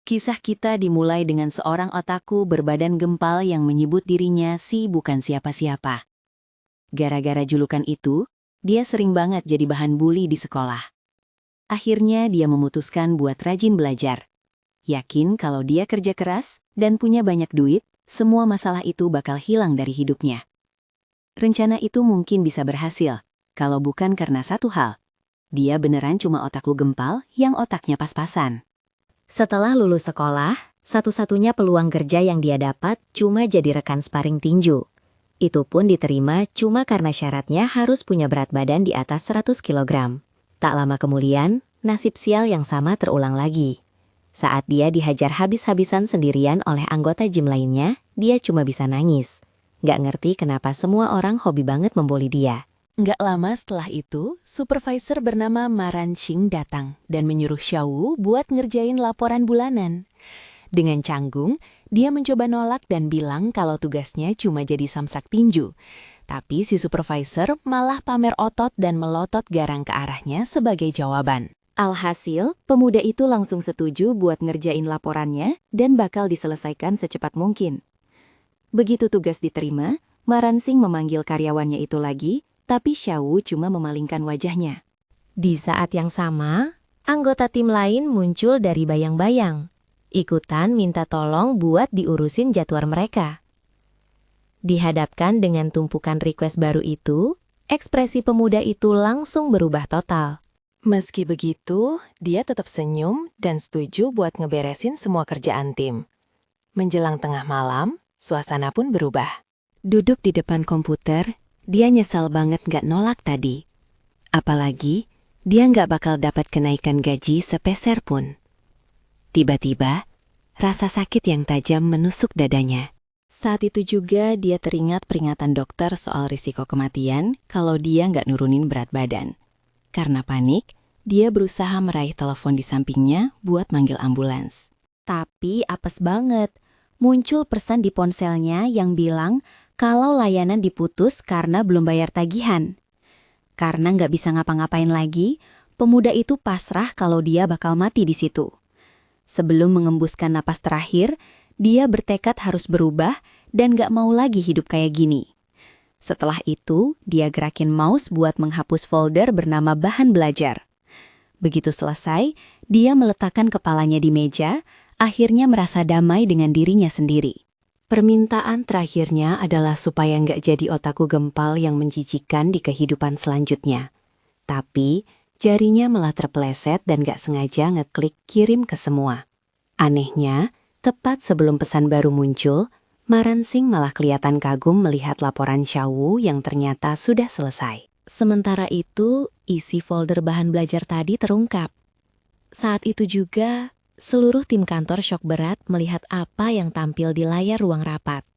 Kisah kita dimulai dengan seorang otaku berbadan gempal yang menyebut dirinya si bukan siapa-siapa. Gara-gara julukan itu, dia sering banget jadi bahan buli di sekolah. Akhirnya dia memutuskan buat rajin belajar. Yakin kalau dia kerja keras dan punya banyak duit, semua masalah itu bakal hilang dari hidupnya. Rencana itu mungkin bisa berhasil, kalau bukan karena satu hal. Dia beneran cuma otaku gempal yang otaknya pas-pasan. Setelah lulus sekolah, satu-satunya peluang kerja yang dia dapat cuma jadi rekan sparring tinju. Itu pun diterima cuma karena syaratnya harus punya berat badan di atas 100 kg. Tak lama kemudian, nasib sial yang sama terulang lagi. Saat dia dihajar habis-habisan sendirian oleh anggota gym lainnya, dia cuma bisa nangis. Gak ngerti kenapa semua orang hobi banget membuli dia. Nggak lama setelah itu, supervisor bernama Maran Xing datang dan menyuruh Xiao buat ngerjain laporan bulanan. Dengan canggung, dia mencoba nolak dan bilang kalau tugasnya cuma jadi samsak tinju. Tapi si supervisor malah pamer otot dan melotot garang ke arahnya sebagai jawaban. Alhasil, pemuda itu langsung setuju buat ngerjain laporannya dan bakal diselesaikan secepat mungkin. Begitu tugas diterima, Maran Xing memanggil karyawannya itu lagi, tapi Xiao cuma memalingkan wajahnya. Di saat yang sama, anggota tim lain muncul dari bayang-bayang. Ikutan minta tolong buat diurusin jadwal mereka. Dihadapkan dengan tumpukan request baru itu, ekspresi pemuda itu langsung berubah total. Meski begitu, dia tetap senyum dan setuju buat ngeberesin semua kerjaan tim. Menjelang tengah malam, suasana pun berubah. Duduk di depan komputer, dia nyesal banget gak nolak tadi. Apalagi, dia gak bakal dapat kenaikan gaji sepeser pun. Tiba-tiba, rasa sakit yang tajam menusuk dadanya. Saat itu juga dia teringat peringatan dokter soal risiko kematian kalau dia gak nurunin berat badan. Karena panik, dia berusaha meraih telepon di sampingnya buat manggil ambulans. Tapi apes banget, muncul pesan di ponselnya yang bilang kalau layanan diputus karena belum bayar tagihan. Karena nggak bisa ngapa-ngapain lagi, pemuda itu pasrah kalau dia bakal mati di situ. Sebelum mengembuskan napas terakhir, dia bertekad harus berubah dan nggak mau lagi hidup kayak gini. Setelah itu, dia gerakin mouse buat menghapus folder bernama bahan belajar. Begitu selesai, dia meletakkan kepalanya di meja, akhirnya merasa damai dengan dirinya sendiri. Permintaan terakhirnya adalah supaya nggak jadi otaku gempal yang menjijikan di kehidupan selanjutnya. Tapi, jarinya malah terpeleset dan nggak sengaja ngeklik kirim ke semua. Anehnya, tepat sebelum pesan baru muncul, Maran Xing malah kelihatan kagum melihat laporan Xiao yang ternyata sudah selesai. Sementara itu, isi folder bahan belajar tadi terungkap. Saat itu juga, seluruh tim kantor syok berat melihat apa yang tampil di layar ruang rapat.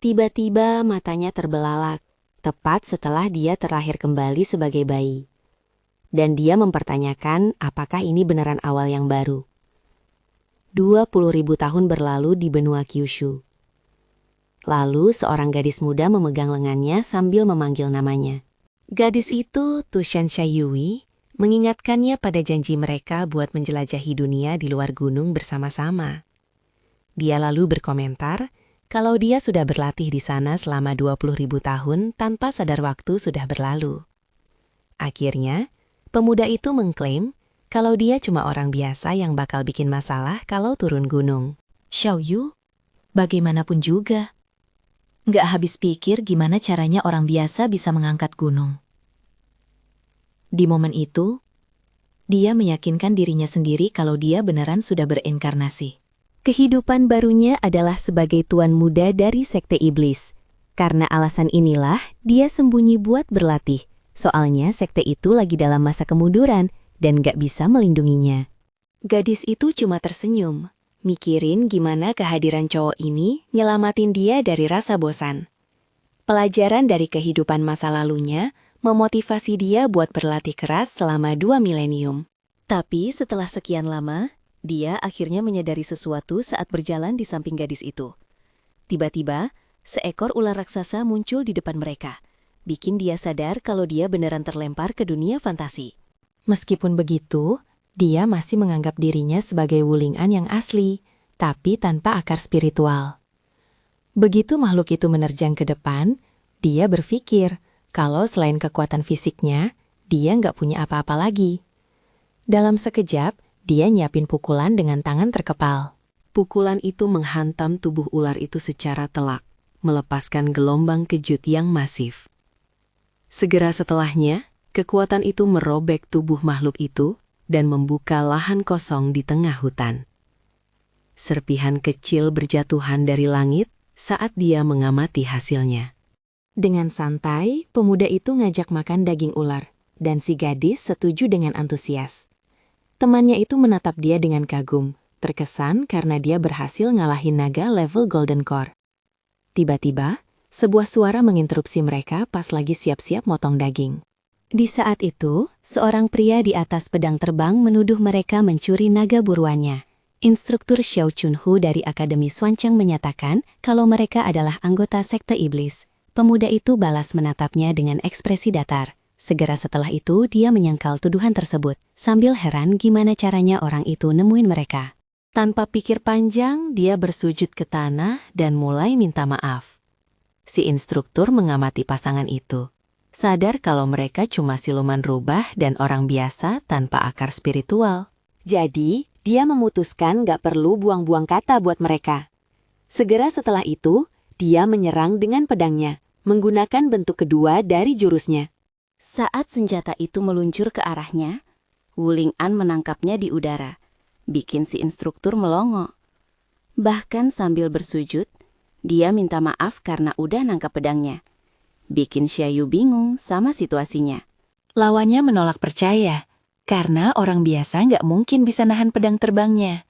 Tiba-tiba matanya terbelalak, tepat setelah dia terlahir kembali sebagai bayi. Dan dia mempertanyakan apakah ini beneran awal yang baru. 20.000 tahun berlalu di benua Kyushu. Lalu seorang gadis muda memegang lengannya sambil memanggil namanya. Gadis itu Tushen Shayui, mengingatkannya pada janji mereka buat menjelajahi dunia di luar gunung bersama-sama. Dia lalu berkomentar kalau dia sudah berlatih di sana selama 20.000 tahun tanpa sadar waktu sudah berlalu. Akhirnya, pemuda itu mengklaim kalau dia cuma orang biasa yang bakal bikin masalah kalau turun gunung. Xiaoyu, bagaimanapun juga, nggak habis pikir gimana caranya orang biasa bisa mengangkat gunung. Di momen itu, dia meyakinkan dirinya sendiri kalau dia beneran sudah berinkarnasi. Kehidupan barunya adalah sebagai tuan muda dari sekte iblis. Karena alasan inilah, dia sembunyi buat berlatih. Soalnya sekte itu lagi dalam masa kemunduran dan gak bisa melindunginya. Gadis itu cuma tersenyum, mikirin gimana kehadiran cowok ini nyelamatin dia dari rasa bosan. Pelajaran dari kehidupan masa lalunya memotivasi dia buat berlatih keras selama 2 milenium. Tapi setelah sekian lama, dia akhirnya menyadari sesuatu saat berjalan di samping gadis itu. Tiba-tiba, seekor ular raksasa muncul di depan mereka, bikin dia sadar kalau dia beneran terlempar ke dunia fantasi. Meskipun begitu, dia masih menganggap dirinya sebagai Wuling An yang asli, tapi tanpa akar spiritual. Begitu makhluk itu menerjang ke depan, dia berpikir kalau selain kekuatan fisiknya, dia nggak punya apa-apa lagi. Dalam sekejap, dia nyiapin pukulan dengan tangan terkepal. Pukulan itu menghantam tubuh ular itu secara telak, melepaskan gelombang kejut yang masif. Segera setelahnya, kekuatan itu merobek tubuh makhluk itu dan membuka lahan kosong di tengah hutan. Serpihan kecil berjatuhan dari langit saat dia mengamati hasilnya. Dengan santai, pemuda itu ngajak makan daging ular, dan si gadis setuju dengan antusias. Temannya itu menatap dia dengan kagum, terkesan karena dia berhasil ngalahin naga level Golden Core. Tiba-tiba, sebuah suara menginterupsi mereka pas lagi siap-siap motong daging. Di saat itu, seorang pria di atas pedang terbang menuduh mereka mencuri naga buruannya. Instruktur Xiao Chunhu dari Akademi Xuancheng menyatakan kalau mereka adalah anggota sekte iblis. Pemuda itu balas menatapnya dengan ekspresi datar. Segera setelah itu, dia menyangkal tuduhan tersebut, sambil heran gimana caranya orang itu nemuin mereka. Tanpa pikir panjang, dia bersujud ke tanah dan mulai minta maaf. Si instruktur mengamati pasangan itu, sadar kalau mereka cuma siluman rubah dan orang biasa tanpa akar spiritual. Jadi, dia memutuskan gak perlu buang-buang kata buat mereka. Segera setelah itu, dia menyerang dengan pedangnya, menggunakan bentuk kedua dari jurusnya. Saat senjata itu meluncur ke arahnya, Wu Ling'an menangkapnya di udara, bikin si instruktur melongo. Bahkan sambil bersujud, dia minta maaf karena udah nangkap pedangnya. Bikin Xiaoyu bingung sama situasinya. Lawannya menolak percaya, karena orang biasa nggak mungkin bisa nahan pedang terbangnya.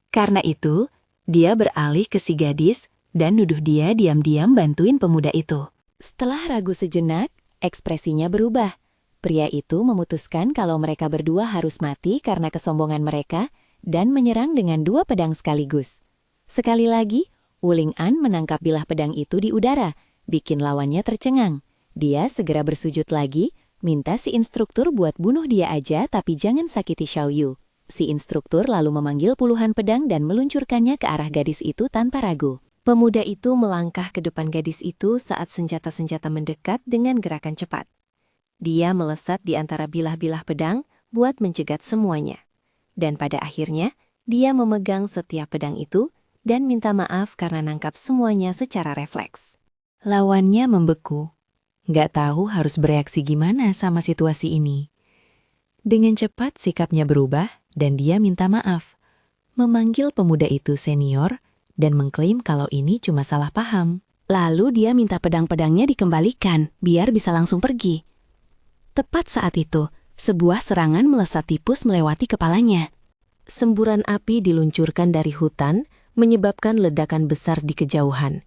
Karena itu, dia beralih ke si gadis dan nuduh dia diam-diam bantuin pemuda itu. Setelah ragu sejenak, ekspresinya berubah. Pria itu memutuskan kalau mereka berdua harus mati karena kesombongan mereka dan menyerang dengan dua pedang sekaligus. Sekali lagi, Wu Ling'an menangkap bilah pedang itu di udara, bikin lawannya tercengang. Dia segera bersujud lagi, minta si instruktur buat bunuh dia aja tapi jangan sakiti Xiaoyu. Si instruktur lalu memanggil puluhan pedang dan meluncurkannya ke arah gadis itu tanpa ragu. Pemuda itu melangkah ke depan gadis itu saat senjata-senjata mendekat dengan gerakan cepat. Dia melesat di antara bilah-bilah pedang buat mencegat semuanya. Dan pada akhirnya, dia memegang setiap pedang itu dan minta maaf karena nangkap semuanya secara refleks. Lawannya membeku. Nggak tahu harus bereaksi gimana sama situasi ini. Dengan cepat sikapnya berubah dan dia minta maaf. Memanggil pemuda itu senior dan mengklaim kalau ini cuma salah paham. Lalu dia minta pedang-pedangnya dikembalikan, biar bisa langsung pergi. Tepat saat itu, sebuah serangan melesat tipus melewati kepalanya. Semburan api diluncurkan dari hutan, menyebabkan ledakan besar di kejauhan.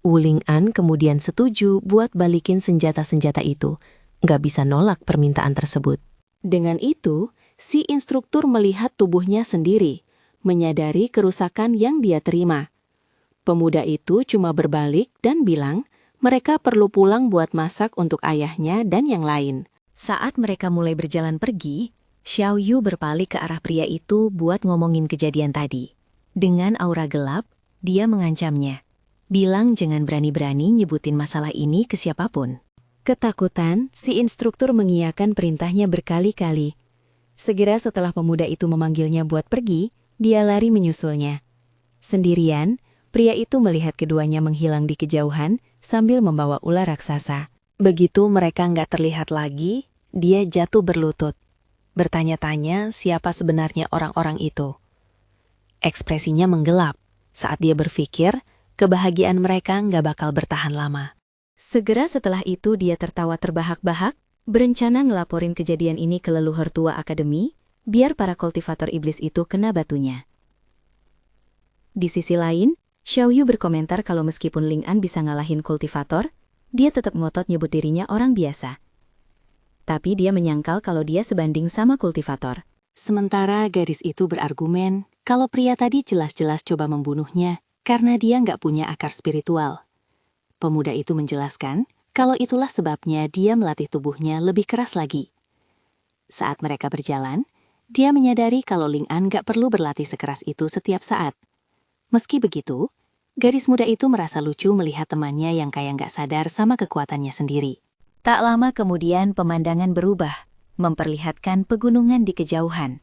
Wu Ling'an kemudian setuju buat balikin senjata-senjata itu, nggak bisa nolak permintaan tersebut. Dengan itu, si instruktur melihat tubuhnya sendiri, menyadari kerusakan yang dia terima. Pemuda itu cuma berbalik dan bilang, mereka perlu pulang buat masak untuk ayahnya dan yang lain. Saat mereka mulai berjalan pergi, Xiaoyu berpaling ke arah pria itu buat ngomongin kejadian tadi. Dengan aura gelap, dia mengancamnya. Bilang jangan berani-berani nyebutin masalah ini ke siapapun. Ketakutan, si instruktur mengiyakan perintahnya berkali-kali. Segera setelah pemuda itu memanggilnya buat pergi, dia lari menyusulnya. Sendirian, pria itu melihat keduanya menghilang di kejauhan sambil membawa ular raksasa. Begitu mereka nggak terlihat lagi, dia jatuh berlutut. Bertanya-tanya siapa sebenarnya orang-orang itu. Ekspresinya menggelap saat dia berpikir kebahagiaan mereka nggak bakal bertahan lama. Segera setelah itu dia tertawa terbahak-bahak, berencana ngelaporin kejadian ini ke leluhur tua akademi, biar para kultivator iblis itu kena batunya. Di sisi lain, Xiaoyu berkomentar kalau meskipun Ling'an bisa ngalahin kultivator, dia tetap ngotot nyebut dirinya orang biasa. Tapi dia menyangkal kalau dia sebanding sama kultivator. Sementara gadis itu berargumen kalau pria tadi jelas-jelas coba membunuhnya karena dia nggak punya akar spiritual. Pemuda itu menjelaskan kalau itulah sebabnya dia melatih tubuhnya lebih keras lagi. Saat mereka berjalan, dia menyadari kalau Ling'an nggak perlu berlatih sekeras itu setiap saat. Meski begitu, gadis muda itu merasa lucu melihat temannya yang kayak nggak sadar sama kekuatannya sendiri. Tak lama kemudian pemandangan berubah, memperlihatkan pegunungan di kejauhan.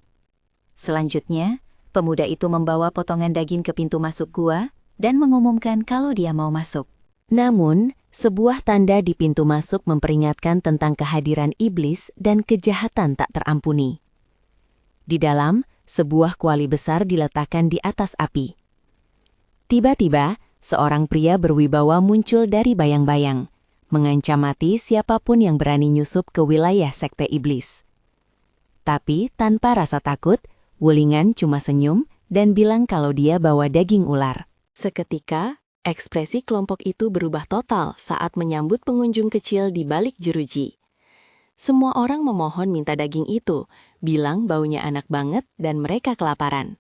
Selanjutnya, pemuda itu membawa potongan daging ke pintu masuk gua dan mengumumkan kalau dia mau masuk. Namun, sebuah tanda di pintu masuk memperingatkan tentang kehadiran iblis dan kejahatan tak terampuni. Di dalam, sebuah kuali besar diletakkan di atas api. Tiba-tiba, seorang pria berwibawa muncul dari bayang-bayang, mengancam mati siapapun yang berani nyusup ke wilayah sekte iblis. Tapi tanpa rasa takut, Wulingan cuma senyum dan bilang kalau dia bawa daging ular. Seketika, ekspresi kelompok itu berubah total saat menyambut pengunjung kecil di balik jeruji. Semua orang memohon minta daging itu, bilang baunya enak banget dan mereka kelaparan.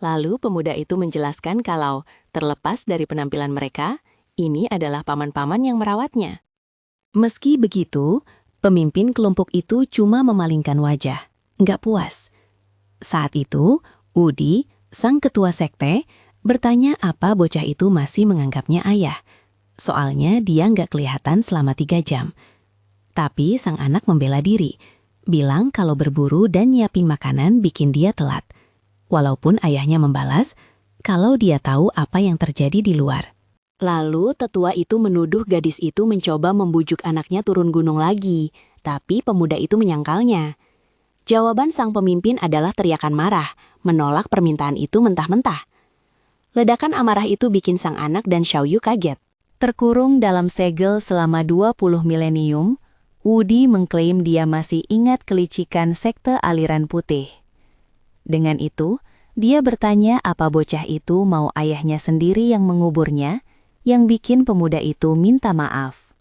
Lalu pemuda itu menjelaskan kalau, terlepas dari penampilan mereka, ini adalah paman-paman yang merawatnya. Meski begitu, pemimpin kelompok itu cuma memalingkan wajah, nggak puas. Saat itu, Udi, sang ketua sekte, bertanya apa bocah itu masih menganggapnya ayah. Soalnya dia nggak kelihatan selama 3 jam. Tapi sang anak membela diri, bilang kalau berburu dan nyiapin makanan bikin dia telat. Walaupun ayahnya membalas, kalau dia tahu apa yang terjadi di luar. Lalu tetua itu menuduh gadis itu mencoba membujuk anaknya turun gunung lagi, tapi pemuda itu menyangkalnya. Jawaban sang pemimpin adalah teriakan marah, menolak permintaan itu mentah-mentah. Ledakan amarah itu bikin sang anak dan Xiaoyu kaget. Terkurung dalam segel selama 20 milenium, Wudi mengklaim dia masih ingat kelicikan sekte aliran putih. Dengan itu, dia bertanya apa bocah itu mau ayahnya sendiri yang menguburnya, yang bikin pemuda itu minta maaf.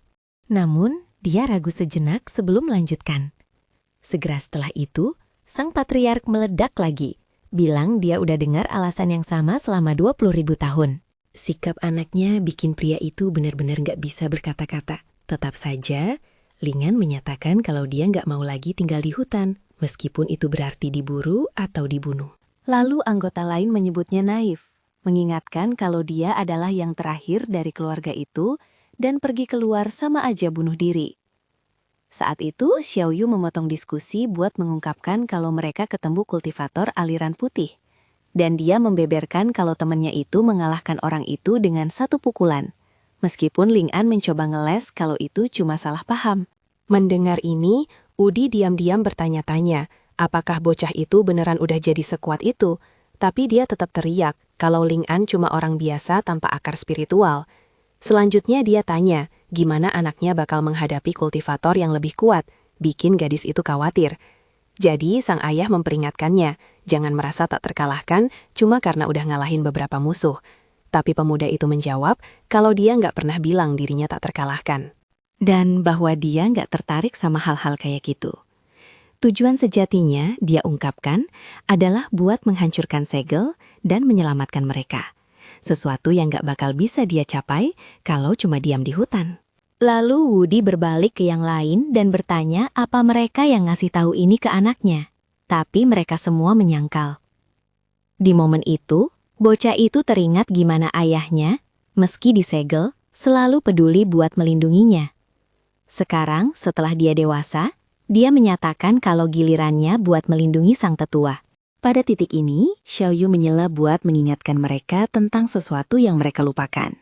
Namun, dia ragu sejenak sebelum melanjutkan. Segera setelah itu, sang patriark meledak lagi, bilang dia udah dengar alasan yang sama selama 20.000 tahun. Sikap anaknya bikin pria itu benar-benar nggak bisa berkata-kata. Tetap saja, Lingan menyatakan kalau dia nggak mau lagi tinggal di hutan, meskipun itu berarti diburu atau dibunuh. Lalu anggota lain menyebutnya naif, mengingatkan kalau dia adalah yang terakhir dari keluarga itu dan pergi keluar sama aja bunuh diri. Saat itu, Xiaoyu memotong diskusi buat mengungkapkan kalau mereka ketemu kultivator aliran putih. Dan dia membeberkan kalau temannya itu mengalahkan orang itu dengan 1 pukulan. Meskipun Ling'an mencoba ngeles kalau itu cuma salah paham. Mendengar ini, Udi diam-diam bertanya-tanya, apakah bocah itu beneran udah jadi sekuat itu? Tapi dia tetap teriak kalau Ling'an cuma orang biasa tanpa akar spiritual. Selanjutnya dia tanya, gimana anaknya bakal menghadapi kultivator yang lebih kuat, bikin gadis itu khawatir. Jadi sang ayah memperingatkannya, jangan merasa tak terkalahkan cuma karena udah ngalahin beberapa musuh. Tapi pemuda itu menjawab kalau dia nggak pernah bilang dirinya tak terkalahkan. Dan bahwa dia nggak tertarik sama hal-hal kayak gitu. Tujuan sejatinya, dia ungkapkan, adalah buat menghancurkan segel dan menyelamatkan mereka. Sesuatu yang gak bakal bisa dia capai kalau cuma diam di hutan. Lalu Wudi berbalik ke yang lain dan bertanya apa mereka yang ngasih tahu ini ke anaknya. Tapi mereka semua menyangkal. Di momen itu, bocah itu teringat gimana ayahnya, meski disegel, selalu peduli buat melindunginya. Sekarang, setelah dia dewasa, dia menyatakan kalau gilirannya buat melindungi sang tetua. Pada titik ini, Xiaoyu menyela buat mengingatkan mereka tentang sesuatu yang mereka lupakan.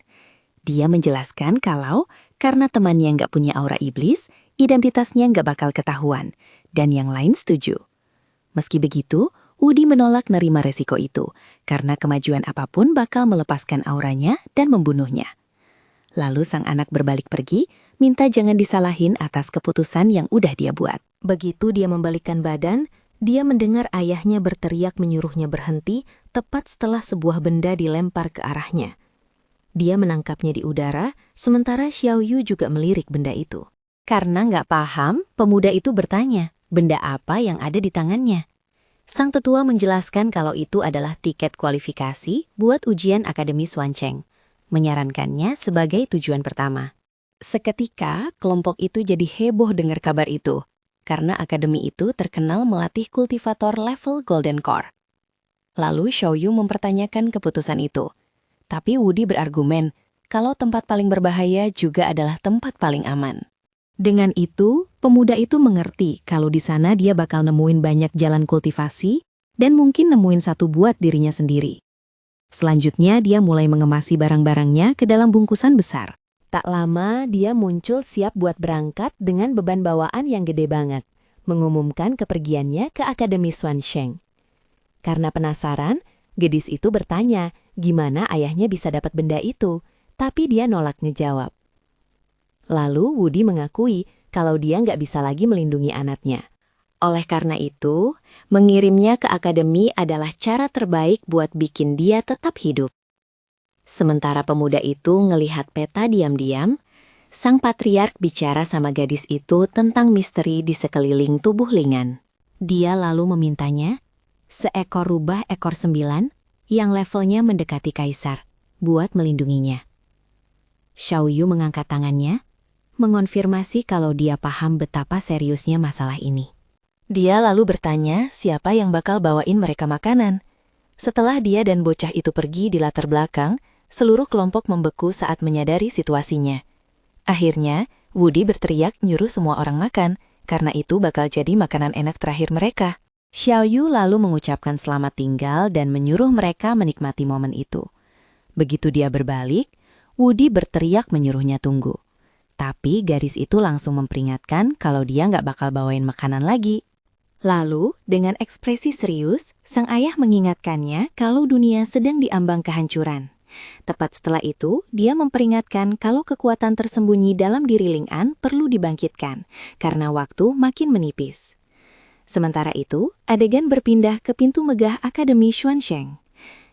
Dia menjelaskan kalau, karena temannya nggak punya aura iblis, identitasnya nggak bakal ketahuan, dan yang lain setuju. Meski begitu, Udi menolak nerima resiko itu, karena kemajuan apapun bakal melepaskan auranya dan membunuhnya. Lalu sang anak berbalik pergi, minta jangan disalahin atas keputusan yang udah dia buat. Begitu dia membalikkan badan, dia mendengar ayahnya berteriak menyuruhnya berhenti tepat setelah sebuah benda dilempar ke arahnya. Dia menangkapnya di udara, sementara Xiaoyu juga melirik benda itu. Karena nggak paham, pemuda itu bertanya, benda apa yang ada di tangannya? Sang tetua menjelaskan kalau itu adalah tiket kualifikasi buat ujian Akademi Xuancheng, menyarankannya sebagai tujuan pertama. Seketika, kelompok itu jadi heboh dengar kabar itu. Karena akademi itu terkenal melatih kultivator level Golden Core. Lalu Xiaoyu mempertanyakan keputusan itu. Tapi Wudi berargumen kalau tempat paling berbahaya juga adalah tempat paling aman. Dengan itu, pemuda itu mengerti kalau di sana dia bakal nemuin banyak jalan kultivasi dan mungkin nemuin satu buat dirinya sendiri. Selanjutnya, dia mulai mengemasi barang-barangnya ke dalam bungkusan besar. Tak lama, dia muncul siap buat berangkat dengan beban bawaan yang gede banget, mengumumkan kepergiannya ke Akademi Xuansheng. Karena penasaran, gadis itu bertanya gimana ayahnya bisa dapat benda itu, tapi dia nolak ngejawab. Lalu Wudi mengakui kalau dia nggak bisa lagi melindungi anaknya. Oleh karena itu, mengirimnya ke akademi adalah cara terbaik buat bikin dia tetap hidup. Sementara pemuda itu ngelihat peta diam-diam, sang patriark bicara sama gadis itu tentang misteri di sekeliling tubuh Lingan. Dia lalu memintanya seekor rubah ekor 9 yang levelnya mendekati kaisar buat melindunginya. Xiaoyu mengangkat tangannya, mengonfirmasi kalau dia paham betapa seriusnya masalah ini. Dia lalu bertanya siapa yang bakal bawain mereka makanan. Setelah dia dan bocah itu pergi di latar belakang, seluruh kelompok membeku saat menyadari situasinya. Akhirnya, Wudi berteriak nyuruh semua orang makan, karena itu bakal jadi makanan enak terakhir mereka. Xiaoyu lalu mengucapkan selamat tinggal dan menyuruh mereka menikmati momen itu. Begitu dia berbalik, Wudi berteriak menyuruhnya tunggu. Tapi gadis itu langsung memperingatkan kalau dia nggak bakal bawain makanan lagi. Lalu, dengan ekspresi serius, sang ayah mengingatkannya kalau dunia sedang diambang kehancuran. Tepat setelah itu, dia memperingatkan kalau kekuatan tersembunyi dalam diri Ling'an perlu dibangkitkan, karena waktu makin menipis. Sementara itu, adegan berpindah ke pintu megah Akademi Xuansheng.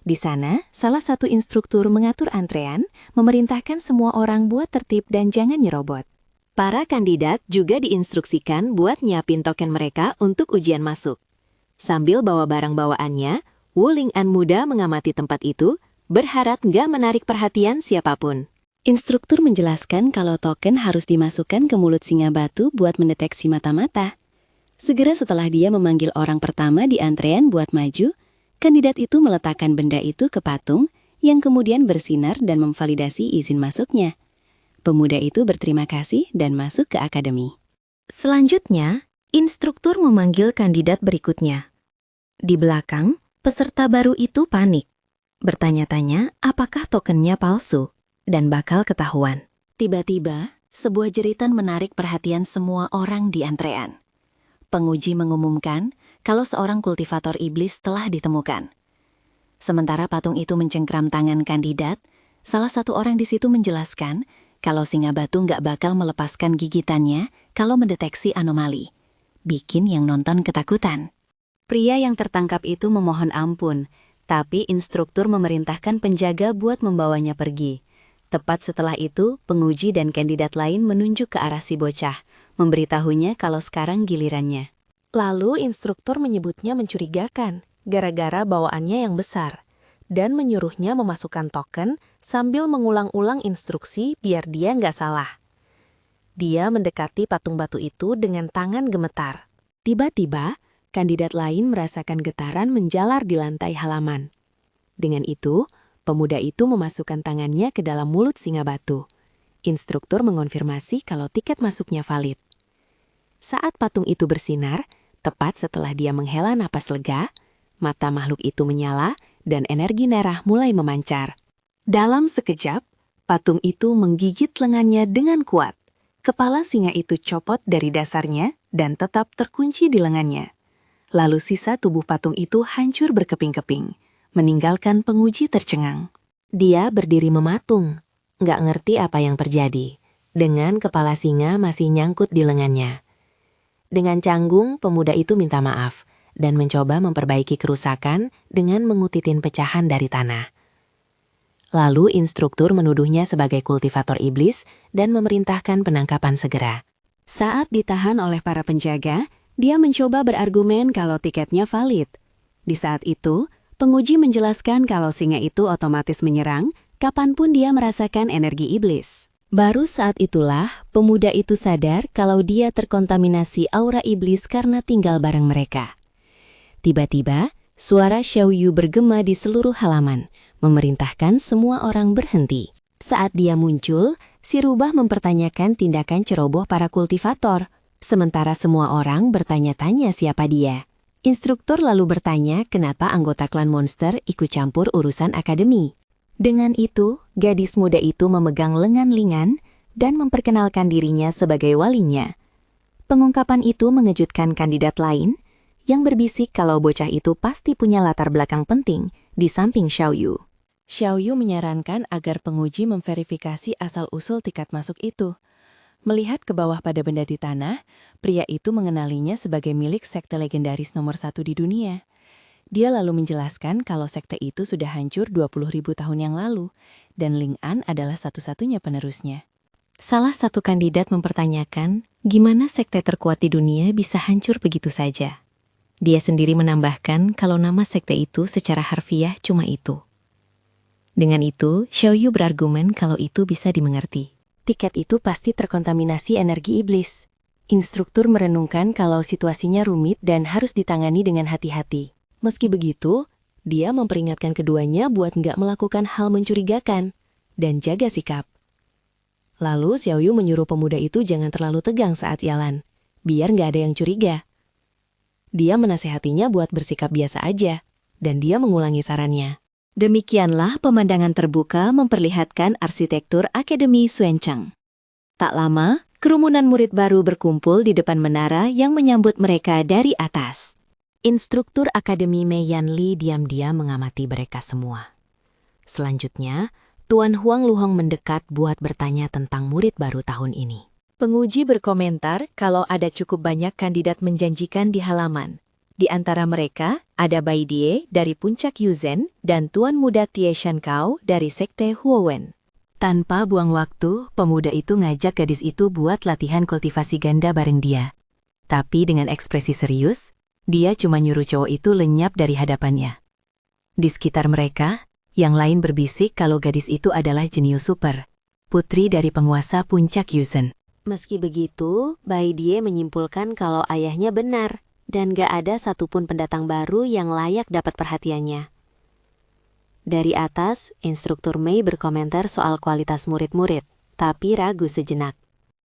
Di sana, salah satu instruktur mengatur antrean, memerintahkan semua orang buat tertib dan jangan nyerobot. Para kandidat juga diinstruksikan buat nyiapin token mereka untuk ujian masuk. Sambil bawa barang bawaannya, Wu Ling'an muda mengamati tempat itu, berharap nggak menarik perhatian siapapun. Instruktur menjelaskan kalau token harus dimasukkan ke mulut singa batu buat mendeteksi mata-mata. Segera setelah dia memanggil orang pertama di antrean buat maju, kandidat itu meletakkan benda itu ke patung yang kemudian bersinar dan memvalidasi izin masuknya. Pemuda itu berterima kasih dan masuk ke akademi. Selanjutnya, instruktur memanggil kandidat berikutnya. Di belakang, peserta baru itu panik. Bertanya-tanya apakah tokennya palsu dan bakal ketahuan. Tiba-tiba, sebuah jeritan menarik perhatian semua orang di antrean. Penguji mengumumkan kalau seorang kultivator iblis telah ditemukan. Sementara patung itu mencengkram tangan kandidat, salah satu orang di situ menjelaskan kalau singa batu nggak bakal melepaskan gigitannya kalau mendeteksi anomali. Bikin yang nonton ketakutan. Pria yang tertangkap itu memohon ampun, tapi instruktur memerintahkan penjaga buat membawanya pergi. Tepat setelah itu, penguji dan kandidat lain menunjuk ke arah si bocah, memberitahunya kalau sekarang gilirannya. Lalu instruktur menyebutnya mencurigakan, gara-gara bawaannya yang besar, dan menyuruhnya memasukkan token sambil mengulang-ulang instruksi biar dia nggak salah. Dia mendekati patung batu itu dengan tangan gemetar. Tiba-tiba, kandidat lain merasakan getaran menjalar di lantai halaman. Dengan itu, pemuda itu memasukkan tangannya ke dalam mulut singa batu. Instruktur mengonfirmasi kalau tiket masuknya valid. Saat patung itu bersinar, tepat setelah dia menghela napas lega, mata makhluk itu menyala dan energi merah mulai memancar. Dalam sekejap, patung itu menggigit lengannya dengan kuat. Kepala singa itu copot dari dasarnya dan tetap terkunci di lengannya. Lalu sisa tubuh patung itu hancur berkeping-keping, meninggalkan penguji tercengang. Dia berdiri mematung, nggak ngerti apa yang terjadi, dengan kepala singa masih nyangkut di lengannya. Dengan canggung, pemuda itu minta maaf dan mencoba memperbaiki kerusakan dengan mengutitin pecahan dari tanah. Lalu instruktur menuduhnya sebagai kultivator iblis dan memerintahkan penangkapan segera. Saat ditahan oleh para penjaga, dia mencoba berargumen kalau tiketnya valid. Di saat itu, penguji menjelaskan kalau singa itu otomatis menyerang kapanpun dia merasakan energi iblis. Baru saat itulah, pemuda itu sadar kalau dia terkontaminasi aura iblis karena tinggal bareng mereka. Tiba-tiba, Suara Xiao Yu bergema di seluruh halaman, memerintahkan semua orang berhenti. Saat dia muncul, si rubah mempertanyakan tindakan ceroboh para kultivator. Sementara semua orang bertanya-tanya siapa dia. Instruktur lalu bertanya kenapa anggota klan monster ikut campur urusan akademi. Dengan itu, gadis muda itu memegang lengan Lingan dan memperkenalkan dirinya sebagai walinya. Pengungkapan itu mengejutkan kandidat lain, yang berbisik kalau bocah itu pasti punya latar belakang penting di samping Xiao Yu. Xiao Yu menyarankan agar penguji memverifikasi asal-usul tiket masuk itu. Melihat ke bawah pada benda di tanah, pria itu mengenalinya sebagai milik sekte legendaris nomor 1 di dunia. Dia lalu menjelaskan kalau sekte itu sudah hancur 20.000 tahun yang lalu, dan Ling An adalah satu-satunya penerusnya. Salah satu kandidat mempertanyakan, gimana sekte terkuat di dunia bisa hancur begitu saja? Dia sendiri menambahkan kalau nama sekte itu secara harfiah cuma itu. Dengan itu, Xiao Yu berargumen kalau itu bisa dimengerti. Tiket itu pasti terkontaminasi energi iblis. Instruktur merenungkan kalau situasinya rumit dan harus ditangani dengan hati-hati. Meski begitu, dia memperingatkan keduanya buat nggak melakukan hal mencurigakan dan jaga sikap. Lalu Xiao Yu menyuruh pemuda itu jangan terlalu tegang saat jalan, biar nggak ada yang curiga. Dia menasehatinya buat bersikap biasa aja, dan dia mengulangi sarannya. Demikianlah pemandangan terbuka memperlihatkan arsitektur Akademi Xuancheng. Tak lama, kerumunan murid baru berkumpul di depan menara yang menyambut mereka dari atas. Instruktur Akademi Mei Yanli diam-diam mengamati mereka semua. Selanjutnya, Tuan Huang Luhong mendekat buat bertanya tentang murid baru tahun ini. Penguji berkomentar kalau ada cukup banyak kandidat menjanjikan di halaman. Di antara mereka, ada Bai Die dari Puncak Yuzhen dan Tuan Muda Tie Shankao dari Sekte Huowen. Tanpa buang waktu, pemuda itu ngajak gadis itu buat latihan kultivasi ganda bareng dia. Tapi dengan ekspresi serius, dia cuma nyuruh cowok itu lenyap dari hadapannya. Di sekitar mereka, yang lain berbisik kalau gadis itu adalah jenius super, putri dari penguasa Puncak Yuzhen. Meski begitu, Bai Die menyimpulkan kalau ayahnya benar, dan gak ada satupun pendatang baru yang layak dapat perhatiannya. Dari atas, Instruktur Mei berkomentar soal kualitas murid-murid, tapi ragu sejenak.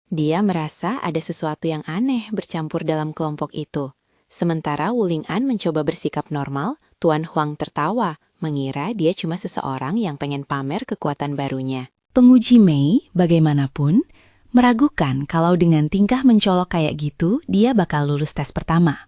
Dia merasa ada sesuatu yang aneh bercampur dalam kelompok itu. Sementara Wu Ling'an mencoba bersikap normal, Tuan Huang tertawa, mengira dia cuma seseorang yang pengen pamer kekuatan barunya. Penguji Mei, bagaimanapun, meragukan kalau dengan tingkah mencolok kayak gitu, dia bakal lulus tes pertama.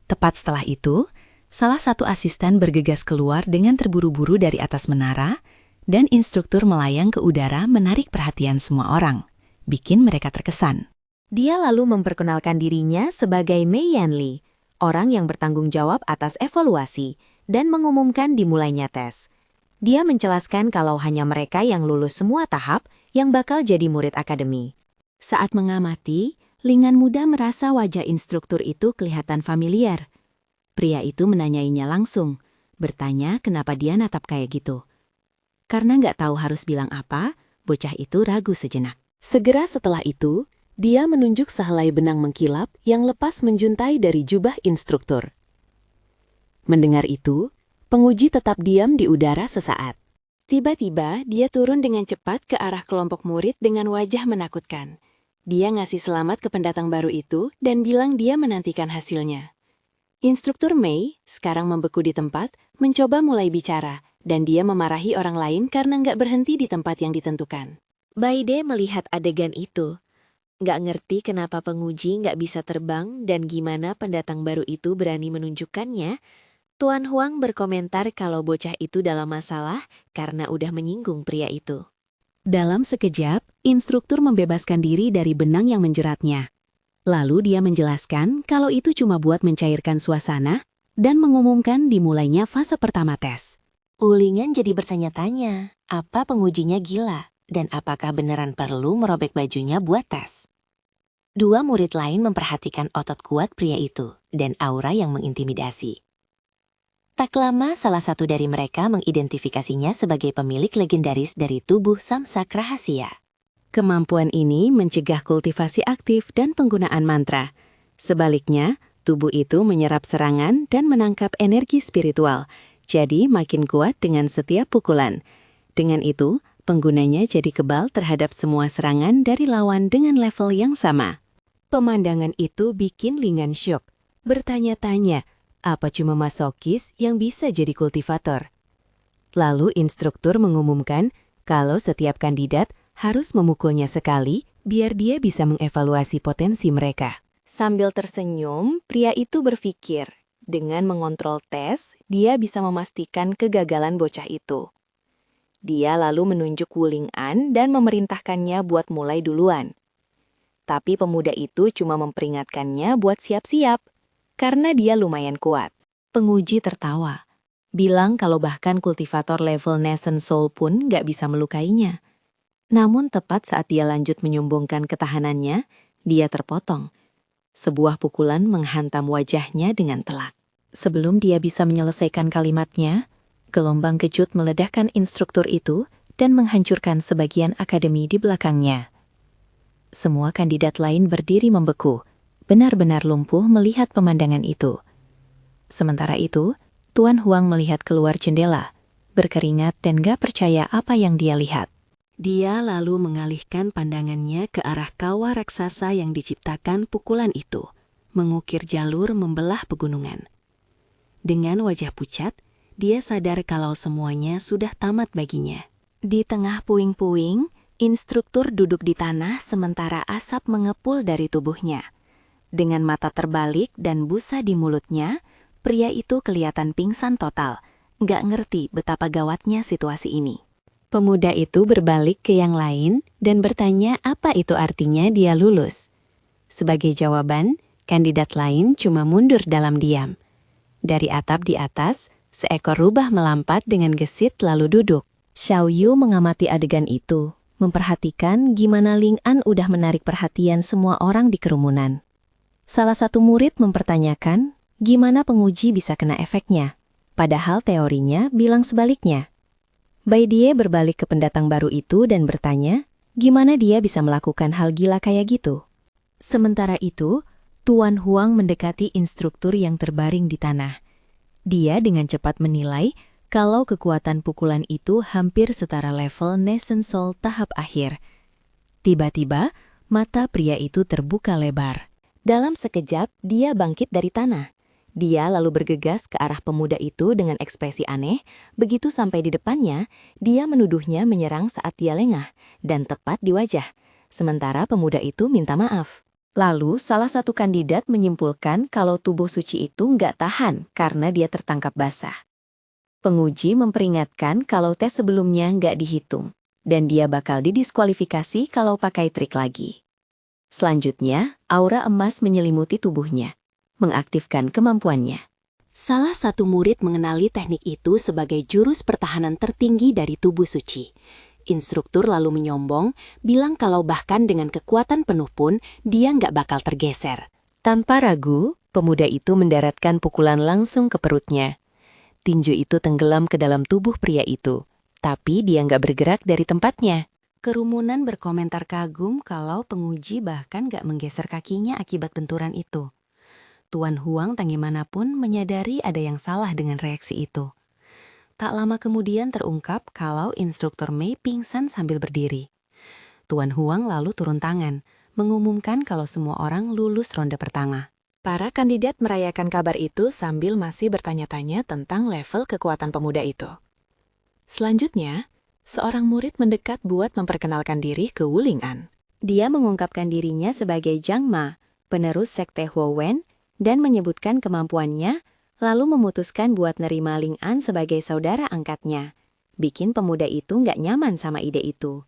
Tepat setelah itu, salah satu asisten bergegas keluar dengan terburu-buru dari atas menara, dan instruktur melayang ke udara menarik perhatian semua orang, bikin mereka terkesan. Dia lalu memperkenalkan dirinya sebagai Mei Yanli, orang yang bertanggung jawab atas evaluasi, dan mengumumkan dimulainya tes. Dia menjelaskan kalau hanya mereka yang lulus semua tahap yang bakal jadi murid akademi. Saat mengamati, Lingan muda merasa wajah instruktur itu kelihatan familiar. Pria itu menanyainya langsung, bertanya kenapa dia natap kayak gitu. Karena nggak tahu harus bilang apa, bocah itu ragu sejenak. Segera setelah itu, dia menunjuk sehelai benang mengkilap yang lepas menjuntai dari jubah instruktur. Mendengar itu, penguji tetap diam di udara sesaat. Tiba-tiba, dia turun dengan cepat ke arah kelompok murid dengan wajah menakutkan. Dia ngasih selamat ke pendatang baru itu dan bilang dia menantikan hasilnya. Instruktur Mei, sekarang membeku di tempat, mencoba mulai bicara, dan dia memarahi orang lain karena nggak berhenti di tempat yang ditentukan. Bai De melihat adegan itu. Nggak ngerti kenapa penguji nggak bisa terbang dan gimana pendatang baru itu berani menunjukkannya. Tuan Huang berkomentar kalau bocah itu dalam masalah karena udah menyinggung pria itu. Dalam sekejap, instruktur membebaskan diri dari benang yang menjeratnya. Lalu dia menjelaskan kalau itu cuma buat mencairkan suasana dan mengumumkan dimulainya fase pertama tes. Ulingan jadi bertanya-tanya, apa pengujinya gila dan apakah beneran perlu merobek bajunya buat tes. Dua murid lain memperhatikan otot kuat pria itu dan aura yang mengintimidasi. Tak lama, salah satu dari mereka mengidentifikasinya sebagai pemilik legendaris dari tubuh samsak rahasia. Kemampuan ini mencegah kultivasi aktif dan penggunaan mantra. Sebaliknya, Tubuh itu menyerap serangan dan menangkap energi spiritual, jadi makin kuat dengan setiap pukulan. Dengan itu, penggunanya jadi kebal terhadap semua serangan dari lawan dengan level yang sama. Pemandangan itu bikin Ling An syok. Bertanya-tanya, apa cuma masokis yang bisa jadi kultivator? Lalu instruktur mengumumkan kalau setiap kandidat harus memukulnya sekali biar dia bisa mengevaluasi potensi mereka. Sambil tersenyum, pria itu berpikir, dengan mengontrol tes, dia bisa memastikan kegagalan bocah itu. Dia lalu menunjuk Wu Ling An dan memerintahkannya buat mulai duluan. Tapi pemuda itu cuma memperingatkannya buat siap-siap, karena dia lumayan kuat. Penguji tertawa, bilang kalau bahkan kultivator level Nascent Soul pun nggak bisa melukainya. Namun tepat saat dia lanjut menyumbungkan ketahanannya, dia terpotong. Sebuah pukulan menghantam wajahnya dengan telak. Sebelum dia bisa menyelesaikan kalimatnya, gelombang kejut meledakkan instruktur itu dan menghancurkan sebagian akademi di belakangnya. Semua kandidat lain berdiri membeku, benar-benar lumpuh melihat pemandangan itu. Sementara itu, Tuan Huang melihat keluar jendela, berkeringat dan gak percaya apa yang dia lihat. Dia lalu mengalihkan pandangannya ke arah kawah raksasa yang diciptakan pukulan itu, mengukir jalur membelah pegunungan. Dengan wajah pucat, dia sadar kalau semuanya sudah tamat baginya. Di tengah puing-puing, instruktur duduk di tanah sementara asap mengepul dari tubuhnya. Dengan mata terbalik dan busa di mulutnya, pria itu kelihatan pingsan total, nggak ngerti betapa gawatnya situasi ini. Pemuda itu berbalik ke yang lain dan bertanya apa itu artinya dia lulus. Sebagai jawaban, kandidat lain cuma mundur dalam diam. Dari atap di atas, seekor rubah melampat dengan gesit lalu duduk. Xiao Yu mengamati adegan itu, memperhatikan gimana Ling An udah menarik perhatian semua orang di kerumunan. Salah satu murid mempertanyakan gimana penguji bisa kena efeknya, padahal teorinya bilang sebaliknya. Bai Die berbalik ke pendatang baru itu dan bertanya, gimana dia bisa melakukan hal gila kayak gitu? Sementara itu, Tuan Huang mendekati instruktur yang terbaring di tanah. Dia dengan cepat menilai kalau kekuatan pukulan itu hampir setara level Nascent Soul tahap akhir. Tiba-tiba, mata pria itu terbuka lebar. Dalam sekejap, dia bangkit dari tanah. Dia lalu bergegas ke arah pemuda itu dengan ekspresi aneh. Begitu sampai di depannya, dia menuduhnya menyerang saat dia lengah dan tepat di wajah. Sementara pemuda itu minta maaf. Lalu salah satu kandidat menyimpulkan kalau tubuh suci itu nggak tahan karena dia tertangkap basah. Penguji memperingatkan kalau tes sebelumnya nggak dihitung, dan dia bakal didiskualifikasi kalau pakai trik lagi. Selanjutnya, aura emas menyelimuti tubuhnya, mengaktifkan kemampuannya. Salah satu murid mengenali teknik itu sebagai jurus pertahanan tertinggi dari tubuh suci. Instruktur lalu menyombong, bilang kalau bahkan dengan kekuatan penuh pun, dia nggak bakal tergeser. Tanpa ragu, pemuda itu mendaratkan pukulan langsung ke perutnya. Tinju itu tenggelam ke dalam tubuh pria itu, tapi dia nggak bergerak dari tempatnya. Kerumunan berkomentar kagum kalau penguji bahkan nggak menggeser kakinya akibat benturan itu. Tuan Huang bagaimanapun menyadari ada yang salah dengan reaksi itu. Tak lama kemudian terungkap kalau instruktur Mei pingsan sambil berdiri. Tuan Huang lalu turun tangan, mengumumkan kalau semua orang lulus ronde pertama. Para kandidat merayakan kabar itu sambil masih bertanya-tanya tentang level kekuatan pemuda itu. Selanjutnya, seorang murid mendekat buat memperkenalkan diri ke Wu Ling An. Dia mengungkapkan dirinya sebagai Zhang Ma, penerus sekte Huo Wen, dan menyebutkan kemampuannya, lalu memutuskan buat nerima Ling An sebagai saudara angkatnya. Bikin pemuda itu nggak nyaman sama ide itu.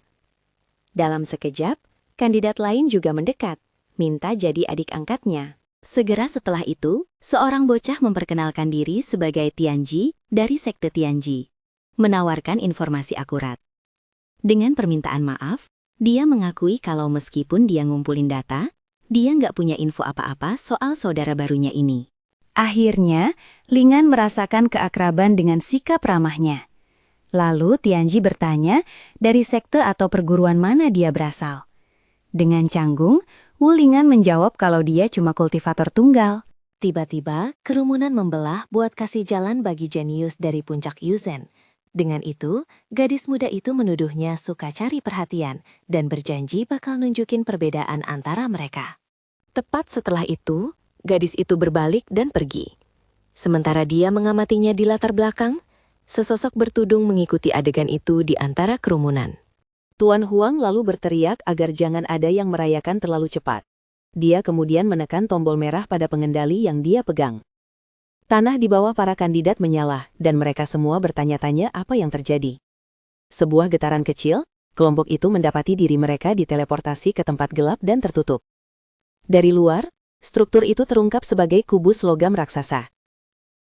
Dalam sekejap, kandidat lain juga mendekat, minta jadi adik angkatnya. Segera setelah itu, seorang bocah memperkenalkan diri sebagai Tianji dari sekte Tianji, menawarkan informasi akurat. Dengan permintaan maaf, dia mengakui kalau meskipun dia ngumpulin data, dia nggak punya info apa-apa soal saudara barunya ini. Akhirnya, Ling An merasakan keakraban dengan sikap ramahnya. Lalu Tianji bertanya dari sekte atau perguruan mana dia berasal. Dengan canggung, Wu Ling An menjawab kalau dia cuma kultivator tunggal. Tiba-tiba, kerumunan membelah buat kasih jalan bagi jenius dari puncak Yuzen. Dengan itu, gadis muda itu menuduhnya suka cari perhatian dan berjanji bakal nunjukin perbedaan antara mereka. Tepat setelah itu, gadis itu berbalik dan pergi. Sementara dia mengamatinya di latar belakang, sesosok bertudung mengikuti adegan itu di antara kerumunan. Tuan Huang lalu berteriak agar jangan ada yang merayakan terlalu cepat. Dia kemudian menekan tombol merah pada pengendali yang dia pegang. Tanah di bawah para kandidat menyala, dan mereka semua bertanya-tanya apa yang terjadi. Sebuah getaran kecil, kelompok itu mendapati diri mereka diteleportasi ke tempat gelap dan tertutup. Dari luar, struktur itu terungkap sebagai kubus logam raksasa.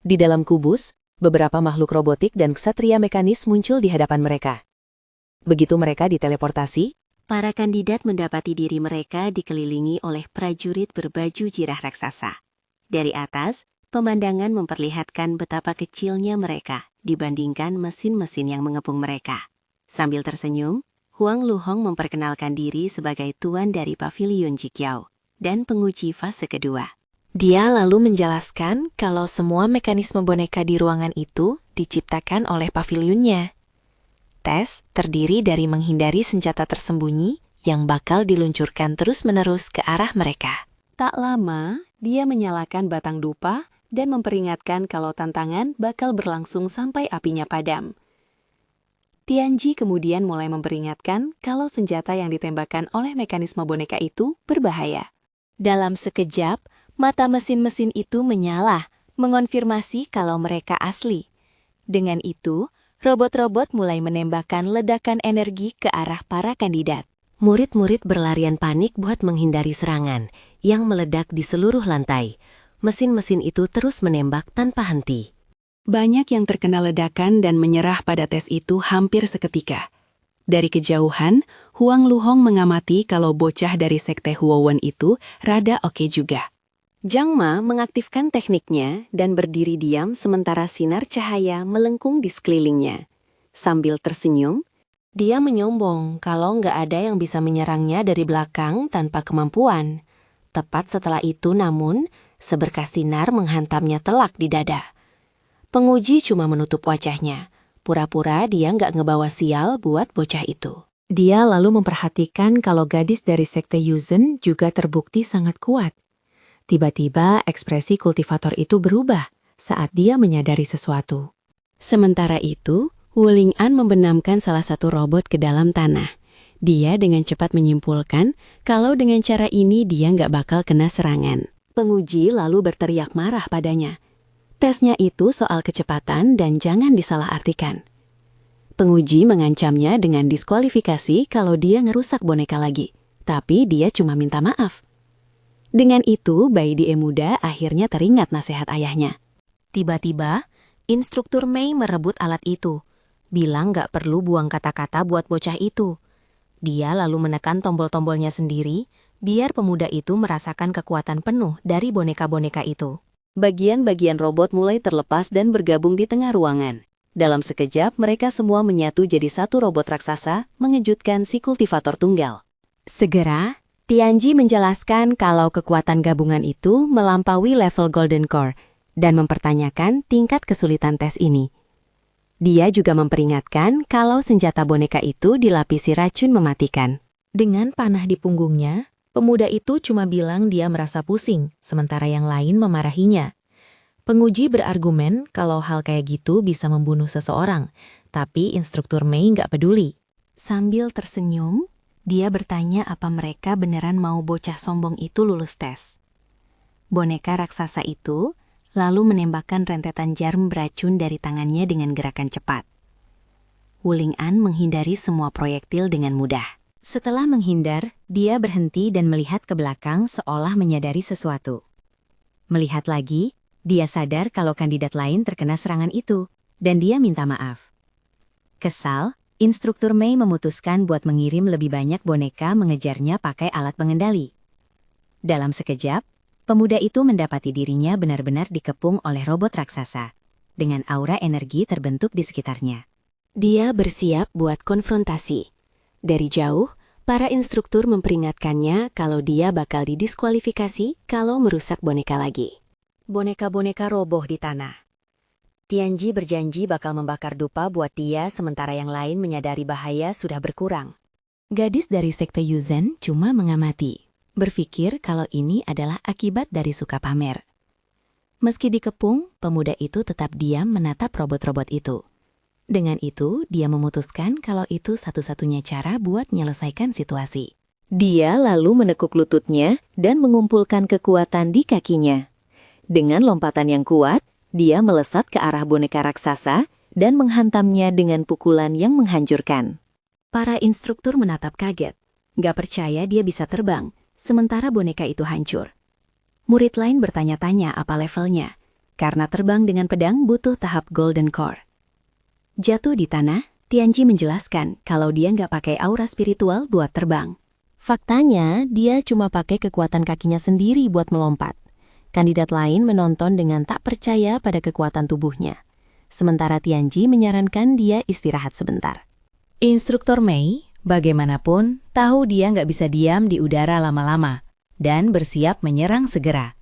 Di dalam kubus, beberapa makhluk robotik dan ksatria mekanis muncul di hadapan mereka. Begitu mereka diteleportasi, para kandidat mendapati diri mereka dikelilingi oleh prajurit berbaju jirah raksasa. Dari atas, pemandangan memperlihatkan betapa kecilnya mereka dibandingkan mesin-mesin yang mengepung mereka. Sambil tersenyum, Huang Luhong memperkenalkan diri sebagai tuan dari Pavilion Jiqiao dan penguji fase kedua. Dia lalu menjelaskan kalau semua mekanisme boneka di ruangan itu diciptakan oleh pavilionnya. Tes terdiri dari menghindari senjata tersembunyi yang bakal diluncurkan terus-menerus ke arah mereka. Tak lama, dia menyalakan batang dupa dan memperingatkan kalau tantangan bakal berlangsung sampai apinya padam. Tianji kemudian mulai memperingatkan kalau senjata yang ditembakkan oleh mekanisme boneka itu berbahaya. Dalam sekejap, mata mesin-mesin itu menyala, mengonfirmasi kalau mereka asli. Dengan itu, robot-robot mulai menembakkan ledakan energi ke arah para kandidat. Murid-murid berlarian panik buat menghindari serangan yang meledak di seluruh lantai. Mesin-mesin itu terus menembak tanpa henti. banyak yang terkena ledakan dan menyerah pada tes itu hampir seketika. Dari kejauhan, Huang Luhong mengamati kalau bocah dari sekte Huowen itu rada oke juga. Jiang Ma mengaktifkan tekniknya dan berdiri diam sementara sinar cahaya melengkung di sekelilingnya. Sambil tersenyum, Dia menyombong kalau nggak ada yang bisa menyerangnya dari belakang tanpa kemampuan. Tepat setelah itu namun, seberkas sinar menghantamnya telak di dada. Penguji cuma menutup wajahnya. Pura-pura dia nggak ngebawa sial buat bocah itu. dia lalu memperhatikan kalau gadis dari sekte Yuzen juga terbukti sangat kuat. Tiba-tiba ekspresi kultivator itu berubah saat dia menyadari sesuatu. Sementara itu, Wuling An membenamkan salah satu robot ke dalam tanah. Dia dengan cepat menyimpulkan kalau dengan cara ini dia nggak bakal kena serangan. Penguji lalu berteriak marah padanya. Tesnya itu soal kecepatan dan jangan disalahartikan. Penguji mengancamnya dengan diskualifikasi kalau dia ngerusak boneka lagi. Tapi dia cuma minta maaf. Dengan itu, bayi Die muda akhirnya teringat nasihat ayahnya. Tiba-tiba, instruktur Mei merebut alat itu. Bilang nggak perlu buang kata-kata buat bocah itu. Dia lalu menekan tombol-tombolnya sendiri, biar pemuda itu merasakan kekuatan penuh dari boneka-boneka itu. Bagian-bagian robot mulai terlepas dan bergabung di tengah ruangan. Dalam sekejap, mereka semua menyatu jadi satu robot raksasa, mengejutkan si kultivator tunggal. Segera, Tianji menjelaskan kalau kekuatan gabungan itu melampaui level Golden Core dan mempertanyakan tingkat kesulitan tes ini. Dia juga memperingatkan kalau senjata boneka itu dilapisi racun mematikan. Dengan panah di punggungnya, pemuda itu cuma bilang dia merasa pusing, sementara yang lain memarahinya. Penguji berargumen kalau hal kayak gitu bisa membunuh seseorang, tapi instruktur Mei nggak peduli. Sambil tersenyum, dia bertanya apa mereka beneran mau bocah sombong itu lulus tes. Boneka raksasa itu lalu menembakkan rentetan jarum beracun dari tangannya dengan gerakan cepat. Wuling An menghindari semua proyektil dengan mudah. Setelah menghindar, dia berhenti dan melihat ke belakang seolah menyadari sesuatu. Melihat lagi, dia sadar kalau kandidat lain terkena serangan itu, dan dia minta maaf. Kesal, instruktur Mei memutuskan buat mengirim lebih banyak boneka mengejarnya pakai alat pengendali. Dalam sekejap, pemuda itu mendapati dirinya benar-benar dikepung oleh robot raksasa, dengan aura energi terbentuk di sekitarnya. Dia bersiap buat konfrontasi. Dari jauh, para instruktur memperingatkannya kalau dia bakal didiskualifikasi kalau merusak boneka lagi. boneka-boneka roboh di tanah. Tianji berjanji bakal membakar dupa buat dia sementara yang lain menyadari bahaya sudah berkurang. Gadis dari sekte Yuzen cuma mengamati, berpikir kalau ini adalah akibat dari suka pamer. Meski dikepung, pemuda itu tetap diam menatap robot-robot itu. Dengan itu, dia memutuskan kalau itu satu-satunya cara buat menyelesaikan situasi. Dia lalu menekuk lututnya dan mengumpulkan kekuatan di kakinya. Dengan lompatan yang kuat, dia melesat ke arah boneka raksasa dan menghantamnya dengan pukulan yang menghancurkan. Para instruktur menatap kaget. Gak percaya dia bisa terbang, sementara boneka itu hancur. Murid lain bertanya-tanya apa levelnya, karena terbang dengan pedang butuh tahap Golden Core. Jatuh di tanah, Tianji menjelaskan kalau dia nggak pakai aura spiritual buat terbang. Faktanya, dia cuma pakai kekuatan kakinya sendiri buat melompat. Kandidat lain menonton dengan tak percaya pada kekuatan tubuhnya. Sementara Tianji menyarankan dia istirahat sebentar. Instruktur Mei, bagaimanapun, tahu dia nggak bisa diam di udara lama-lama dan bersiap menyerang segera.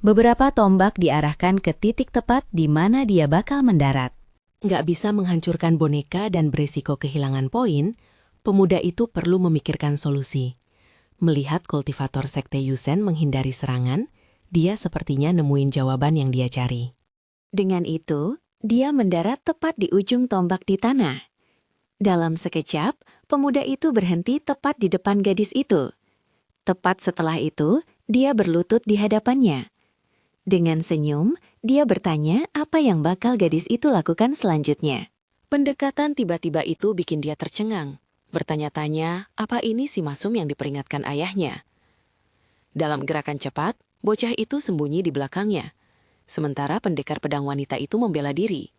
Beberapa tombak diarahkan ke titik tepat di mana dia bakal mendarat. Nggak bisa menghancurkan boneka dan beresiko kehilangan poin, pemuda itu perlu memikirkan solusi. Melihat kultivator sekte Yuzen menghindari serangan, dia sepertinya nemuin jawaban yang dia cari. Dengan itu, dia mendarat tepat di ujung tombak di tanah. Dalam sekejap, pemuda itu berhenti tepat di depan gadis itu. Tepat setelah itu, dia berlutut di hadapannya. Dengan senyum, dia bertanya apa yang bakal gadis itu lakukan selanjutnya. Pendekatan tiba-tiba itu bikin dia tercengang. Bertanya-tanya, apa ini si Masum yang diperingatkan ayahnya? Dalam gerakan cepat, bocah itu sembunyi di belakangnya. Sementara pendekar pedang wanita itu membela diri.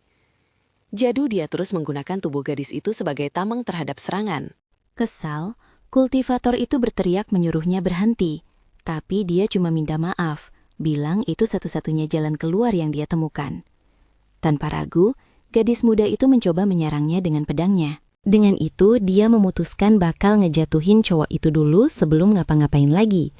Jadu dia terus menggunakan tubuh gadis itu sebagai tameng terhadap serangan. Kesal, kultivator itu berteriak menyuruhnya berhenti. Tapi dia cuma minta maaf, bilang itu satu-satunya jalan keluar yang dia temukan. Tanpa ragu, gadis muda itu mencoba menyerangnya dengan pedangnya. Dengan itu, dia memutuskan bakal ngejatuhin cowok itu dulu sebelum ngapa-ngapain lagi.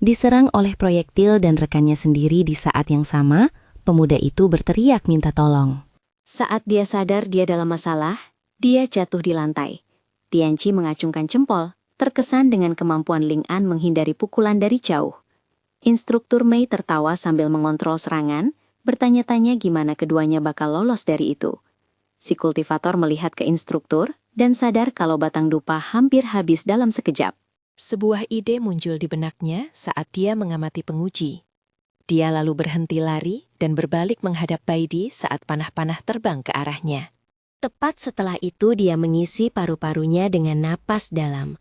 Diserang oleh proyektil dan rekannya sendiri di saat yang sama, pemuda itu berteriak minta tolong. Saat dia sadar dia dalam masalah, dia jatuh di lantai. Tianji mengacungkan jempol, terkesan dengan kemampuan Ling An menghindari pukulan dari jauh. Instruktur Mei tertawa sambil mengontrol serangan, bertanya-tanya gimana keduanya bakal lolos dari itu. Si kultivator melihat ke instruktur dan sadar kalau batang dupa hampir habis dalam sekejap. Sebuah ide muncul di benaknya saat dia mengamati penguji. Dia lalu berhenti lari dan berbalik menghadap Baidi saat panah-panah terbang ke arahnya. Tepat setelah itu dia mengisi paru-parunya dengan napas dalam.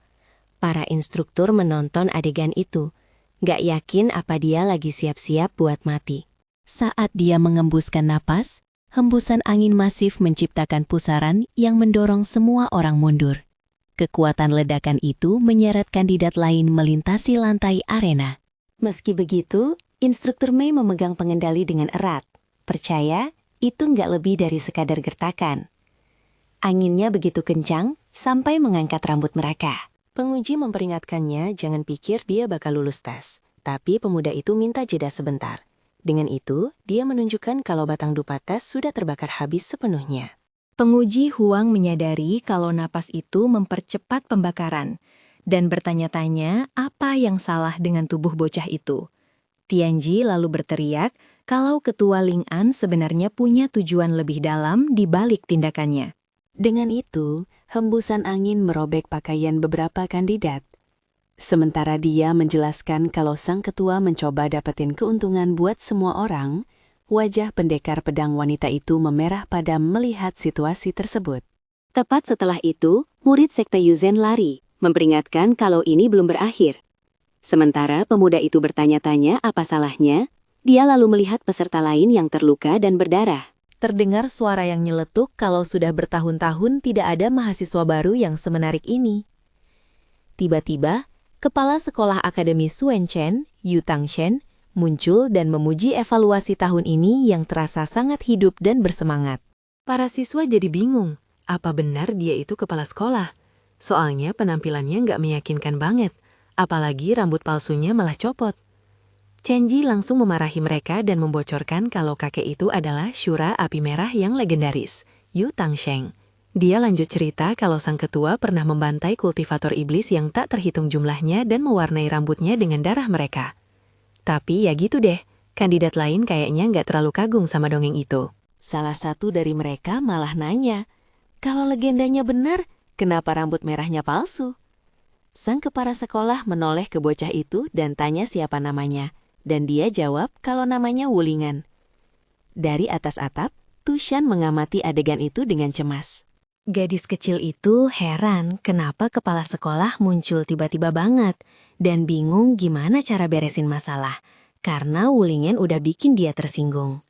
Para instruktur menonton adegan itu, gak yakin apa dia lagi siap-siap buat mati. Saat dia mengembuskan napas, hembusan angin masif menciptakan pusaran yang mendorong semua orang mundur. Kekuatan ledakan itu menyeret kandidat lain melintasi lantai arena. Meski begitu, instruktur Mei memegang pengendali dengan erat. Percaya, itu nggak lebih dari sekadar gertakan. Anginnya begitu kencang sampai mengangkat rambut mereka. Penguji memperingatkannya jangan pikir dia bakal lulus tes. Tapi pemuda itu minta jeda sebentar. Dengan itu, dia menunjukkan kalau batang dupa tes sudah terbakar habis sepenuhnya. Penguji Huang menyadari kalau napas itu mempercepat pembakaran dan bertanya-tanya apa yang salah dengan tubuh bocah itu. Tianji lalu berteriak kalau ketua Ling An sebenarnya punya tujuan lebih dalam di balik tindakannya. Dengan itu, hembusan angin merobek pakaian beberapa kandidat. Sementara dia menjelaskan kalau sang ketua mencoba dapetin keuntungan buat semua orang, wajah pendekar pedang wanita itu memerah padam melihat situasi tersebut. Tepat setelah itu, murid sekte Yuzen lari, memperingatkan kalau ini belum berakhir. Sementara pemuda itu bertanya-tanya apa salahnya, dia lalu melihat peserta lain yang terluka dan berdarah. Terdengar suara yang nyeletuk kalau sudah bertahun-tahun tidak ada mahasiswa baru yang semenarik ini. Tiba-tiba, Kepala Sekolah Akademi Suen Chen, Yu Tangshen, muncul dan memuji evaluasi tahun ini yang terasa sangat hidup dan bersemangat. Para siswa jadi bingung, apa benar dia itu kepala sekolah? Soalnya penampilannya nggak meyakinkan banget, apalagi rambut palsunya malah copot. Chenji langsung memarahi mereka dan membocorkan kalau kakek itu adalah Shura api merah yang legendaris, Yu Tangsheng. Dia lanjut cerita kalau sang ketua pernah membantai kultivator iblis yang tak terhitung jumlahnya dan mewarnai rambutnya dengan darah mereka. Tapi ya gitu deh, kandidat lain kayaknya nggak terlalu kagum sama dongeng itu. Salah satu dari mereka malah nanya, kalau legendanya benar, kenapa rambut merahnya palsu? Sang kepala sekolah menoleh ke bocah itu dan tanya siapa namanya. Dan dia jawab kalau namanya Wulingan. Dari atas atap, Tushan mengamati adegan itu dengan cemas. Gadis kecil itu heran kenapa kepala sekolah muncul tiba-tiba banget dan bingung gimana cara beresin masalah karena Wulingan udah bikin dia tersinggung.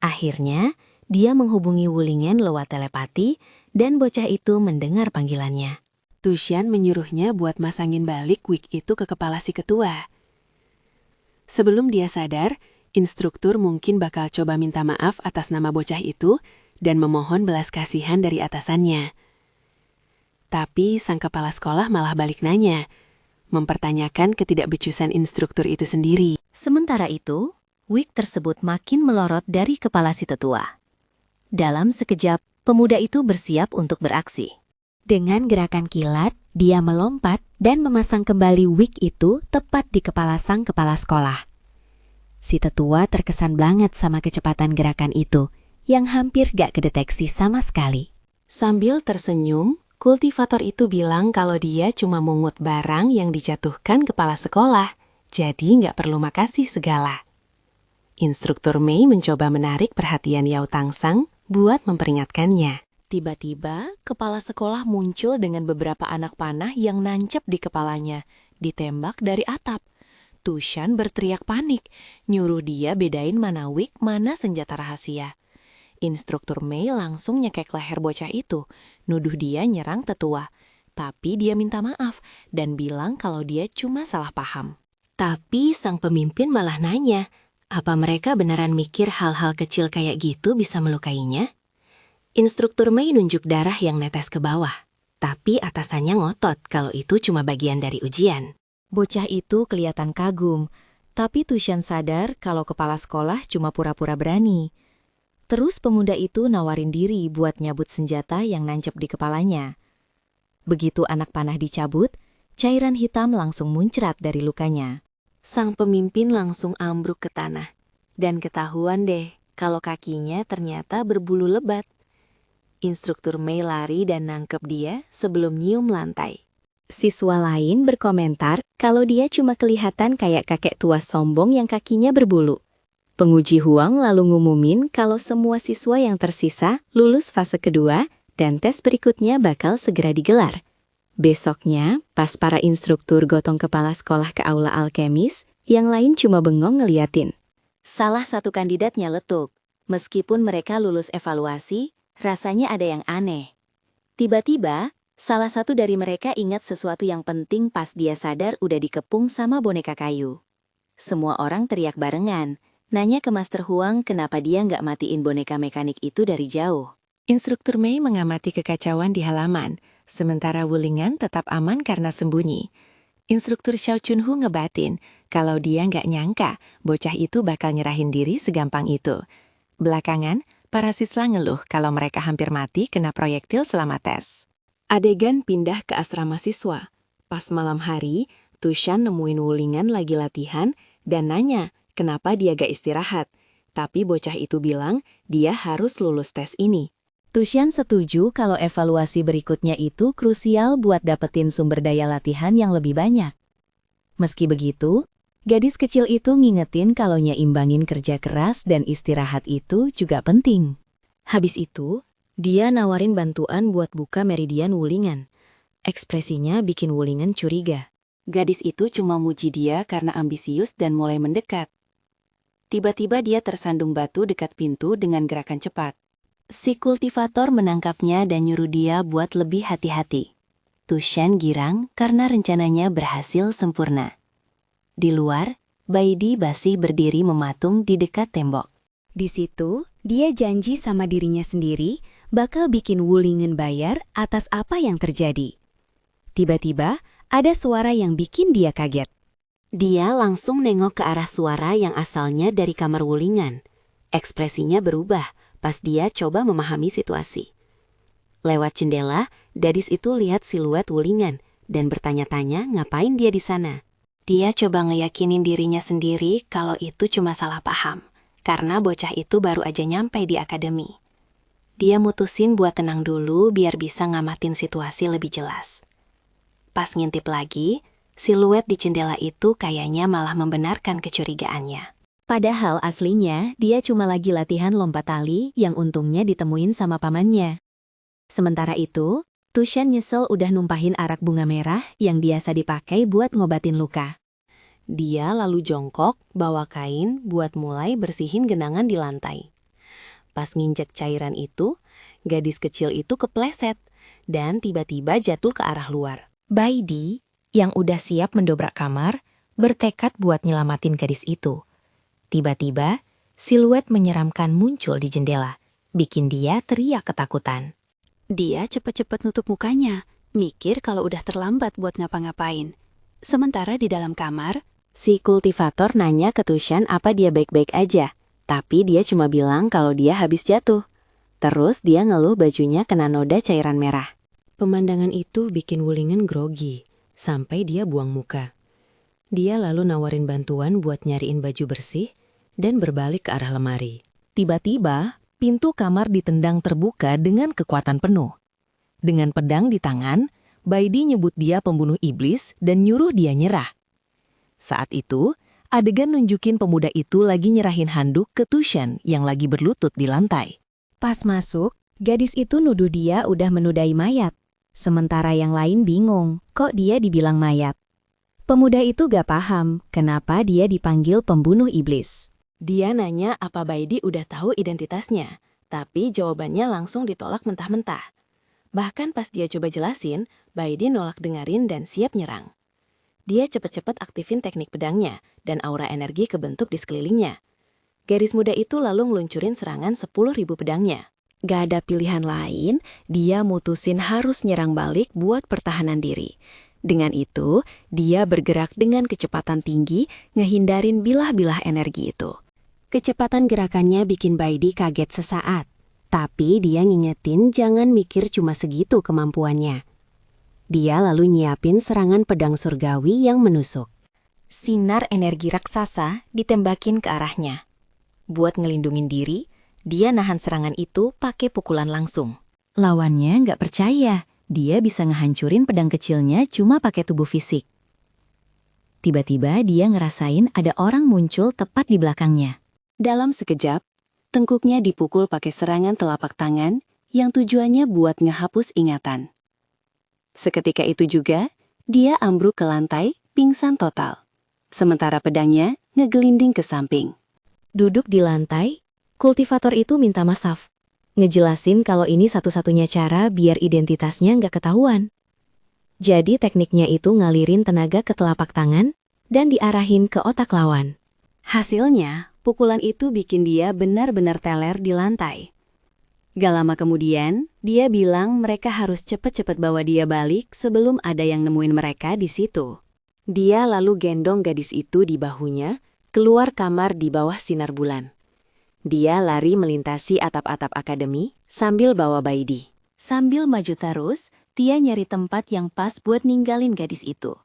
Akhirnya, dia menghubungi Wulingan lewat telepati dan bocah itu mendengar panggilannya. Tushan menyuruhnya buat masangin balik wig itu ke kepala si ketua. Sebelum dia sadar, instruktur mungkin bakal coba minta maaf atas nama bocah itu dan memohon belas kasihan dari atasannya. Tapi sang kepala sekolah malah balik nanya, mempertanyakan ketidakbecusan instruktur itu sendiri. Sementara itu, wig tersebut makin melorot dari kepala si tetua. Dalam sekejap, pemuda itu bersiap untuk beraksi. Dengan gerakan kilat, dia melompat dan memasang kembali wig itu tepat di kepala sang kepala sekolah. Si tetua terkesan banget sama kecepatan gerakan itu, yang hampir gak kedeteksi sama sekali. Sambil tersenyum, kultivator itu bilang kalau dia cuma mungut barang yang dijatuhkan kepala sekolah, jadi gak perlu makasih segala. Instruktur Mei mencoba menarik perhatian Yao Tangsang buat memperingatkannya. Tiba-tiba, kepala sekolah muncul dengan beberapa anak panah yang nancep di kepalanya, ditembak dari atap. Tushan berteriak panik, nyuruh dia bedain mana wig, mana senjata rahasia. Instruktur Mei langsung nyekek leher bocah itu, nuduh dia nyerang tetua. Tapi dia minta maaf dan bilang kalau dia cuma salah paham. Tapi sang pemimpin malah nanya, apa mereka beneran mikir hal-hal kecil kayak gitu bisa melukainya? Instruktur Mei nunjuk darah yang netes ke bawah, tapi atasannya ngotot kalau itu cuma bagian dari ujian. Bocah itu kelihatan kagum, tapi Tushan sadar kalau kepala sekolah cuma pura-pura berani. Terus pemuda itu nawarin diri buat nyabut senjata yang nancep di kepalanya. Begitu anak panah dicabut, cairan hitam langsung muncrat dari lukanya. Sang pemimpin langsung ambruk ke tanah, dan ketahuan deh kalau kakinya ternyata berbulu lebat. Instruktur Mei lari dan nangkep dia sebelum nyium lantai. Siswa lain berkomentar kalau dia cuma kelihatan kayak kakek tua sombong yang kakinya berbulu. Penguji Huang lalu ngumumin kalau semua siswa yang tersisa lulus fase kedua dan tes berikutnya bakal segera digelar. Besoknya, pas para instruktur gotong kepala sekolah ke aula alkemis, yang lain cuma bengong ngeliatin. Salah satu kandidatnya letuk. Meskipun mereka lulus evaluasi, rasanya ada yang aneh. Tiba-tiba, salah satu dari mereka ingat sesuatu yang penting pas dia sadar udah dikepung sama boneka kayu. Semua orang teriak barengan, nanya ke Master Huang kenapa dia nggak matiin boneka mekanik itu dari jauh. Instruktur Mei mengamati kekacauan di halaman, sementara Wulingan tetap aman karena sembunyi. Instruktur Xiao Chunhu ngebatin kalau dia nggak nyangka bocah itu bakal nyerahin diri segampang itu. Belakangan, para siswa ngeluh kalau mereka hampir mati kena proyektil selama tes. Adegan pindah ke asrama siswa. Pas malam hari, Tushan nemuin Wulingan lagi latihan dan nanya kenapa dia gak istirahat. Tapi bocah itu bilang dia harus lulus tes ini. Tushan setuju kalau evaluasi berikutnya itu krusial buat dapetin sumber daya latihan yang lebih banyak. Meski begitu, gadis kecil itu ngingetin kalau nyimbangin kerja keras dan istirahat itu juga penting. Habis itu, dia nawarin bantuan buat buka meridian Wulingan. Ekspresinya bikin Wulingan curiga. Gadis itu cuma muji dia karena ambisius dan mulai mendekat. Tiba-tiba dia tersandung batu dekat pintu dengan gerakan cepat. Si kultivator menangkapnya dan nyuruh dia buat lebih hati-hati. Tushan girang karena rencananya berhasil sempurna. Di luar, Baidi Basi berdiri mematung di dekat tembok. Di situ, dia janji sama dirinya sendiri bakal bikin Wulingan bayar atas apa yang terjadi. Tiba-tiba, ada suara yang bikin dia kaget. Dia langsung nengok ke arah suara yang asalnya dari kamar Wulingan. Ekspresinya berubah pas dia coba memahami situasi. Lewat jendela, gadis itu lihat siluet Wulingan dan bertanya-tanya ngapain dia di sana. Dia coba ngeyakinin dirinya sendiri kalau itu cuma salah paham, karena bocah itu baru aja nyampe di akademi. Dia mutusin buat tenang dulu biar bisa ngamatin situasi lebih jelas. Pas ngintip lagi, siluet di jendela itu kayaknya malah membenarkan kecurigaannya. Padahal aslinya dia cuma lagi latihan lompat tali yang untungnya ditemuin sama pamannya. Sementara itu, Tushan nyesel udah numpahin arak bunga merah yang biasa dipakai buat ngobatin luka. Dia lalu jongkok, bawa kain buat mulai bersihin genangan di lantai. Pas nginjek cairan itu, gadis kecil itu kepleset dan tiba-tiba jatuh ke arah luar. Baidi, yang udah siap mendobrak kamar, bertekad buat nyelamatin gadis itu. Tiba-tiba, siluet menyeramkan muncul di jendela, bikin dia teriak ketakutan. Dia cepet-cepet nutup mukanya, mikir kalau udah terlambat buat ngapa-ngapain. Sementara di dalam kamar, Si kultivator nanya ke Tushan apa dia baik-baik aja, tapi dia cuma bilang kalau dia habis jatuh. Terus dia ngeluh bajunya kena noda cairan merah. Pemandangan itu bikin Wulingan grogi, sampai dia buang muka. Dia lalu nawarin bantuan buat nyariin baju bersih dan berbalik ke arah lemari. Tiba-tiba, pintu kamar ditendang terbuka dengan kekuatan penuh. Dengan pedang di tangan, Baidi nyebut dia pembunuh iblis dan nyuruh dia nyerah. Saat itu, adegan nunjukin pemuda itu lagi nyerahin handuk ke Tushan yang lagi berlutut di lantai. Pas masuk, gadis itu nuduh dia udah menudai mayat. Sementara yang lain bingung, kok dia dibilang mayat. Pemuda itu gak paham kenapa dia dipanggil pembunuh iblis. Dia nanya apa Baidi udah tahu identitasnya, tapi jawabannya langsung ditolak mentah-mentah. Bahkan pas dia coba jelasin, Baidi nolak dengerin dan siap nyerang. Dia cepet-cepet aktifin teknik pedangnya dan aura energi kebentuk di sekelilingnya. Gadis muda itu lalu ngeluncurin serangan 10.000 pedangnya. Gak ada pilihan lain, dia mutusin harus nyerang balik buat pertahanan diri. Dengan itu, dia bergerak dengan kecepatan tinggi, ngehindarin bilah-bilah energi itu. Kecepatan gerakannya bikin Baidi kaget sesaat. Tapi dia ngingetin jangan mikir cuma segitu kemampuannya. Dia lalu nyiapin serangan pedang surgawi yang menusuk. Sinar energi raksasa ditembakin ke arahnya. Buat ngelindungin diri, dia nahan serangan itu pakai pukulan langsung. Lawannya nggak percaya, dia bisa ngehancurin pedang kecilnya cuma pakai tubuh fisik. Tiba-tiba dia ngerasain ada orang muncul tepat di belakangnya. Dalam sekejap, tengkuknya dipukul pakai serangan telapak tangan yang tujuannya buat ngehapus ingatan. Seketika itu juga, dia ambruk ke lantai, pingsan total. Sementara pedangnya ngegelinding ke samping. Duduk di lantai, kultivator itu minta maaf. Ngejelasin kalau ini satu-satunya cara biar identitasnya nggak ketahuan. Jadi tekniknya itu ngalirin tenaga ke telapak tangan dan diarahin ke otak lawan. Hasilnya, pukulan itu bikin dia benar-benar teler di lantai. Gak lama kemudian, dia bilang mereka harus cepet-cepet bawa dia balik sebelum ada yang nemuin mereka di situ. Dia lalu gendong gadis itu di bahunya, keluar kamar di bawah sinar bulan. Dia lari melintasi atap-atap akademi sambil bawa Baidi. Sambil maju terus, dia nyari tempat yang pas buat ninggalin gadis itu.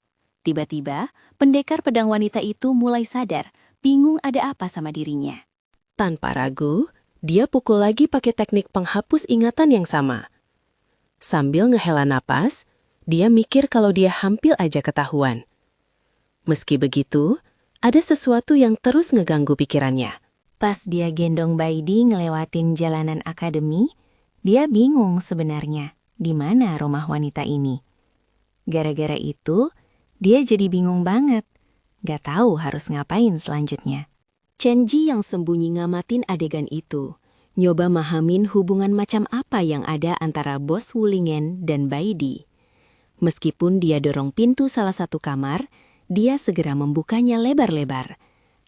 Tiba-tiba, pendekar pedang wanita itu mulai sadar, bingung ada apa sama dirinya. Tanpa ragu, dia pukul lagi pakai teknik penghapus ingatan yang sama. Sambil ngehela napas, dia mikir kalau dia hampir aja ketahuan. Meski begitu, ada sesuatu yang terus ngeganggu pikirannya. Pas dia gendong Baidi ngelewatin jalanan akademi, dia bingung sebenarnya di mana rumah wanita ini. Gara-gara itu, dia jadi bingung banget. Gak tahu harus ngapain selanjutnya. Chenji yang sembunyi ngamatin adegan itu, nyoba mahamin hubungan macam apa yang ada antara bos Wulingan dan Baidi. Meskipun dia dorong pintu salah satu kamar, dia segera membukanya lebar-lebar.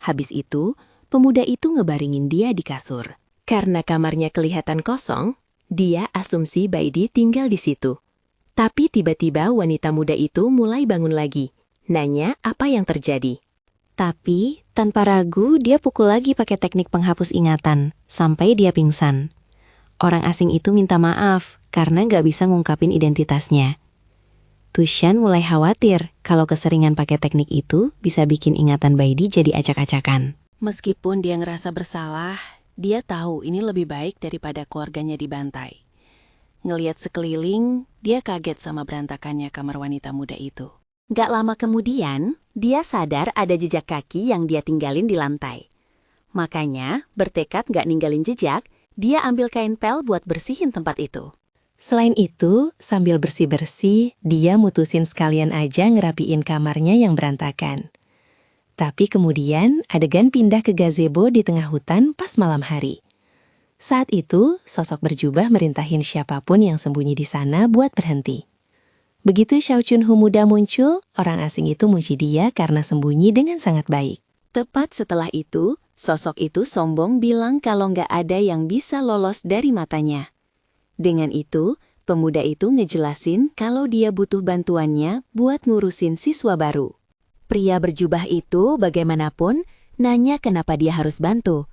Habis itu, pemuda itu ngebaringin dia di kasur. Karena kamarnya kelihatan kosong, dia asumsi Baidi tinggal di situ. Tapi tiba-tiba wanita muda itu mulai bangun lagi, nanya apa yang terjadi. Tapi, tanpa ragu, dia pukul lagi pakai teknik penghapus ingatan, sampai dia pingsan. Orang asing itu minta maaf, karena nggak bisa ngungkapin identitasnya. Tushan mulai khawatir kalau keseringan pakai teknik itu bisa bikin ingatan Baidi jadi acak-acakan. Meskipun dia ngerasa bersalah, dia tahu ini lebih baik daripada keluarganya dibantai. Ngeliat sekeliling, dia kaget sama berantakannya kamar wanita muda itu. Gak lama kemudian, dia sadar ada jejak kaki yang dia tinggalin di lantai. Makanya, bertekad gak ninggalin jejak, dia ambil kain pel buat bersihin tempat itu. Selain itu, sambil bersih-bersih, dia mutusin sekalian aja ngerapiin kamarnya yang berantakan. Tapi kemudian, adegan pindah ke gazebo di tengah hutan pas malam hari. Saat itu, sosok berjubah merintahin siapapun yang sembunyi di sana buat berhenti. Begitu Xiao Chunhu muda muncul, orang asing itu muji dia karena sembunyi dengan sangat baik. Tepat setelah itu, sosok itu sombong bilang kalau nggak ada yang bisa lolos dari matanya. Dengan itu, pemuda itu ngejelasin kalau dia butuh bantuannya buat ngurusin siswa baru. Pria berjubah itu bagaimanapun nanya kenapa dia harus bantu.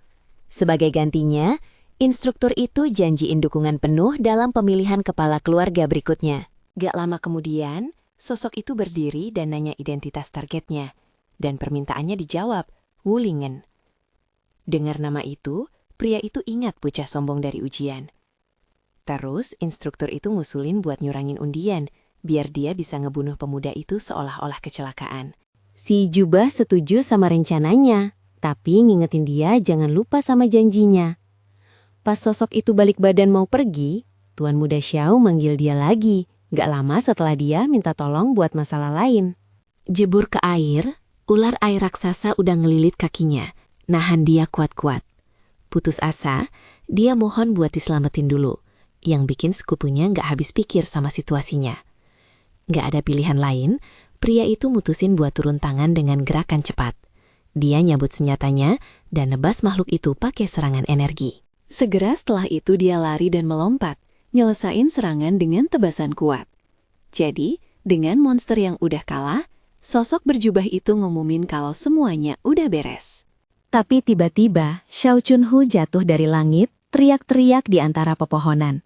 Sebagai gantinya, instruktur itu janjiin dukungan penuh dalam pemilihan kepala keluarga berikutnya. Gak lama kemudian, sosok itu berdiri dan nanya identitas targetnya. Dan permintaannya dijawab, Wulingen. Dengar nama itu, pria itu ingat bocah sombong dari ujian. Terus, instruktur itu ngusulin buat nyurangin undian, biar dia bisa ngebunuh pemuda itu seolah-olah kecelakaan. Si jubah setuju sama rencananya, tapi ngingetin dia jangan lupa sama janjinya. Pas sosok itu balik badan mau pergi, Tuan Muda Xiao manggil dia lagi, gak lama setelah dia minta tolong buat masalah lain. Jebur ke air, ular air raksasa udah ngelilit kakinya, nahan dia kuat-kuat. Putus asa, dia mohon buat diselamatin dulu. Yang bikin sekutunya nggak habis pikir sama situasinya. Nggak ada pilihan lain, pria itu mutusin buat turun tangan dengan gerakan cepat. Dia nyabut senjatanya dan nebas makhluk itu pakai serangan energi. Segera setelah itu dia lari dan melompat, nyelesain serangan dengan tebasan kuat. Jadi, dengan monster yang udah kalah, sosok berjubah itu ngumumin kalau semuanya udah beres. Tapi tiba-tiba, Xiao Chunhu jatuh dari langit, teriak-teriak di antara pepohonan.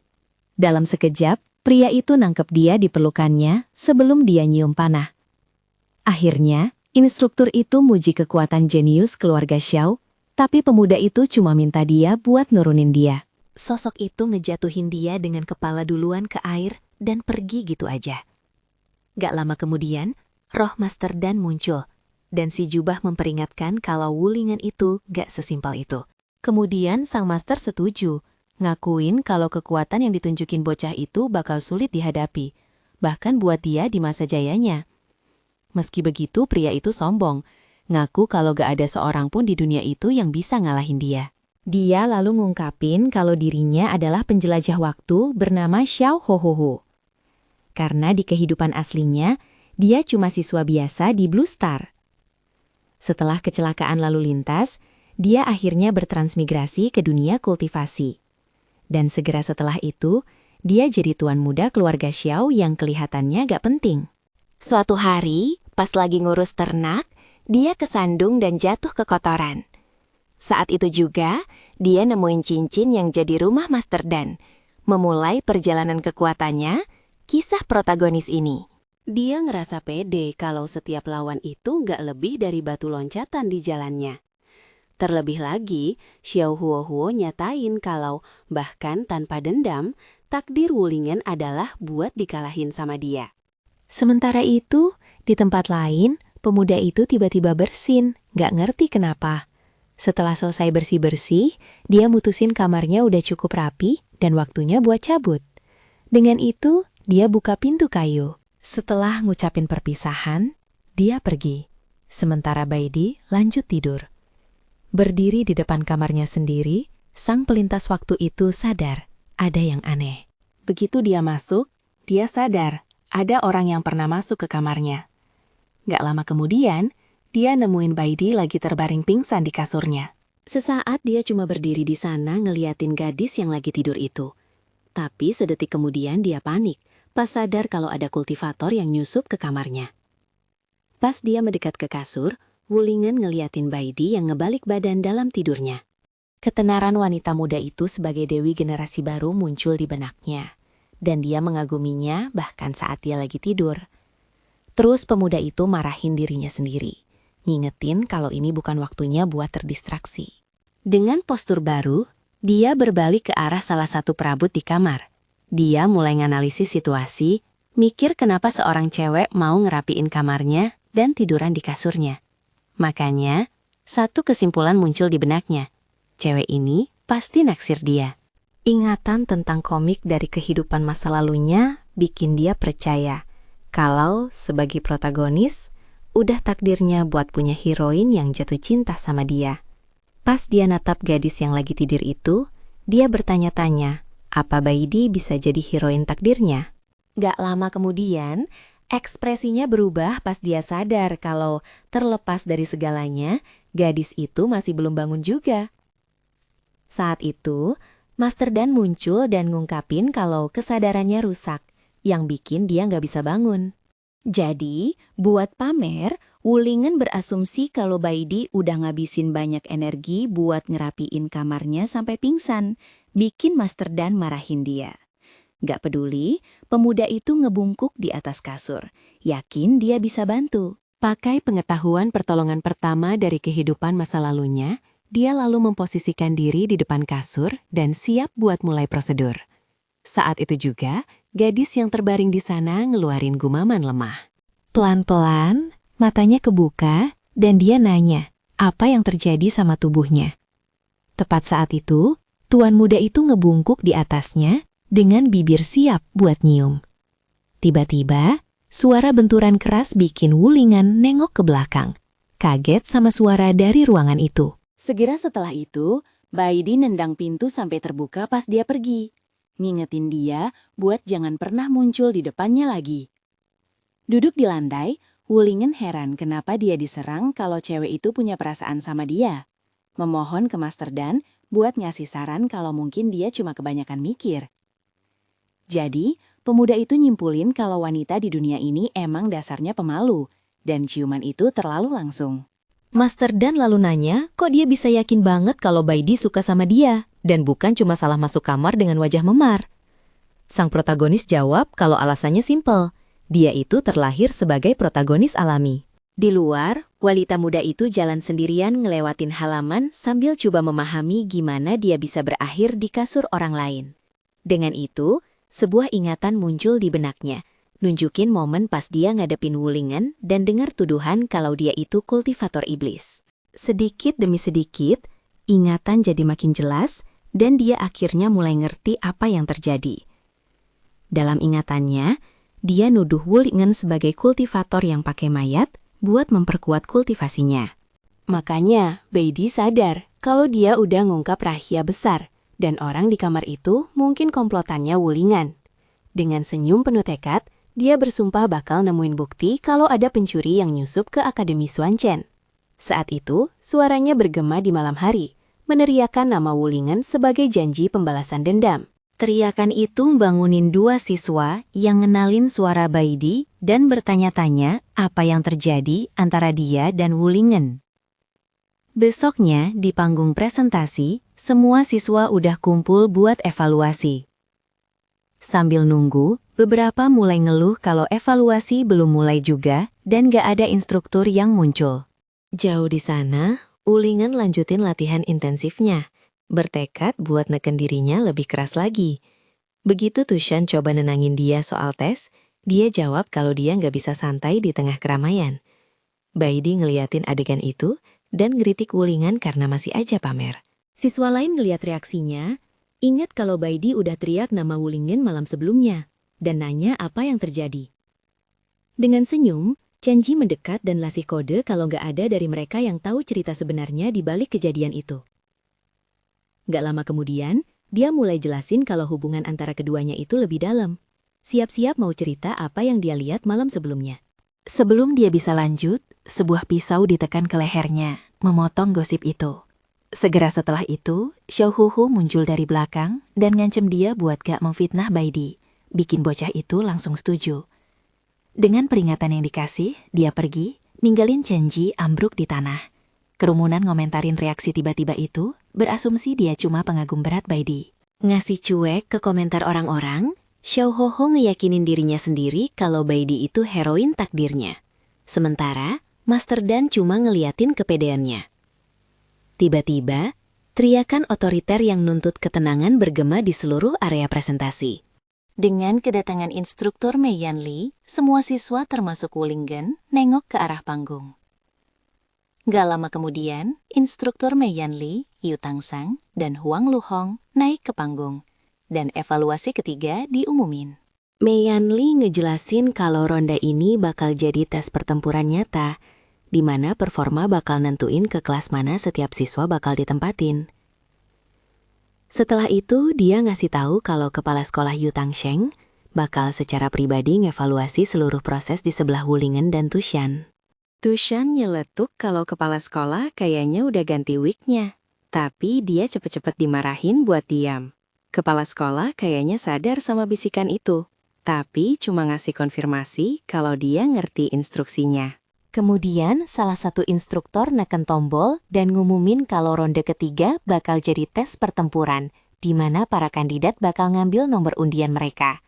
Dalam sekejap, pria itu nangkep dia di pelukannya sebelum dia nyium panah. Akhirnya, instruktur itu muji kekuatan jenius keluarga Xiao, tapi pemuda itu cuma minta dia buat nurunin dia. Sosok itu ngejatuhin dia dengan kepala duluan ke air dan pergi gitu aja. Gak lama kemudian, roh Master Dan muncul, dan si jubah memperingatkan kalau Wulingen itu gak sesimpel itu. Kemudian sang Master setuju, ngakuin kalau kekuatan yang ditunjukin bocah itu bakal sulit dihadapi, bahkan buat dia di masa jayanya. Meski begitu, pria itu sombong, ngaku kalau gak ada seorang pun di dunia itu yang bisa ngalahin dia. Dia lalu ngungkapin kalau dirinya adalah penjelajah waktu bernama Xiao Hohoho. Karena di kehidupan aslinya, dia cuma siswa biasa di Blue Star. Setelah kecelakaan lalu lintas, dia akhirnya bertransmigrasi ke dunia kultivasi. Dan segera setelah itu, dia jadi tuan muda keluarga Xiao yang kelihatannya gak penting. Suatu hari, pas lagi ngurus ternak, dia kesandung dan jatuh ke kotoran. Saat itu juga, dia nemuin cincin yang jadi rumah Master Dan. Memulai perjalanan kekuatannya, kisah protagonis ini. Dia ngerasa pede kalau setiap lawan itu gak lebih dari batu loncatan di jalannya. Terlebih lagi, Xiao Huohuo nyatain kalau bahkan tanpa dendam, takdir Wulingen adalah buat dikalahin sama dia. Sementara itu, di tempat lain, pemuda itu tiba-tiba bersin, gak ngerti kenapa. Setelah selesai bersih-bersih, dia mutusin kamarnya udah cukup rapi dan waktunya buat cabut. Dengan itu, dia buka pintu kayu. Setelah ngucapin perpisahan, dia pergi. Sementara Baidi lanjut tidur. Berdiri di depan kamarnya sendiri, sang pelintas waktu itu sadar ada yang aneh. Begitu dia masuk, dia sadar ada orang yang pernah masuk ke kamarnya. Gak lama kemudian, dia nemuin Baidi lagi terbaring pingsan di kasurnya. Sesaat dia cuma berdiri di sana ngeliatin gadis yang lagi tidur itu. Tapi sedetik kemudian dia panik, pas sadar kalau ada kultivator yang nyusup ke kamarnya. Pas dia mendekat ke kasur, Wulingen ngeliatin Baidi yang ngebalik badan dalam tidurnya. Ketenaran wanita muda itu sebagai dewi generasi baru muncul di benaknya, dan dia mengaguminya bahkan saat dia lagi tidur. Terus pemuda itu marahin dirinya sendiri, ngingetin kalau ini bukan waktunya buat terdistraksi. Dengan postur baru, dia berbalik ke arah salah satu perabot di kamar. Dia mulai nganalisis situasi, mikir kenapa seorang cewek mau ngerapiin kamarnya dan tiduran di kasurnya. Makanya, satu kesimpulan muncul di benaknya. Cewek ini pasti naksir dia. Ingatan tentang komik dari kehidupan masa lalunya bikin dia percaya kalau sebagai protagonis, udah takdirnya buat punya heroin yang jatuh cinta sama dia. Pas dia natap gadis yang lagi tidur itu, dia bertanya-tanya, apa Baidi bisa jadi heroin takdirnya? Gak lama kemudian, ekspresinya berubah pas dia sadar kalau terlepas dari segalanya, gadis itu masih belum bangun juga. Saat itu, Master Dan muncul dan ngungkapin kalau kesadarannya rusak, yang bikin dia nggak bisa bangun. Jadi, buat pamer, Wulingen berasumsi kalau Baidi udah ngabisin banyak energi buat ngerapiin kamarnya sampai pingsan, bikin Master Dan marahin dia. Gak peduli, pemuda itu ngebungkuk di atas kasur, yakin dia bisa bantu. Pakai pengetahuan pertolongan pertama dari kehidupan masa lalunya, dia lalu memposisikan diri di depan kasur dan siap buat mulai prosedur. Saat itu juga, gadis yang terbaring di sana ngeluarin gumaman lemah. Pelan-pelan, matanya kebuka, dan dia nanya, apa yang terjadi sama tubuhnya. Tepat saat itu, tuan muda itu ngebungkuk di atasnya dengan bibir siap buat nyium. Tiba-tiba, suara benturan keras bikin Wulingen nengok ke belakang, kaget sama suara dari ruangan itu. Segera setelah itu, Baidi nendang pintu sampai terbuka pas dia pergi. Ngingetin dia buat jangan pernah muncul di depannya lagi. Duduk di lantai, Wulingen heran kenapa dia diserang kalau cewek itu punya perasaan sama dia. Memohon ke Master Dan buat ngasih saran kalau mungkin dia cuma kebanyakan mikir. Jadi, pemuda itu nyimpulin kalau wanita di dunia ini emang dasarnya pemalu, dan ciuman itu terlalu langsung. Master Dan lalu nanya, kok dia bisa yakin banget kalau Baidi suka sama dia, dan bukan cuma salah masuk kamar dengan wajah memar. Sang protagonis jawab kalau alasannya simpel, dia itu terlahir sebagai protagonis alami. Di luar, wanita muda itu jalan sendirian ngelewatin halaman sambil coba memahami gimana dia bisa berakhir di kasur orang lain. Dengan itu, sebuah ingatan muncul di benaknya, nunjukin momen pas dia ngadepin Wulingen dan dengar tuduhan kalau dia itu kultivator iblis. Sedikit demi sedikit, ingatan jadi makin jelas dan dia akhirnya mulai ngerti apa yang terjadi. Dalam ingatannya, dia nuduh Wulingen sebagai kultivator yang pakai mayat buat memperkuat kultivasinya. Makanya, Baidi sadar kalau dia udah ngungkap rahasia besar dan orang di kamar itu mungkin komplotannya Wulingen. Dengan senyum penuh tekad, dia bersumpah bakal nemuin bukti kalau ada pencuri yang nyusup ke Akademi Xuanchen. Saat itu, suaranya bergema di malam hari, meneriakan nama Wulingen sebagai janji pembalasan dendam. Teriakan itu membangunin dua siswa yang ngenalin suara Baidi dan bertanya-tanya apa yang terjadi antara dia dan Wulingen. Besoknya, di panggung presentasi, semua siswa udah kumpul buat evaluasi. Sambil nunggu, beberapa mulai ngeluh kalau evaluasi belum mulai juga dan gak ada instruktur yang muncul. Jauh di sana, Wulingen lanjutin latihan intensifnya, bertekad buat neken dirinya lebih keras lagi. Begitu Tushan coba nenangin dia soal tes, dia jawab kalau dia gak bisa santai di tengah keramaian. Baidi ngeliatin adegan itu dan ngeritik Wulingen karena masih aja pamer. Siswa lain ngeliat reaksinya, ingat kalau Baidi udah teriak nama Wulingen malam sebelumnya, dan nanya apa yang terjadi. Dengan senyum, Chenji mendekat dan lasih kode kalau gak ada dari mereka yang tahu cerita sebenarnya di balik kejadian itu. Gak lama kemudian, dia mulai jelasin kalau hubungan antara keduanya itu lebih dalam. Siap-siap mau cerita apa yang dia lihat malam sebelumnya. Sebelum dia bisa lanjut, sebuah pisau ditekan ke lehernya, memotong gosip itu. Segera setelah itu, Xiao Huhu muncul dari belakang dan ngancem dia buat gak memfitnah Baidi, bikin bocah itu langsung setuju. Dengan peringatan yang dikasih, dia pergi ninggalin Chenji ambruk di tanah. Kerumunan ngomentarin reaksi tiba-tiba itu, berasumsi dia cuma pengagum berat Baidi. Ngasih cuek ke komentar orang-orang, Xiao Hoho ngeyakinin dirinya sendiri kalau Baidi itu heroin takdirnya. Sementara, Master Dan cuma ngeliatin kepedeannya. Tiba-tiba, teriakan otoriter yang nuntut ketenangan bergema di seluruh area presentasi. Dengan kedatangan instruktur Mei Yanli, semua siswa termasuk Wulingen nengok ke arah panggung. Gak lama kemudian, instruktur Mei Yanli, Yu Tangsang, dan Huang Luhong naik ke panggung, dan evaluasi ketiga diumumin. Mei Yanli ngejelasin kalau ronde ini bakal jadi tes pertempuran nyata, di mana performa bakal nentuin ke kelas mana setiap siswa bakal ditempatin. Setelah itu, dia ngasih tahu kalau kepala sekolah Yu Tangsheng bakal secara pribadi ngevaluasi seluruh proses di sebelah Wulingen dan Tushan. Tushan nyeletuk kalau kepala sekolah kayaknya udah ganti wig-nya, tapi dia cepet-cepet dimarahin buat diam. Kepala sekolah kayaknya sadar sama bisikan itu, tapi cuma ngasih konfirmasi kalau dia ngerti instruksinya. Kemudian, salah satu instruktor neken tombol dan ngumumin kalau ronde ketiga bakal jadi tes pertempuran, di mana para kandidat bakal ngambil nomor undian mereka.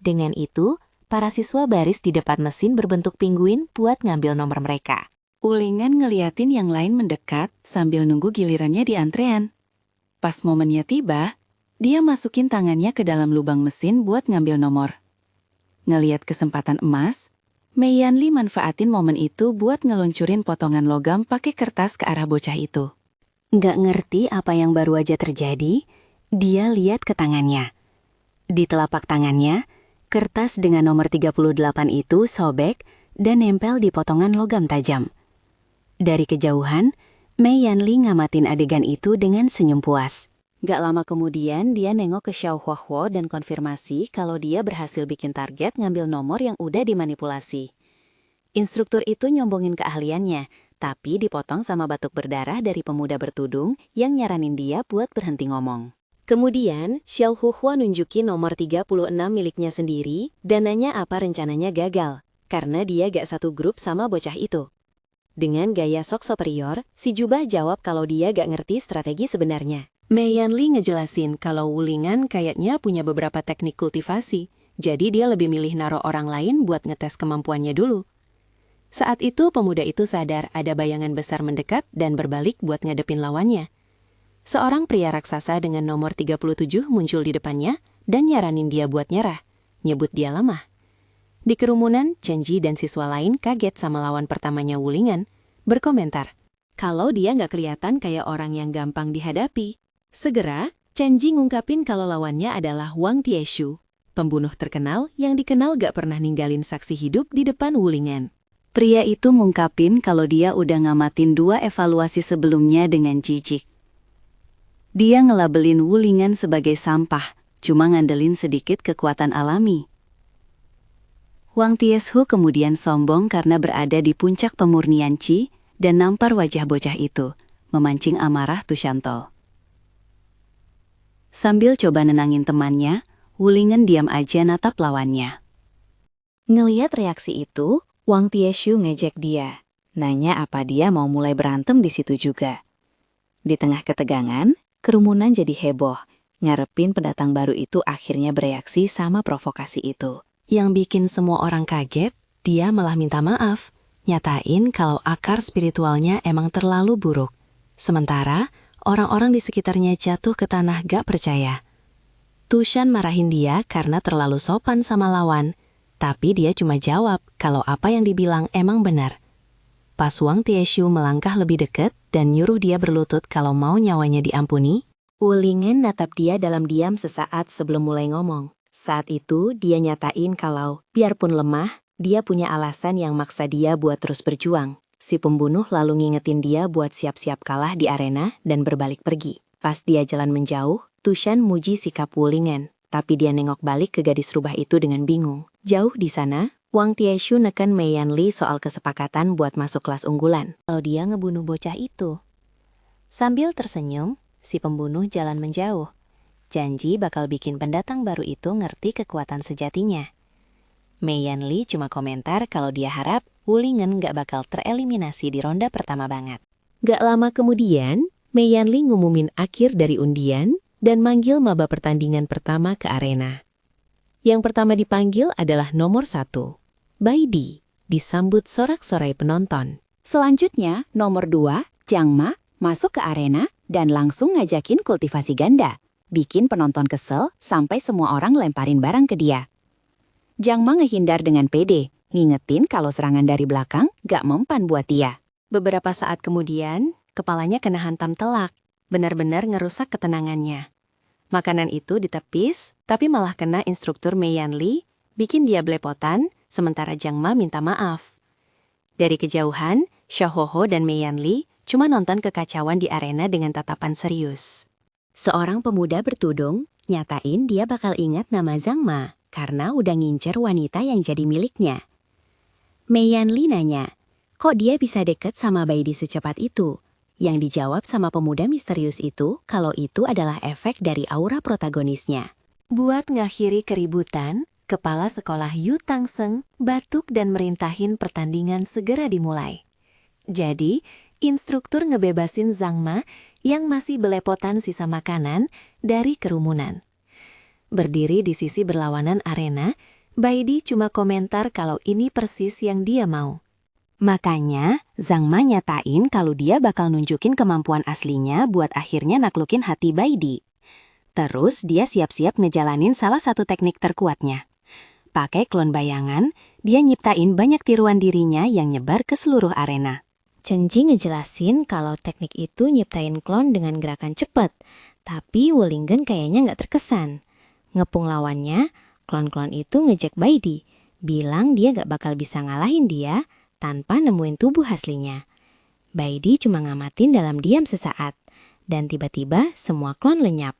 Dengan itu, para siswa baris di depan mesin berbentuk pinguin buat ngambil nomor mereka. Wulingen ngeliatin yang lain mendekat sambil nunggu gilirannya di antrean. Pas momennya tiba, dia masukin tangannya ke dalam lubang mesin buat ngambil nomor. Ngeliat kesempatan emas, Mei Yanli manfaatin momen itu buat ngeluncurin potongan logam pakai kertas ke arah bocah itu. Nggak ngerti apa yang baru aja terjadi, dia lihat ke tangannya. Di telapak tangannya, kertas dengan nomor 38 itu sobek dan nempel di potongan logam tajam. Dari kejauhan, Mei Yanli ngamatin adegan itu dengan senyum puas. Gak lama kemudian, dia nengok ke Xiao Huahuo dan konfirmasi kalau dia berhasil bikin target ngambil nomor yang udah dimanipulasi. Instruktur itu nyombongin keahliannya, tapi dipotong sama batuk berdarah dari pemuda bertudung yang nyaranin dia buat berhenti ngomong. Kemudian, Xiao Huohuo nunjukin nomor 36 miliknya sendiri dan nanya apa rencananya gagal, karena dia gak satu grup sama bocah itu. Dengan gaya sok superior, si jubah jawab kalau dia gak ngerti strategi sebenarnya. Mei Yanli ngejelasin kalau Wulingen kayaknya punya beberapa teknik kultivasi, jadi dia lebih milih naruh orang lain buat ngetes kemampuannya dulu. Saat itu pemuda itu sadar ada bayangan besar mendekat dan berbalik buat ngadepin lawannya. Seorang pria raksasa dengan nomor 37 muncul di depannya dan nyaranin dia buat nyerah, nyebut dia lemah. Di kerumunan, Chenji dan siswa lain kaget sama lawan pertamanya Wulingen, berkomentar, kalau dia nggak kelihatan kayak orang yang gampang dihadapi. Segera, Chenji ngungkapin kalau lawannya adalah Wang Tieshu, pembunuh terkenal yang dikenal gak pernah ninggalin saksi hidup di depan Wulingen. Pria itu ngungkapin kalau dia udah ngamatin 2 evaluasi sebelumnya dengan jijik. Dia ngelabelin Wulingen sebagai sampah, cuma ngandelin sedikit kekuatan alami. Wang Tieshu kemudian sombong karena berada di puncak pemurnian Qi dan nampar wajah bocah itu, memancing amarah Tushantol. Sambil coba nenangin temannya, Wulingen diam aja natap lawannya. Ngeliat reaksi itu, Wang Tieshu ngejek dia, nanya apa dia mau mulai berantem di situ juga. Di tengah ketegangan, kerumunan jadi heboh, ngarepin pendatang baru itu akhirnya bereaksi sama provokasi itu. Yang bikin semua orang kaget, dia malah minta maaf, nyatain kalau akar spiritualnya emang terlalu buruk. Sementara, orang-orang di sekitarnya jatuh ke tanah gak percaya. Tushan marahin dia karena terlalu sopan sama lawan, tapi dia cuma jawab kalau apa yang dibilang emang benar. Pas Wang Tieshu melangkah lebih dekat dan nyuruh dia berlutut kalau mau nyawanya diampuni, Wulingen natap dia dalam diam sesaat sebelum mulai ngomong. Saat itu, dia nyatain kalau, biarpun lemah, dia punya alasan yang maksa dia buat terus berjuang. Si pembunuh lalu ngingetin dia buat siap-siap kalah di arena dan berbalik pergi. Pas dia jalan menjauh, Tushan muji sikap Wulingen, tapi dia nengok balik ke gadis rubah itu dengan bingung. Jauh di sana, Wang Tieshu neken Mei Yanli soal kesepakatan buat masuk kelas unggulan. Kalau dia ngebunuh bocah itu. Sambil tersenyum, si pembunuh jalan menjauh. Janji bakal bikin pendatang baru itu ngerti kekuatan sejatinya. Mei Yanli cuma komentar kalau dia harap Wulingen gak bakal tereliminasi di ronde pertama banget. Gak lama kemudian, Mei Yanli ngumumin akhir dari undian dan manggil maba pertandingan pertama ke arena. Yang pertama dipanggil adalah nomor 1, Baidi, disambut sorak-sorai penonton. Selanjutnya, nomor 2, Jiang Ma, masuk ke arena dan langsung ngajakin kultivasi ganda. Bikin penonton kesel sampai semua orang lemparin barang ke dia. Jiang Ma ngehindar dengan pede, ngingetin kalau serangan dari belakang gak mempan buat dia. Beberapa saat kemudian, kepalanya kena hantam telak, benar-benar ngerusak ketenangannya. Makanan itu ditepis, tapi malah kena instruktur Mei Yanli, bikin dia belepotan, sementara Jiang Ma minta maaf. Dari kejauhan, Xiaohoho dan Mei Yanli cuma nonton kekacauan di arena dengan tatapan serius. Seorang pemuda bertudung, nyatain dia bakal ingat nama Zhang Ma karena udah ngincer wanita yang jadi miliknya. Mei Yanli nanya, kok dia bisa deket sama Baidi secepat itu? Yang dijawab sama pemuda misterius itu kalau itu adalah efek dari aura protagonisnya. Buat ngakhiri keributan, kepala sekolah Yu Tangseng batuk dan merintahin pertandingan segera dimulai. Jadi, instruktur ngebebasin Zhang Ma yang masih belepotan sisa makanan dari kerumunan. Berdiri di sisi berlawanan arena, Baidi cuma komentar kalau ini persis yang dia mau. Makanya, Zhang Ma nyatain kalau dia bakal nunjukin kemampuan aslinya buat akhirnya naklukin hati Baidi. Terus dia siap-siap ngejalanin salah satu teknik terkuatnya. Pakai klon bayangan, dia nyiptain banyak tiruan dirinya yang nyebar ke seluruh arena. Chen Ji ngejelasin kalau teknik itu nyiptain klon dengan gerakan cepat, tapi Wulingen kayaknya nggak terkesan. Ngepung lawannya, klon-klon itu ngejek Baidi, bilang dia nggak bakal bisa ngalahin dia tanpa nemuin tubuh aslinya. Baidi cuma ngamatin dalam diam sesaat, dan tiba-tiba semua klon lenyap,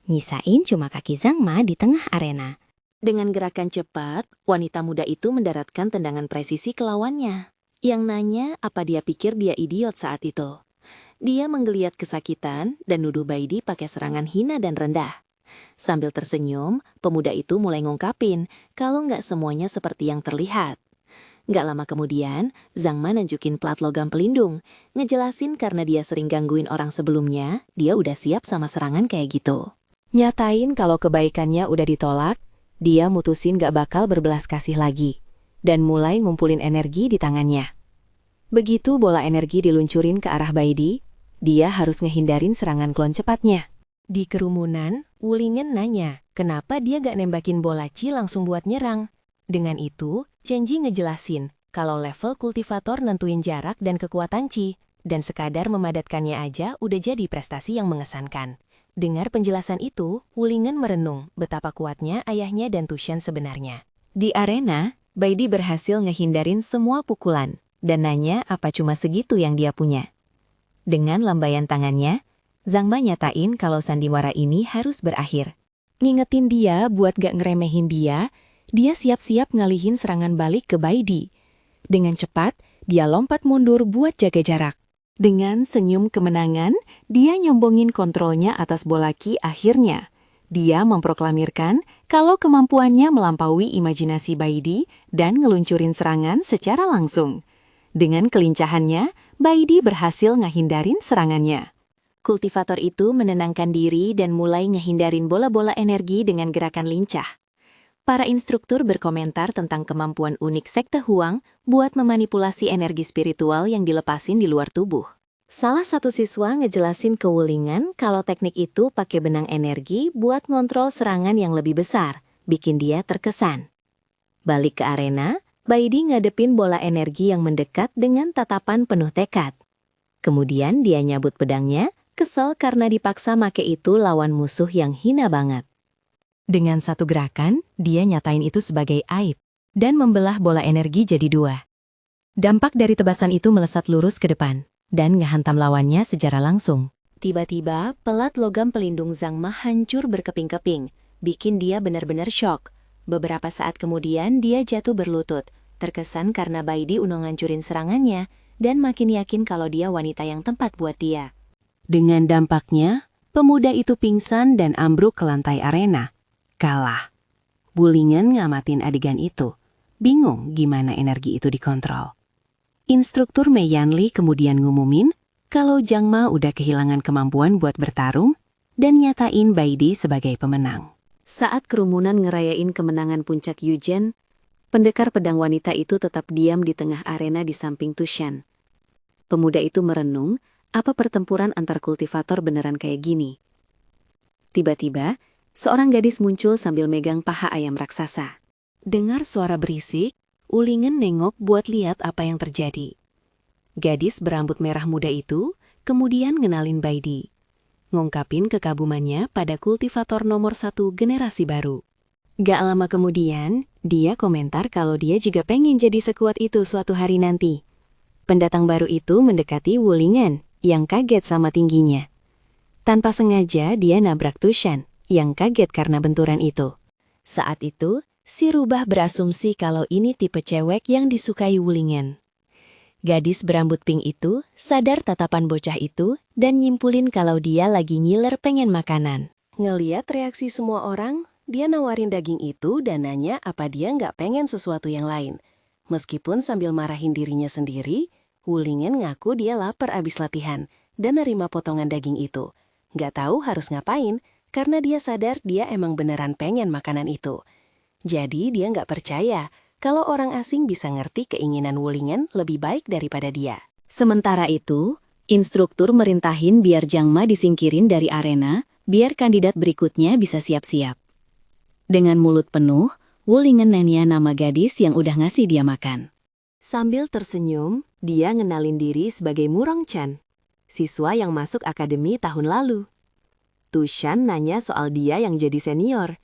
nyisain cuma kaki Zhang Ma di tengah arena. Dengan gerakan cepat, wanita muda itu mendaratkan tendangan presisi ke lawannya. Yang nanya apa dia pikir dia idiot saat itu. Dia menggeliat kesakitan dan nuduh Baidi pakai serangan hina dan rendah. Sambil tersenyum, pemuda itu mulai ngungkapin kalau nggak semuanya seperti yang terlihat. Nggak lama kemudian, Zhang Ma nunjukin plat logam pelindung, ngejelasin karena dia sering gangguin orang sebelumnya, dia udah siap sama serangan kayak gitu. Nyatain kalau kebaikannya udah ditolak, dia mutusin gak bakal berbelas kasih lagi, dan mulai ngumpulin energi di tangannya. Begitu bola energi diluncurin ke arah Baidi, dia harus ngehindarin serangan klon cepatnya. Di kerumunan, Wulingen nanya, kenapa dia gak nembakin bola Qi langsung buat nyerang. Dengan itu, Chen Ji ngejelasin kalau level kultivator nentuin jarak dan kekuatan Qi, dan sekadar memadatkannya aja udah jadi prestasi yang mengesankan. Dengar penjelasan itu, Wulingen merenung betapa kuatnya ayahnya dan Tushan sebenarnya. Di arena, Baidi berhasil ngehindarin semua pukulan, dan nanya apa cuma segitu yang dia punya. Dengan lambaian tangannya, Zhang Ma nyatain kalau sandiwara ini harus berakhir. Ngingetin dia buat gak ngeremehin dia siap-siap ngalihin serangan balik ke Baidi. Dengan cepat, dia lompat mundur buat jaga jarak. Dengan senyum kemenangan, dia nyombongin kontrolnya atas bola Qi akhirnya. Dia memproklamirkan kalau kemampuannya melampaui imajinasi Baidi dan ngeluncurin serangan secara langsung. Dengan kelincahannya, Baidi berhasil ngehindarin serangannya. Kultivator itu menenangkan diri dan mulai ngehindarin bola-bola energi dengan gerakan lincah. Para instruktur berkomentar tentang kemampuan unik sekte Huang buat memanipulasi energi spiritual yang dilepasin di luar tubuh. Salah satu siswa ngejelasin ke Wulingen kalau teknik itu pakai benang energi buat ngontrol serangan yang lebih besar, bikin dia terkesan. Balik ke arena, Baidi ngadepin bola energi yang mendekat dengan tatapan penuh tekad. Kemudian dia nyabut pedangnya, kesel karena dipaksa make itu lawan musuh yang hina banget. Dengan satu gerakan, dia nyatain itu sebagai aib, dan membelah bola energi jadi dua. Dampak dari tebasan itu melesat lurus ke depan, dan ngehantam lawannya secara langsung. Tiba-tiba, pelat logam pelindung Zhang Ma hancur berkeping-keping, bikin dia benar-benar syok. Beberapa saat kemudian, dia jatuh berlutut, terkesan karena Baidi udah ngancurin serangannya, dan makin yakin kalau dia wanita yang tepat buat dia. Dengan dampaknya, pemuda itu pingsan dan ambruk ke lantai arena. Kalah. Wulingen ngamatin adegan itu, bingung gimana energi itu dikontrol. Instruktur Mei Yanli kemudian ngumumin kalau Jiang Ma udah kehilangan kemampuan buat bertarung dan nyatain Baidi sebagai pemenang. Saat kerumunan ngerayain kemenangan puncak Yujen, pendekar pedang wanita itu tetap diam di tengah arena di samping Tushan. Pemuda itu merenung, apa pertempuran antar kultivator beneran kayak gini? Tiba-tiba, seorang gadis muncul sambil megang paha ayam raksasa. Dengar suara berisik, Wulingen nengok buat lihat apa yang terjadi. Gadis berambut merah muda itu kemudian ngenalin Baidi, ngungkapin kekagumannya pada kultivator nomor 1 generasi baru. Gak lama kemudian, dia komentar kalau dia juga pengen jadi sekuat itu suatu hari nanti. Pendatang baru itu mendekati Wulingen, yang kaget sama tingginya. Tanpa sengaja dia nabrak Tushan, yang kaget karena benturan itu. Saat itu, si rubah berasumsi kalau ini tipe cewek yang disukai Wulingen. Gadis berambut pink itu sadar tatapan bocah itu dan nyimpulin kalau dia lagi ngiler pengen makanan. Ngeliat reaksi semua orang, dia nawarin daging itu dan nanya apa dia nggak pengen sesuatu yang lain. Meskipun sambil marahin dirinya sendiri, Wulingen ngaku dia lapar abis latihan dan nerima potongan daging itu. Nggak tahu harus ngapain karena dia sadar dia emang beneran pengen makanan itu. Jadi dia nggak percaya kalau orang asing bisa ngerti keinginan Wulingen lebih baik daripada dia. Sementara itu, instruktur merintahin biar Jiang Ma disingkirin dari arena, biar kandidat berikutnya bisa siap-siap. Dengan mulut penuh, Wulingen nanya nama gadis yang udah ngasih dia makan. Sambil tersenyum, dia ngenalin diri sebagai Murong Chan, siswa yang masuk akademi tahun lalu. Tushan nanya soal dia yang jadi senior.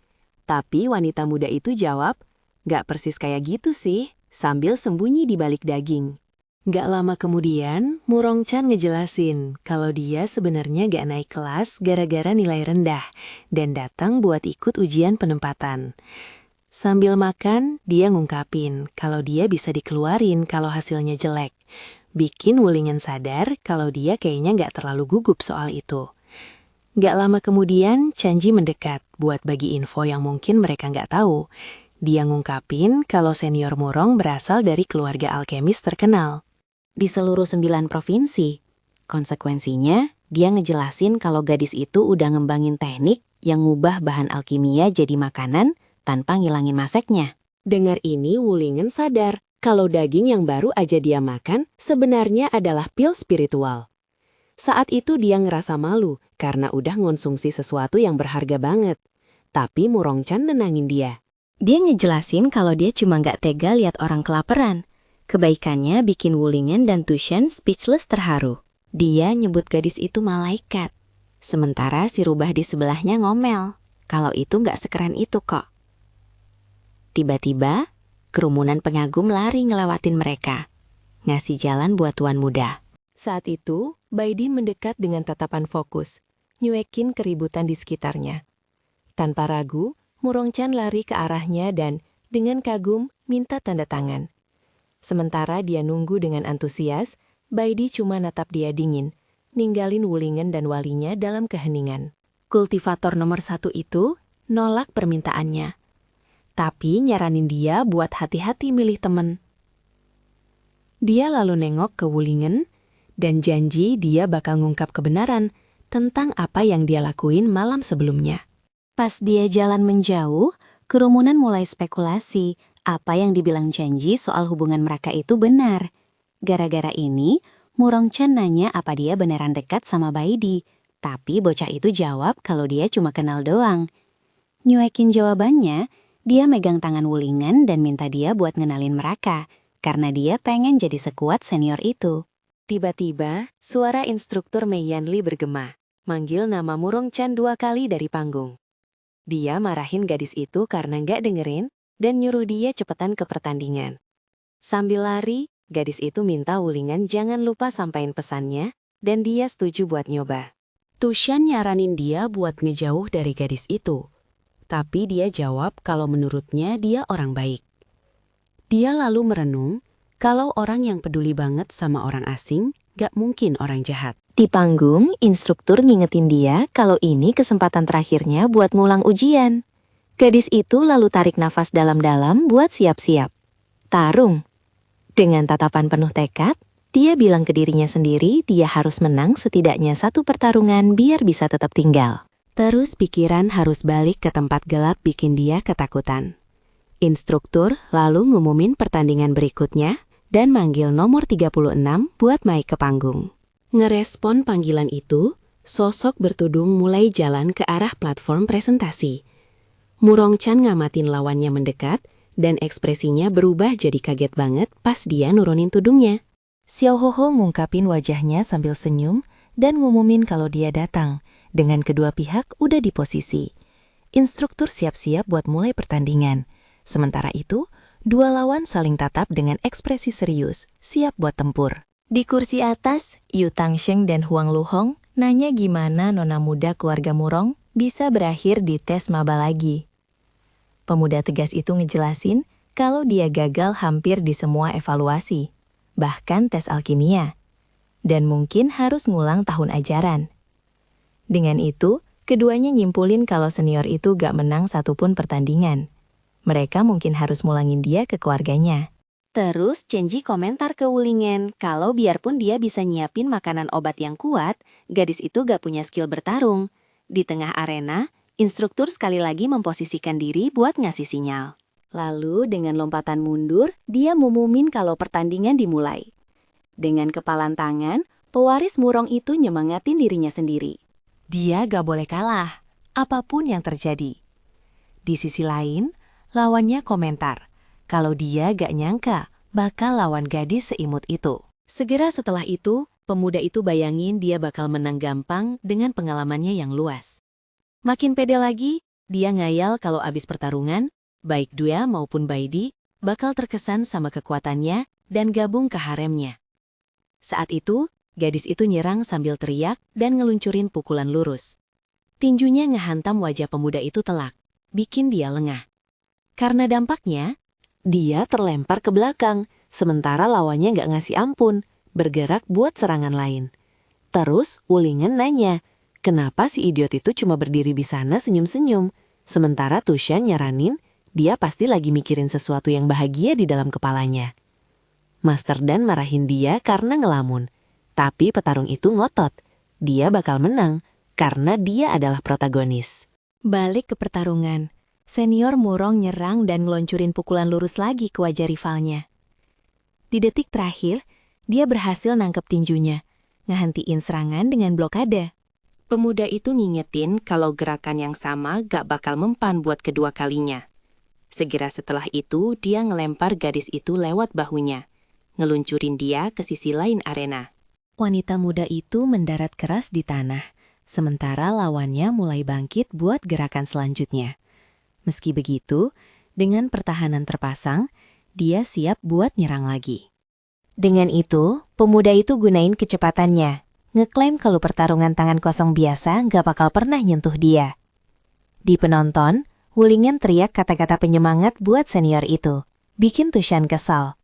Tapi wanita muda itu jawab, "Gak persis kayak gitu sih," sambil sembunyi di balik daging. Gak lama kemudian, Murong Chan ngejelasin kalau dia sebenarnya gak naik kelas gara-gara nilai rendah dan datang buat ikut ujian penempatan. Sambil makan, dia ngungkapin kalau dia bisa dikeluarin kalau hasilnya jelek. Bikin Wulingen sadar kalau dia kayaknya gak terlalu gugup soal itu. Gak lama kemudian, Chanji mendekat buat bagi info yang mungkin mereka nggak tahu. Dia ngungkapin kalau senior Murong berasal dari keluarga alkemis terkenal. Di seluruh 9 provinsi. Konsekuensinya, dia ngejelasin kalau gadis itu udah ngembangin teknik yang ngubah bahan alkimia jadi makanan tanpa ngilangin maseknya. Dengar ini, Wulingen sadar kalau daging yang baru aja dia makan sebenarnya adalah pil spiritual. Saat itu dia ngerasa malu karena udah ngonsumsi sesuatu yang berharga banget. Tapi Murong Chan nenangin dia. Dia ngejelasin kalau dia cuma nggak tega lihat orang kelaparan. Kebaikannya bikin Wulingen dan Tushan speechless terharu. Dia nyebut gadis itu malaikat. Sementara si rubah di sebelahnya ngomel. Kalau itu nggak sekeren itu kok. Tiba-tiba, kerumunan pengagum lari ngelewatin mereka. Ngasih jalan buat tuan muda. Saat itu, Baidi mendekat dengan tatapan fokus, nyuekin keributan di sekitarnya. Tanpa ragu, Murong Chan lari ke arahnya dan, dengan kagum, minta tanda tangan. Sementara dia nunggu dengan antusias, Baidi cuma natap dia dingin, ninggalin Wulingen dan walinya dalam keheningan. Kultivator nomor 1 itu nolak permintaannya, tapi nyaranin dia buat hati-hati milih temen. Dia lalu nengok ke Wulingen, dan janji dia bakal ngungkap kebenaran tentang apa yang dia lakuin malam sebelumnya. Pas dia jalan menjauh, kerumunan mulai spekulasi apa yang dibilang janji soal hubungan mereka itu benar. Gara-gara ini, Murong Chan nanya apa dia beneran dekat sama Baidi, tapi bocah itu jawab kalau dia cuma kenal doang. Nyuekin jawabannya, dia megang tangan Wulingen dan minta dia buat ngenalin mereka, karena dia pengen jadi sekuat senior itu. Tiba-tiba, suara instruktur Mei Yanli bergema, manggil nama Murong Chan 2 kali dari panggung. Dia marahin gadis itu karena nggak dengerin dan nyuruh dia cepetan ke pertandingan. Sambil lari, gadis itu minta Wulingen jangan lupa sampaikan pesannya dan dia setuju buat nyoba. Tushan nyaranin dia buat ngejauh dari gadis itu, tapi dia jawab kalau menurutnya dia orang baik. Dia lalu merenung, kalau orang yang peduli banget sama orang asing, gak mungkin orang jahat. Di panggung, instruktur ngingetin dia kalau ini kesempatan terakhirnya buat ngulang ujian. Gadis itu lalu tarik nafas dalam-dalam buat siap-siap. Tarung. Dengan tatapan penuh tekad, dia bilang ke dirinya sendiri dia harus menang setidaknya satu pertarungan biar bisa tetap tinggal. Terus pikiran harus balik ke tempat gelap bikin dia ketakutan. Instruktur lalu ngumumin pertandingan berikutnya dan manggil nomor 36 buat naik ke panggung. Ngerespon panggilan itu, sosok bertudung mulai jalan ke arah platform presentasi. Murong-chan ngamatin lawannya mendekat, dan ekspresinya berubah jadi kaget banget pas dia nurunin tudungnya. Xiao Hoho ngungkapin wajahnya sambil senyum dan ngumumin kalau dia datang, dengan kedua pihak udah di posisi. Instruktur siap-siap buat mulai pertandingan. Sementara itu, dua lawan saling tatap dengan ekspresi serius, siap buat tempur. Di kursi atas, Yu Tangsheng dan Huang Luhong nanya gimana nona muda keluarga Murong bisa berakhir di tes maba lagi. Pemuda tegas itu ngejelasin kalau dia gagal hampir di semua evaluasi, bahkan tes alkimia, dan mungkin harus ngulang tahun ajaran. Dengan itu, keduanya nyimpulin kalau senior itu gak menang satupun pertandingan. Mereka mungkin harus mulangin dia ke keluarganya. Terus Chenji komentar ke Wulingen kalau biarpun dia bisa nyiapin makanan obat yang kuat, gadis itu gak punya skill bertarung. Di tengah arena, instruktur sekali lagi memposisikan diri buat ngasih sinyal. Lalu dengan lompatan mundur, dia ngumumin kalau pertandingan dimulai. Dengan kepalan tangan, pewaris Murong itu nyemangatin dirinya sendiri. Dia gak boleh kalah, apapun yang terjadi. Di sisi lain, lawannya komentar kalau dia gak nyangka bakal lawan gadis seimut itu. Segera setelah itu, pemuda itu bayangin dia bakal menang gampang dengan pengalamannya yang luas. Makin pede lagi, dia ngayal kalau abis pertarungan, baik dia maupun Baidi, bakal terkesan sama kekuatannya dan gabung ke haremnya. Saat itu, gadis itu nyerang sambil teriak dan ngeluncurin pukulan lurus. Tinjunya ngehantam wajah pemuda itu telak, bikin dia lengah. Karena dampaknya, dia terlempar ke belakang, sementara lawannya gak ngasih ampun, bergerak buat serangan lain. Terus Wulingen nanya, kenapa si idiot itu cuma berdiri di sana senyum-senyum, sementara Tushan nyaranin dia pasti lagi mikirin sesuatu yang bahagia di dalam kepalanya. Master Dan marahin dia karena ngelamun, tapi petarung itu ngotot. Dia bakal menang karena dia adalah protagonis. Balik ke pertarungan, senior Murong nyerang dan ngeloncurin pukulan lurus lagi ke wajah rivalnya. Di detik terakhir, dia berhasil nangkep tinjunya, ngehentiin serangan dengan blokade. Pemuda itu ngingetin kalau gerakan yang sama gak bakal mempan buat kedua kalinya. Segera setelah itu, dia ngelempar gadis itu lewat bahunya, ngeluncurin dia ke sisi lain arena. Wanita muda itu mendarat keras di tanah, sementara lawannya mulai bangkit buat gerakan selanjutnya. Meski begitu, dengan pertahanan terpasang, dia siap buat nyerang lagi. Dengan itu, pemuda itu gunain kecepatannya, ngeklaim kalau pertarungan tangan kosong biasa gak bakal pernah nyentuh dia. Di penonton, Wulingen teriak kata-kata penyemangat buat senior itu, bikin Tushan kesal.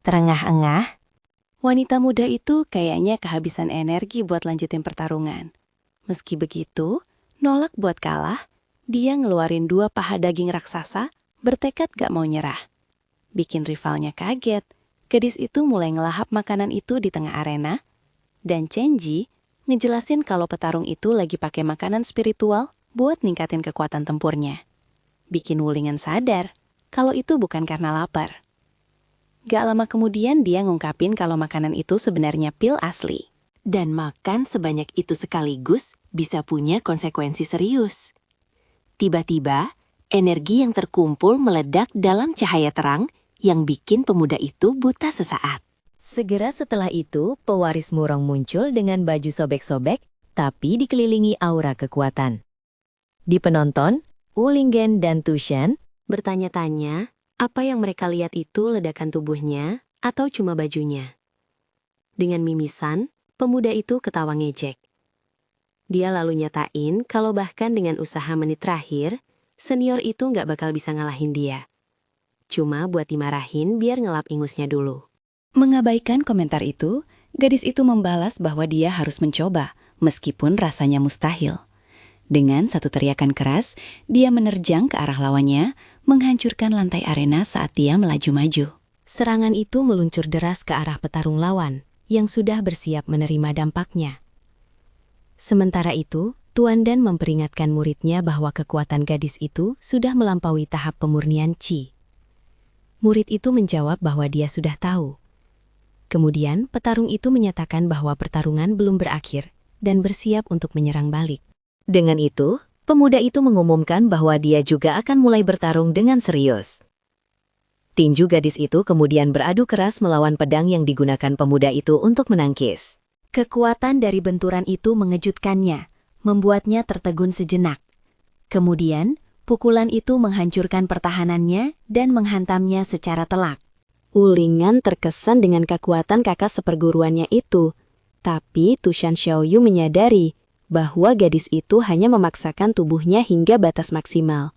Terengah-engah, Wanita muda itu kayaknya kehabisan energi buat lanjutin pertarungan. Meski begitu, nolak buat kalah, dia ngeluarin 2 paha daging raksasa, bertekad gak mau nyerah. Bikin rivalnya kaget, gadis itu mulai ngelahap makanan itu di tengah arena, dan Chenji ngejelasin kalau petarung itu lagi pakai makanan spiritual buat ningkatin kekuatan tempurnya. Bikin Wulingen sadar kalau itu bukan karena lapar. Gak lama kemudian dia ngungkapin kalau makanan itu sebenarnya pil asli. Dan makan sebanyak itu sekaligus bisa punya konsekuensi serius. Tiba-tiba, energi yang terkumpul meledak dalam cahaya terang yang bikin pemuda itu buta sesaat. Segera setelah itu, pewaris Murong muncul dengan baju sobek-sobek, tapi dikelilingi aura kekuatan. Di penonton, Wulingen dan Tushan Bertanya-tanya, apa yang mereka lihat itu ledakan tubuhnya atau cuma bajunya? Dengan mimisan, pemuda itu ketawa ngejek. Dia lalu nyatain kalau bahkan dengan usaha menit terakhir, senior itu nggak bakal bisa ngalahin dia. Cuma buat dimarahin biar ngelap ingusnya dulu. Mengabaikan komentar itu, gadis itu membalas bahwa dia harus mencoba, meskipun rasanya mustahil. Dengan satu teriakan keras, dia menerjang ke arah lawannya, menghancurkan lantai arena saat dia melaju-maju. Serangan itu meluncur deras ke arah petarung lawan, yang sudah bersiap menerima dampaknya. Sementara itu, Tuan Dan memperingatkan muridnya bahwa kekuatan gadis itu sudah melampaui tahap pemurnian Qi. Murid itu menjawab bahwa dia sudah tahu. Kemudian, petarung itu menyatakan bahwa pertarungan belum berakhir dan bersiap untuk menyerang balik. Dengan itu, pemuda itu mengumumkan bahwa dia juga akan mulai bertarung dengan serius. Tinju gadis itu kemudian beradu keras melawan pedang yang digunakan pemuda itu untuk menangkis. Kekuatan dari benturan itu mengejutkannya, membuatnya tertegun sejenak. Kemudian, pukulan itu menghancurkan pertahanannya dan menghantamnya secara telak. Wulingan terkesan dengan kekuatan kakak seperguruannya itu, tapi Tushan Xiaoyu menyadari bahwa gadis itu hanya memaksakan tubuhnya hingga batas maksimal.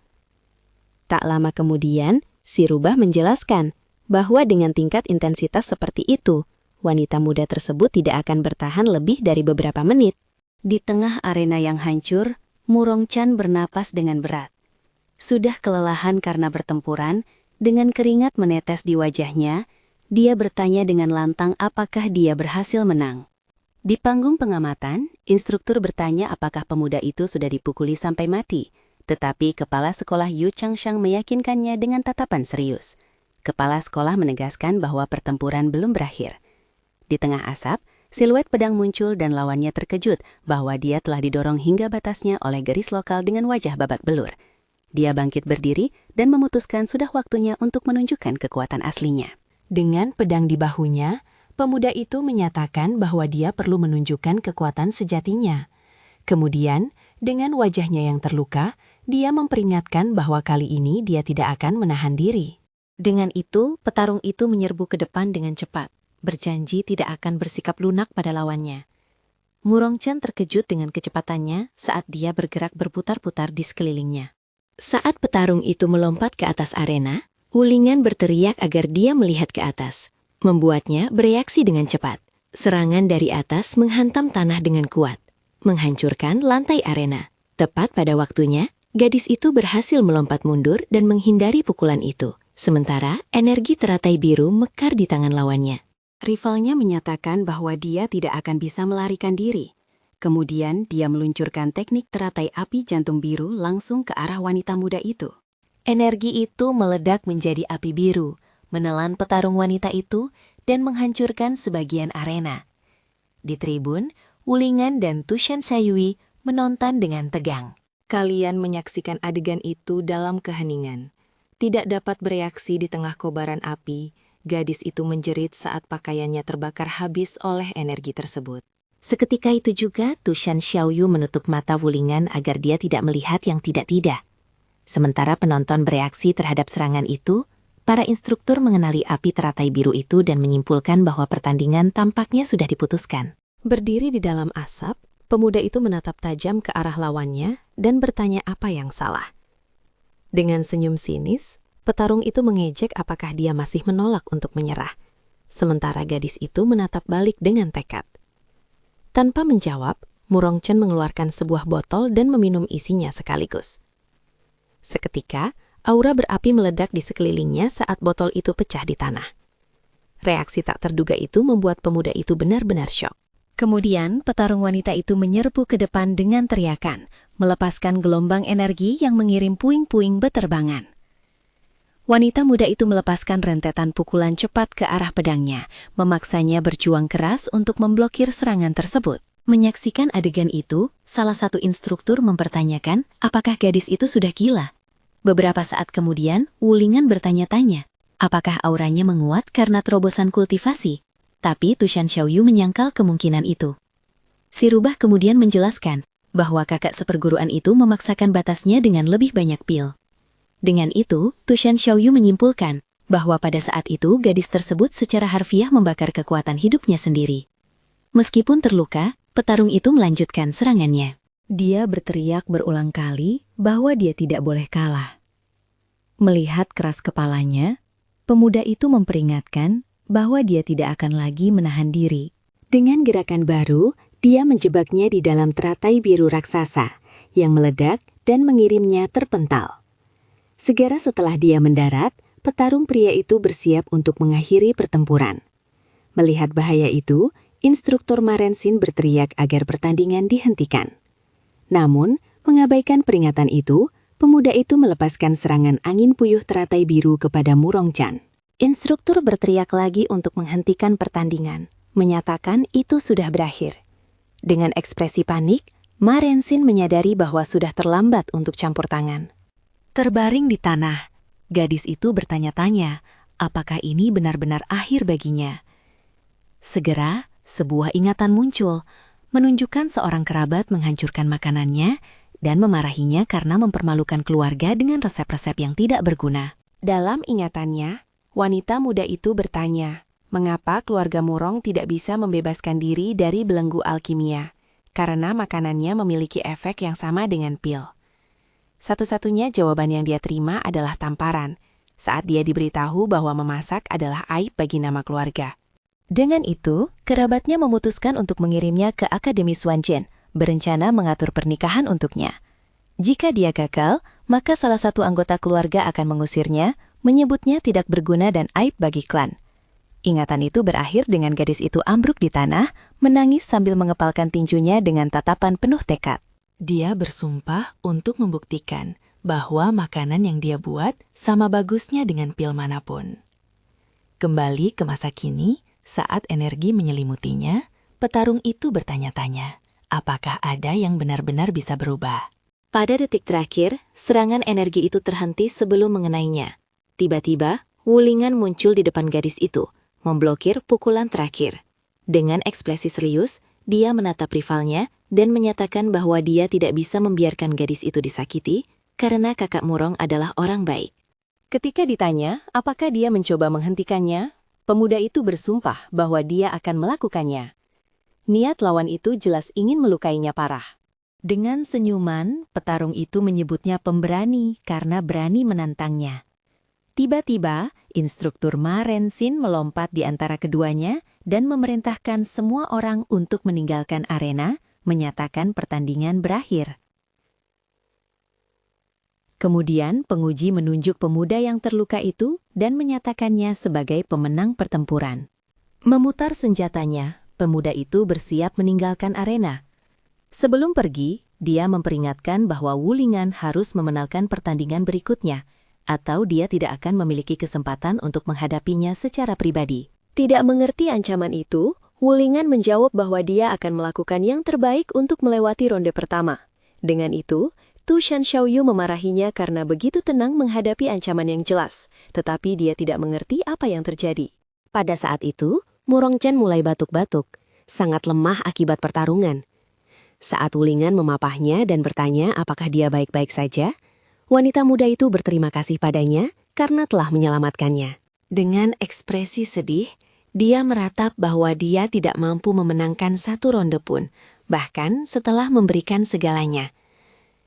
Tak lama kemudian, si rubah menjelaskan bahwa dengan tingkat intensitas seperti itu, wanita muda tersebut tidak akan bertahan lebih dari beberapa menit. Di tengah arena yang hancur, Murong Chan bernapas dengan berat. Sudah kelelahan karena bertempuran, dengan keringat menetes di wajahnya, dia bertanya dengan lantang apakah dia berhasil menang. Di panggung pengamatan, instruktur bertanya apakah pemuda itu sudah dipukuli sampai mati, tetapi kepala sekolah Yu Changshang meyakinkannya dengan tatapan serius. Kepala sekolah menegaskan bahwa pertempuran belum berakhir. Di tengah asap, siluet pedang muncul dan lawannya terkejut bahwa dia telah didorong hingga batasnya oleh garis lokal dengan wajah babak belur. Dia bangkit berdiri dan memutuskan sudah waktunya untuk menunjukkan kekuatan aslinya. Dengan pedang di bahunya, pemuda itu menyatakan bahwa dia perlu menunjukkan kekuatan sejatinya. Kemudian, dengan wajahnya yang terluka, dia memperingatkan bahwa kali ini dia tidak akan menahan diri. Dengan itu, petarung itu menyerbu ke depan dengan cepat, berjanji tidak akan bersikap lunak pada lawannya. Murong Chan terkejut dengan kecepatannya saat dia bergerak berputar-putar di sekelilingnya. Saat petarung itu melompat ke atas arena, Wulingan berteriak agar dia melihat ke atas, membuatnya bereaksi dengan cepat. Serangan dari atas menghantam tanah dengan kuat, menghancurkan lantai arena. Tepat pada waktunya, gadis itu berhasil melompat mundur dan menghindari pukulan itu. Sementara, energi teratai biru mekar di tangan lawannya. Rivalnya menyatakan bahwa dia tidak akan bisa melarikan diri. Kemudian dia meluncurkan teknik teratai api jantung biru langsung ke arah wanita muda itu. Energi itu meledak menjadi api biru, menelan petarung wanita itu dan menghancurkan sebagian arena. Di tribun, Wulingan dan Tushan Sayui menonton dengan tegang. Kalian menyaksikan adegan itu dalam keheningan. Tidak dapat bereaksi di tengah kobaran api, gadis itu menjerit saat pakaiannya terbakar habis oleh energi tersebut. Seketika itu juga, Tushan Xiaoyu menutup mata Wulingan agar dia tidak melihat yang tidak-tidak. Sementara penonton bereaksi terhadap serangan itu, para instruktur mengenali api teratai biru itu dan menyimpulkan bahwa pertandingan tampaknya sudah diputuskan. Berdiri di dalam asap, pemuda itu menatap tajam ke arah lawannya dan bertanya apa yang salah. Dengan senyum sinis, petarung itu mengejek apakah dia masih menolak untuk menyerah. Sementara gadis itu menatap balik dengan tekad. Tanpa menjawab, Murong Chen mengeluarkan sebuah botol dan meminum isinya sekaligus. Seketika, aura berapi meledak di sekelilingnya saat botol itu pecah di tanah. Reaksi tak terduga itu membuat pemuda itu benar-benar syok. Kemudian, petarung wanita itu menyerbu ke depan dengan teriakan, melepaskan gelombang energi yang mengirim puing-puing beterbangan. Wanita muda itu melepaskan rentetan pukulan cepat ke arah pedangnya, memaksanya berjuang keras untuk memblokir serangan tersebut. Menyaksikan adegan itu, salah satu instruktur mempertanyakan apakah gadis itu sudah gila. Beberapa saat kemudian, Wulingan bertanya-tanya, apakah auranya menguat karena terobosan kultivasi? Tapi Tushan Xiaoyu menyangkal kemungkinan itu. Si rubah kemudian menjelaskan bahwa kakak seperguruan itu memaksakan batasnya dengan lebih banyak pil. Dengan itu, Tushan Xiaoyu menyimpulkan bahwa pada saat itu gadis tersebut secara harfiah membakar kekuatan hidupnya sendiri. Meskipun terluka, petarung itu melanjutkan serangannya. Dia berteriak berulang kali bahwa dia tidak boleh kalah. Melihat keras kepalanya, pemuda itu memperingatkan bahwa dia tidak akan lagi menahan diri. Dengan gerakan baru, dia menjebaknya di dalam teratai biru raksasa yang meledak dan mengirimnya terpental. Segera setelah dia mendarat, petarung pria itu bersiap untuk mengakhiri pertempuran. Melihat bahaya itu, instruktur Marensin berteriak agar pertandingan dihentikan. Namun, mengabaikan peringatan itu, pemuda itu melepaskan serangan angin puyuh teratai biru kepada Murongchan. Instruktur berteriak lagi untuk menghentikan pertandingan, menyatakan itu sudah berakhir. Dengan ekspresi panik, Marensin menyadari bahwa sudah terlambat untuk campur tangan. Terbaring di tanah, gadis itu bertanya-tanya apakah ini benar-benar akhir baginya. Segera, sebuah ingatan muncul, menunjukkan seorang kerabat menghancurkan makanannya dan memarahinya karena mempermalukan keluarga dengan resep-resep yang tidak berguna. Dalam ingatannya, wanita muda itu bertanya, mengapa keluarga Murong tidak bisa membebaskan diri dari belenggu alkimia? Karena makanannya memiliki efek yang sama dengan pil. Satu-satunya jawaban yang dia terima adalah tamparan, saat dia diberitahu bahwa memasak adalah aib bagi nama keluarga. Dengan itu, kerabatnya memutuskan untuk mengirimnya ke Akademi Xuanzhen, berencana mengatur pernikahan untuknya. Jika dia gagal, maka salah satu anggota keluarga akan mengusirnya, menyebutnya tidak berguna dan aib bagi klan. Ingatan itu berakhir dengan gadis itu ambruk di tanah, menangis sambil mengepalkan tinjunya dengan tatapan penuh tekad. Dia bersumpah untuk membuktikan bahwa makanan yang dia buat sama bagusnya dengan pil manapun. Kembali ke masa kini, saat energi menyelimutinya, petarung itu bertanya-tanya, apakah ada yang benar-benar bisa berubah? Pada detik terakhir, serangan energi itu terhenti sebelum mengenainya. Tiba-tiba, Wulingan muncul di depan gadis itu, memblokir pukulan terakhir. Dengan ekspresi serius, dia menatap rivalnya dan menyatakan bahwa dia tidak bisa membiarkan gadis itu disakiti karena kakak Murong adalah orang baik. Ketika ditanya apakah dia mencoba menghentikannya, pemuda itu bersumpah bahwa dia akan melakukannya. Niat lawan itu jelas ingin melukainya parah. Dengan senyuman, petarung itu menyebutnya pemberani karena berani menantangnya. Tiba-tiba, instruktur Marensin melompat di antara keduanya dan memerintahkan semua orang untuk meninggalkan arena, menyatakan pertandingan berakhir. Kemudian penguji menunjuk pemuda yang terluka itu dan menyatakannya sebagai pemenang pertempuran. Memutar senjatanya, pemuda itu bersiap meninggalkan arena. Sebelum pergi, dia memperingatkan bahwa Wulingan harus memenangkan pertandingan berikutnya, atau dia tidak akan memiliki kesempatan untuk menghadapinya secara pribadi. Tidak mengerti ancaman itu, Wulingan menjawab bahwa dia akan melakukan yang terbaik untuk melewati ronde pertama. Dengan itu, Tu Shan Xiaoyu memarahinya karena begitu tenang menghadapi ancaman yang jelas, tetapi dia tidak mengerti apa yang terjadi. Pada saat itu, Murongchan mulai batuk-batuk, sangat lemah akibat pertarungan. Saat Wulingan memapahnya dan bertanya apakah dia baik-baik saja, wanita muda itu berterima kasih padanya karena telah menyelamatkannya. Dengan ekspresi sedih, dia meratap bahwa dia tidak mampu memenangkan satu ronde pun, bahkan setelah memberikan segalanya.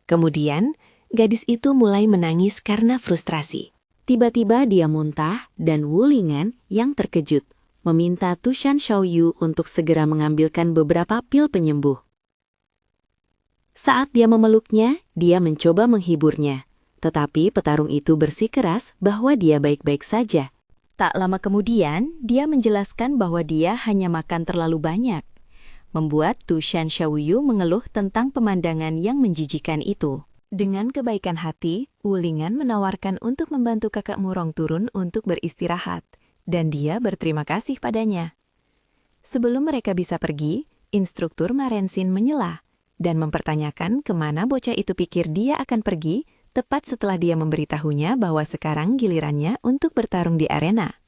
Kemudian, gadis itu mulai menangis karena frustrasi. Tiba-tiba dia muntah dan Wulingan yang terkejut meminta Tu Shan Xiaoyu untuk segera mengambilkan beberapa pil penyembuh. Saat dia memeluknya, dia mencoba menghiburnya. Tetapi petarung itu bersikeras bahwa dia baik-baik saja. Tak lama kemudian, dia menjelaskan bahwa dia hanya makan terlalu banyak, membuat Tu Shan Xiaoyu mengeluh tentang pemandangan yang menjijikan itu. Dengan kebaikan hati, Wulingan menawarkan untuk membantu kakak Murong turun untuk beristirahat, dan dia berterima kasih padanya. Sebelum mereka bisa pergi, instruktur Marensin menyela dan mempertanyakan kemana bocah itu pikir dia akan pergi, tepat setelah dia memberitahunya bahwa sekarang gilirannya untuk bertarung di arena.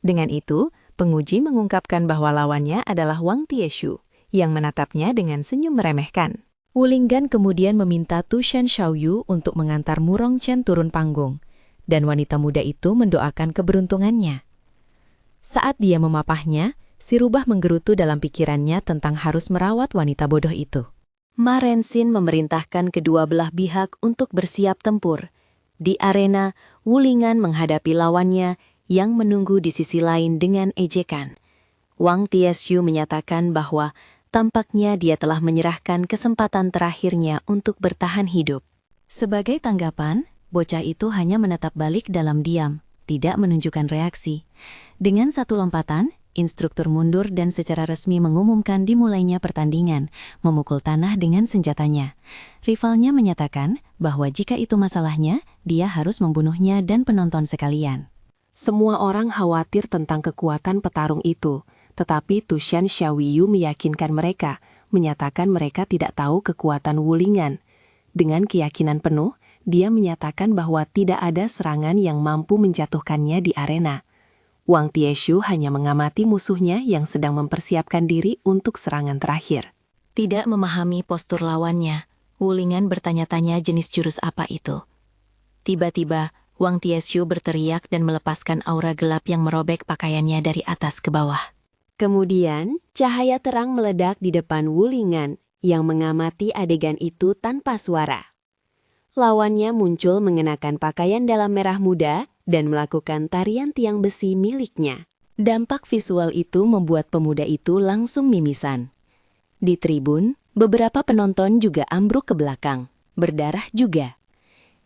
Dengan itu, penguji mengungkapkan bahwa lawannya adalah Wang Tieshu, yang menatapnya dengan senyum meremehkan. Wulingan kemudian meminta Tu Shan Xiaoyu untuk mengantar Murongchan turun panggung, dan wanita muda itu mendoakan keberuntungannya. Saat dia memapahnya, si rubah menggerutu dalam pikirannya tentang harus merawat wanita bodoh itu. Marensin memerintahkan kedua belah pihak untuk bersiap tempur. Di arena, Wulingan menghadapi lawannya yang menunggu di sisi lain dengan ejekan. Wang Tieshu menyatakan bahwa tampaknya dia telah menyerahkan kesempatan terakhirnya untuk bertahan hidup. Sebagai tanggapan, bocah itu hanya menatap balik dalam diam, tidak menunjukkan reaksi. Dengan satu lompatan, instruktur mundur dan secara resmi mengumumkan dimulainya pertandingan, memukul tanah dengan senjatanya. Rivalnya menyatakan bahwa jika itu masalahnya, dia harus membunuhnya dan penonton sekalian. Semua orang khawatir tentang kekuatan petarung itu, tetapi Tushan Xiaoyu meyakinkan mereka, menyatakan mereka tidak tahu kekuatan Wulingan. Dengan keyakinan penuh, dia menyatakan bahwa tidak ada serangan yang mampu menjatuhkannya di arena. Wang Tieshu hanya mengamati musuhnya yang sedang mempersiapkan diri untuk serangan terakhir. Tidak memahami postur lawannya, Wulingan bertanya-tanya jenis jurus apa itu. Tiba-tiba, Wang Tieshu berteriak dan melepaskan aura gelap yang merobek pakaiannya dari atas ke bawah. Kemudian, cahaya terang meledak di depan Wulingan yang mengamati adegan itu tanpa suara. Lawannya muncul mengenakan pakaian dalam merah muda dan melakukan tarian tiang besi miliknya. Dampak visual itu membuat pemuda itu langsung mimisan. Di tribun, beberapa penonton juga ambruk ke belakang, berdarah juga.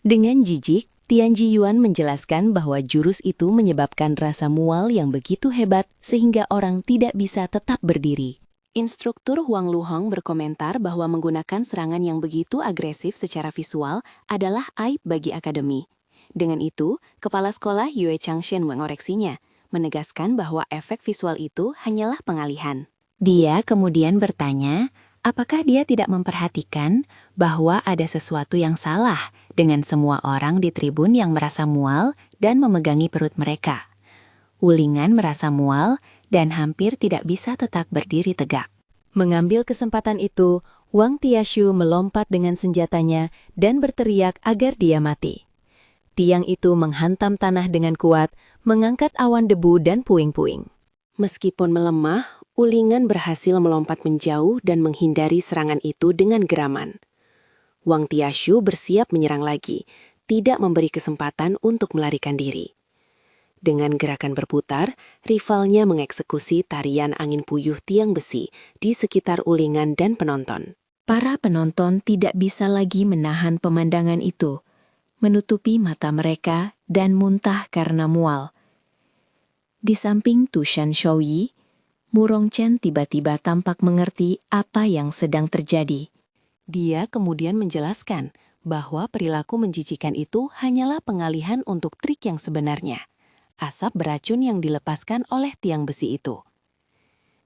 Dengan jijik, Tian Jiyuan menjelaskan bahwa jurus itu menyebabkan rasa mual yang begitu hebat sehingga orang tidak bisa tetap berdiri. Instruktur Huang Luhong berkomentar bahwa menggunakan serangan yang begitu agresif secara visual adalah aib bagi akademi. Dengan itu, kepala sekolah Yue Changshen mengoreksinya, menegaskan bahwa efek visual itu hanyalah pengalihan. Dia kemudian bertanya, apakah dia tidak memperhatikan bahwa ada sesuatu yang salah dengan semua orang di tribun yang merasa mual dan memegangi perut mereka. Wulingan merasa mual dan hampir tidak bisa tetap berdiri tegak. Mengambil kesempatan itu, Wang Tieshu melompat dengan senjatanya dan berteriak agar dia mati. Tiang itu menghantam tanah dengan kuat, mengangkat awan debu dan puing-puing. Meskipun melemah, Wulingan berhasil melompat menjauh dan menghindari serangan itu dengan geraman. Wang Tieshu bersiap menyerang lagi, tidak memberi kesempatan untuk melarikan diri. Dengan gerakan berputar, rivalnya mengeksekusi tarian angin puyuh tiang besi di sekitar Wulingan dan penonton. Para penonton tidak bisa lagi menahan pemandangan itu, menutupi mata mereka dan muntah karena mual. Di samping Tushan Xiaoyi, Murong Chen tiba-tiba tampak mengerti apa yang sedang terjadi. Dia kemudian menjelaskan bahwa perilaku menjijikan itu hanyalah pengalihan untuk trik yang sebenarnya. Asap beracun yang dilepaskan oleh tiang besi itu.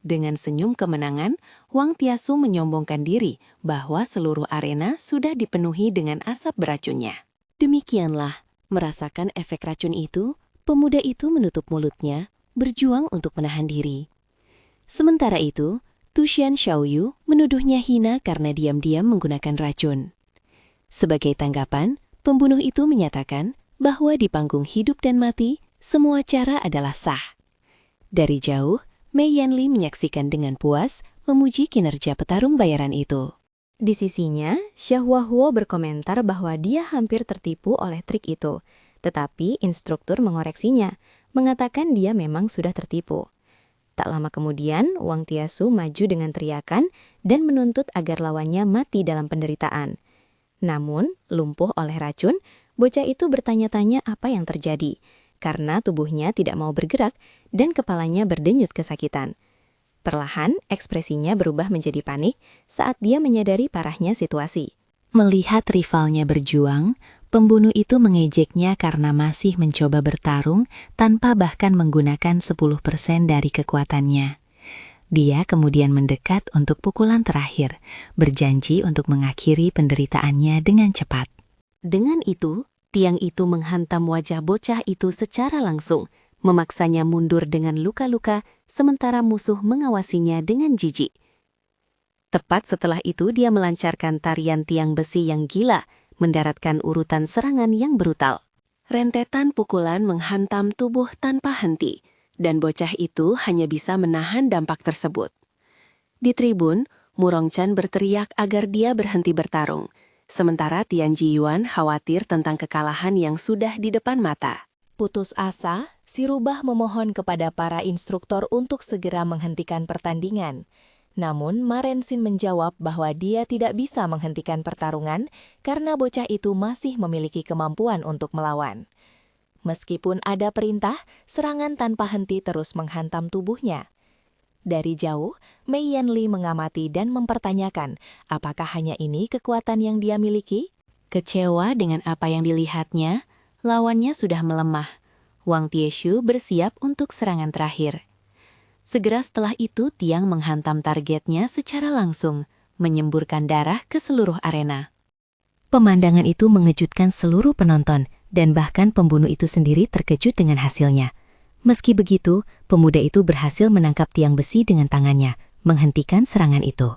Dengan senyum kemenangan, Wang Tieshu menyombongkan diri bahwa seluruh arena sudah dipenuhi dengan asap beracunnya. Demikianlah, merasakan efek racun itu, pemuda itu menutup mulutnya, berjuang untuk menahan diri. Sementara itu, Tushan Xiaoyu menuduhnya hina karena diam-diam menggunakan racun. Sebagai tanggapan, pembunuh itu menyatakan bahwa di panggung hidup dan mati, semua cara adalah sah. Dari jauh, Mei Yanli menyaksikan dengan puas, memuji kinerja petarung bayaran itu. Di sisinya, Xia Huahuo berkomentar bahwa dia hampir tertipu oleh trik itu, tetapi instruktur mengoreksinya, mengatakan dia memang sudah tertipu. Tak lama kemudian, Wang Tieshu maju dengan teriakan dan menuntut agar lawannya mati dalam penderitaan. Namun, lumpuh oleh racun, bocah itu bertanya-tanya apa yang terjadi, karena tubuhnya tidak mau bergerak dan kepalanya berdenyut kesakitan. Perlahan, ekspresinya berubah menjadi panik saat dia menyadari parahnya situasi. Melihat rivalnya berjuang, pembunuh itu mengejeknya karena masih mencoba bertarung tanpa bahkan menggunakan 10% dari kekuatannya. Dia kemudian mendekat untuk pukulan terakhir, berjanji untuk mengakhiri penderitaannya dengan cepat. Dengan itu, tiang itu menghantam wajah bocah itu secara langsung, memaksanya mundur dengan luka-luka, sementara musuh mengawasinya dengan jijik. Tepat setelah itu dia melancarkan tarian tiang besi yang gila, mendaratkan urutan serangan yang brutal. Rentetan pukulan menghantam tubuh tanpa henti, dan bocah itu hanya bisa menahan dampak tersebut. Di tribun, Murong Chen berteriak agar dia berhenti bertarung, sementara Tian Jiyuan khawatir tentang kekalahan yang sudah di depan mata. Putus asa, si rubah memohon kepada para instruktur untuk segera menghentikan pertandingan. Namun, Ma Rensin menjawab bahwa dia tidak bisa menghentikan pertarungan karena bocah itu masih memiliki kemampuan untuk melawan. Meskipun ada perintah, serangan tanpa henti terus menghantam tubuhnya. Dari jauh, Mei Yanli mengamati dan mempertanyakan apakah hanya ini kekuatan yang dia miliki. Kecewa dengan apa yang dilihatnya, lawannya sudah melemah. Wang Tieshu bersiap untuk serangan terakhir. Segera setelah itu Tiang menghantam targetnya secara langsung, menyemburkan darah ke seluruh arena. Pemandangan itu mengejutkan seluruh penonton, dan bahkan pembunuh itu sendiri terkejut dengan hasilnya. Meski begitu, pemuda itu berhasil menangkap tiang besi dengan tangannya, menghentikan serangan itu.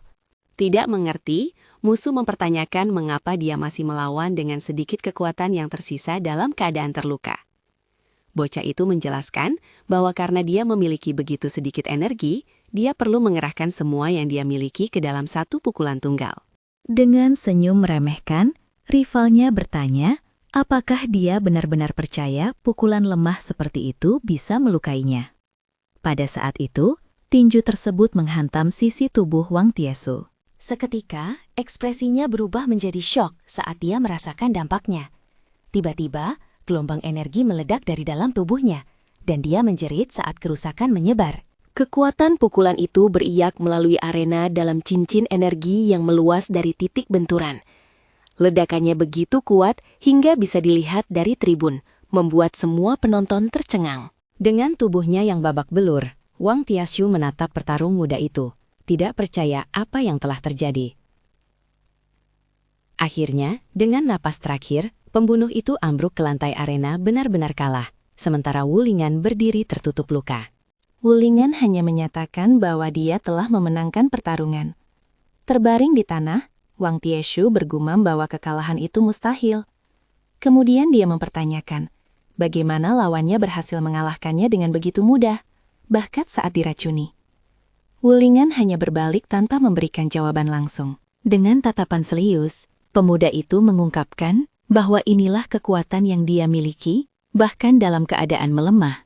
Tidak mengerti, musuh mempertanyakan mengapa dia masih melawan dengan sedikit kekuatan yang tersisa dalam keadaan terluka. Bocah itu menjelaskan bahwa karena dia memiliki begitu sedikit energi, dia perlu mengerahkan semua yang dia miliki ke dalam satu pukulan tunggal. Dengan senyum meremehkan, rivalnya bertanya, apakah dia benar-benar percaya pukulan lemah seperti itu bisa melukainya. Pada saat itu, tinju tersebut menghantam sisi tubuh Wang Tieshu. Seketika, ekspresinya berubah menjadi syok saat dia merasakan dampaknya. Tiba-tiba, gelombang energi meledak dari dalam tubuhnya, dan dia menjerit saat kerusakan menyebar. Kekuatan pukulan itu beriak melalui arena dalam cincin energi yang meluas dari titik benturan. Ledakannya begitu kuat hingga bisa dilihat dari tribun, membuat semua penonton tercengang. Dengan tubuhnya yang babak belur, Wang Tieshu menatap petarung muda itu, tidak percaya apa yang telah terjadi. Akhirnya, dengan napas terakhir, pembunuh itu ambruk ke lantai arena benar-benar kalah, sementara Wu Ling'an berdiri tertutup luka. Wu Ling'an hanya menyatakan bahwa dia telah memenangkan pertarungan. Terbaring di tanah, Wang Tieshu bergumam bahwa kekalahan itu mustahil. Kemudian dia mempertanyakan, bagaimana lawannya berhasil mengalahkannya dengan begitu mudah, bahkan saat diracuni. Wu Ling'an hanya berbalik tanpa memberikan jawaban langsung. Dengan tatapan serius, pemuda itu mengungkapkan bahwa inilah kekuatan yang dia miliki, bahkan dalam keadaan melemah.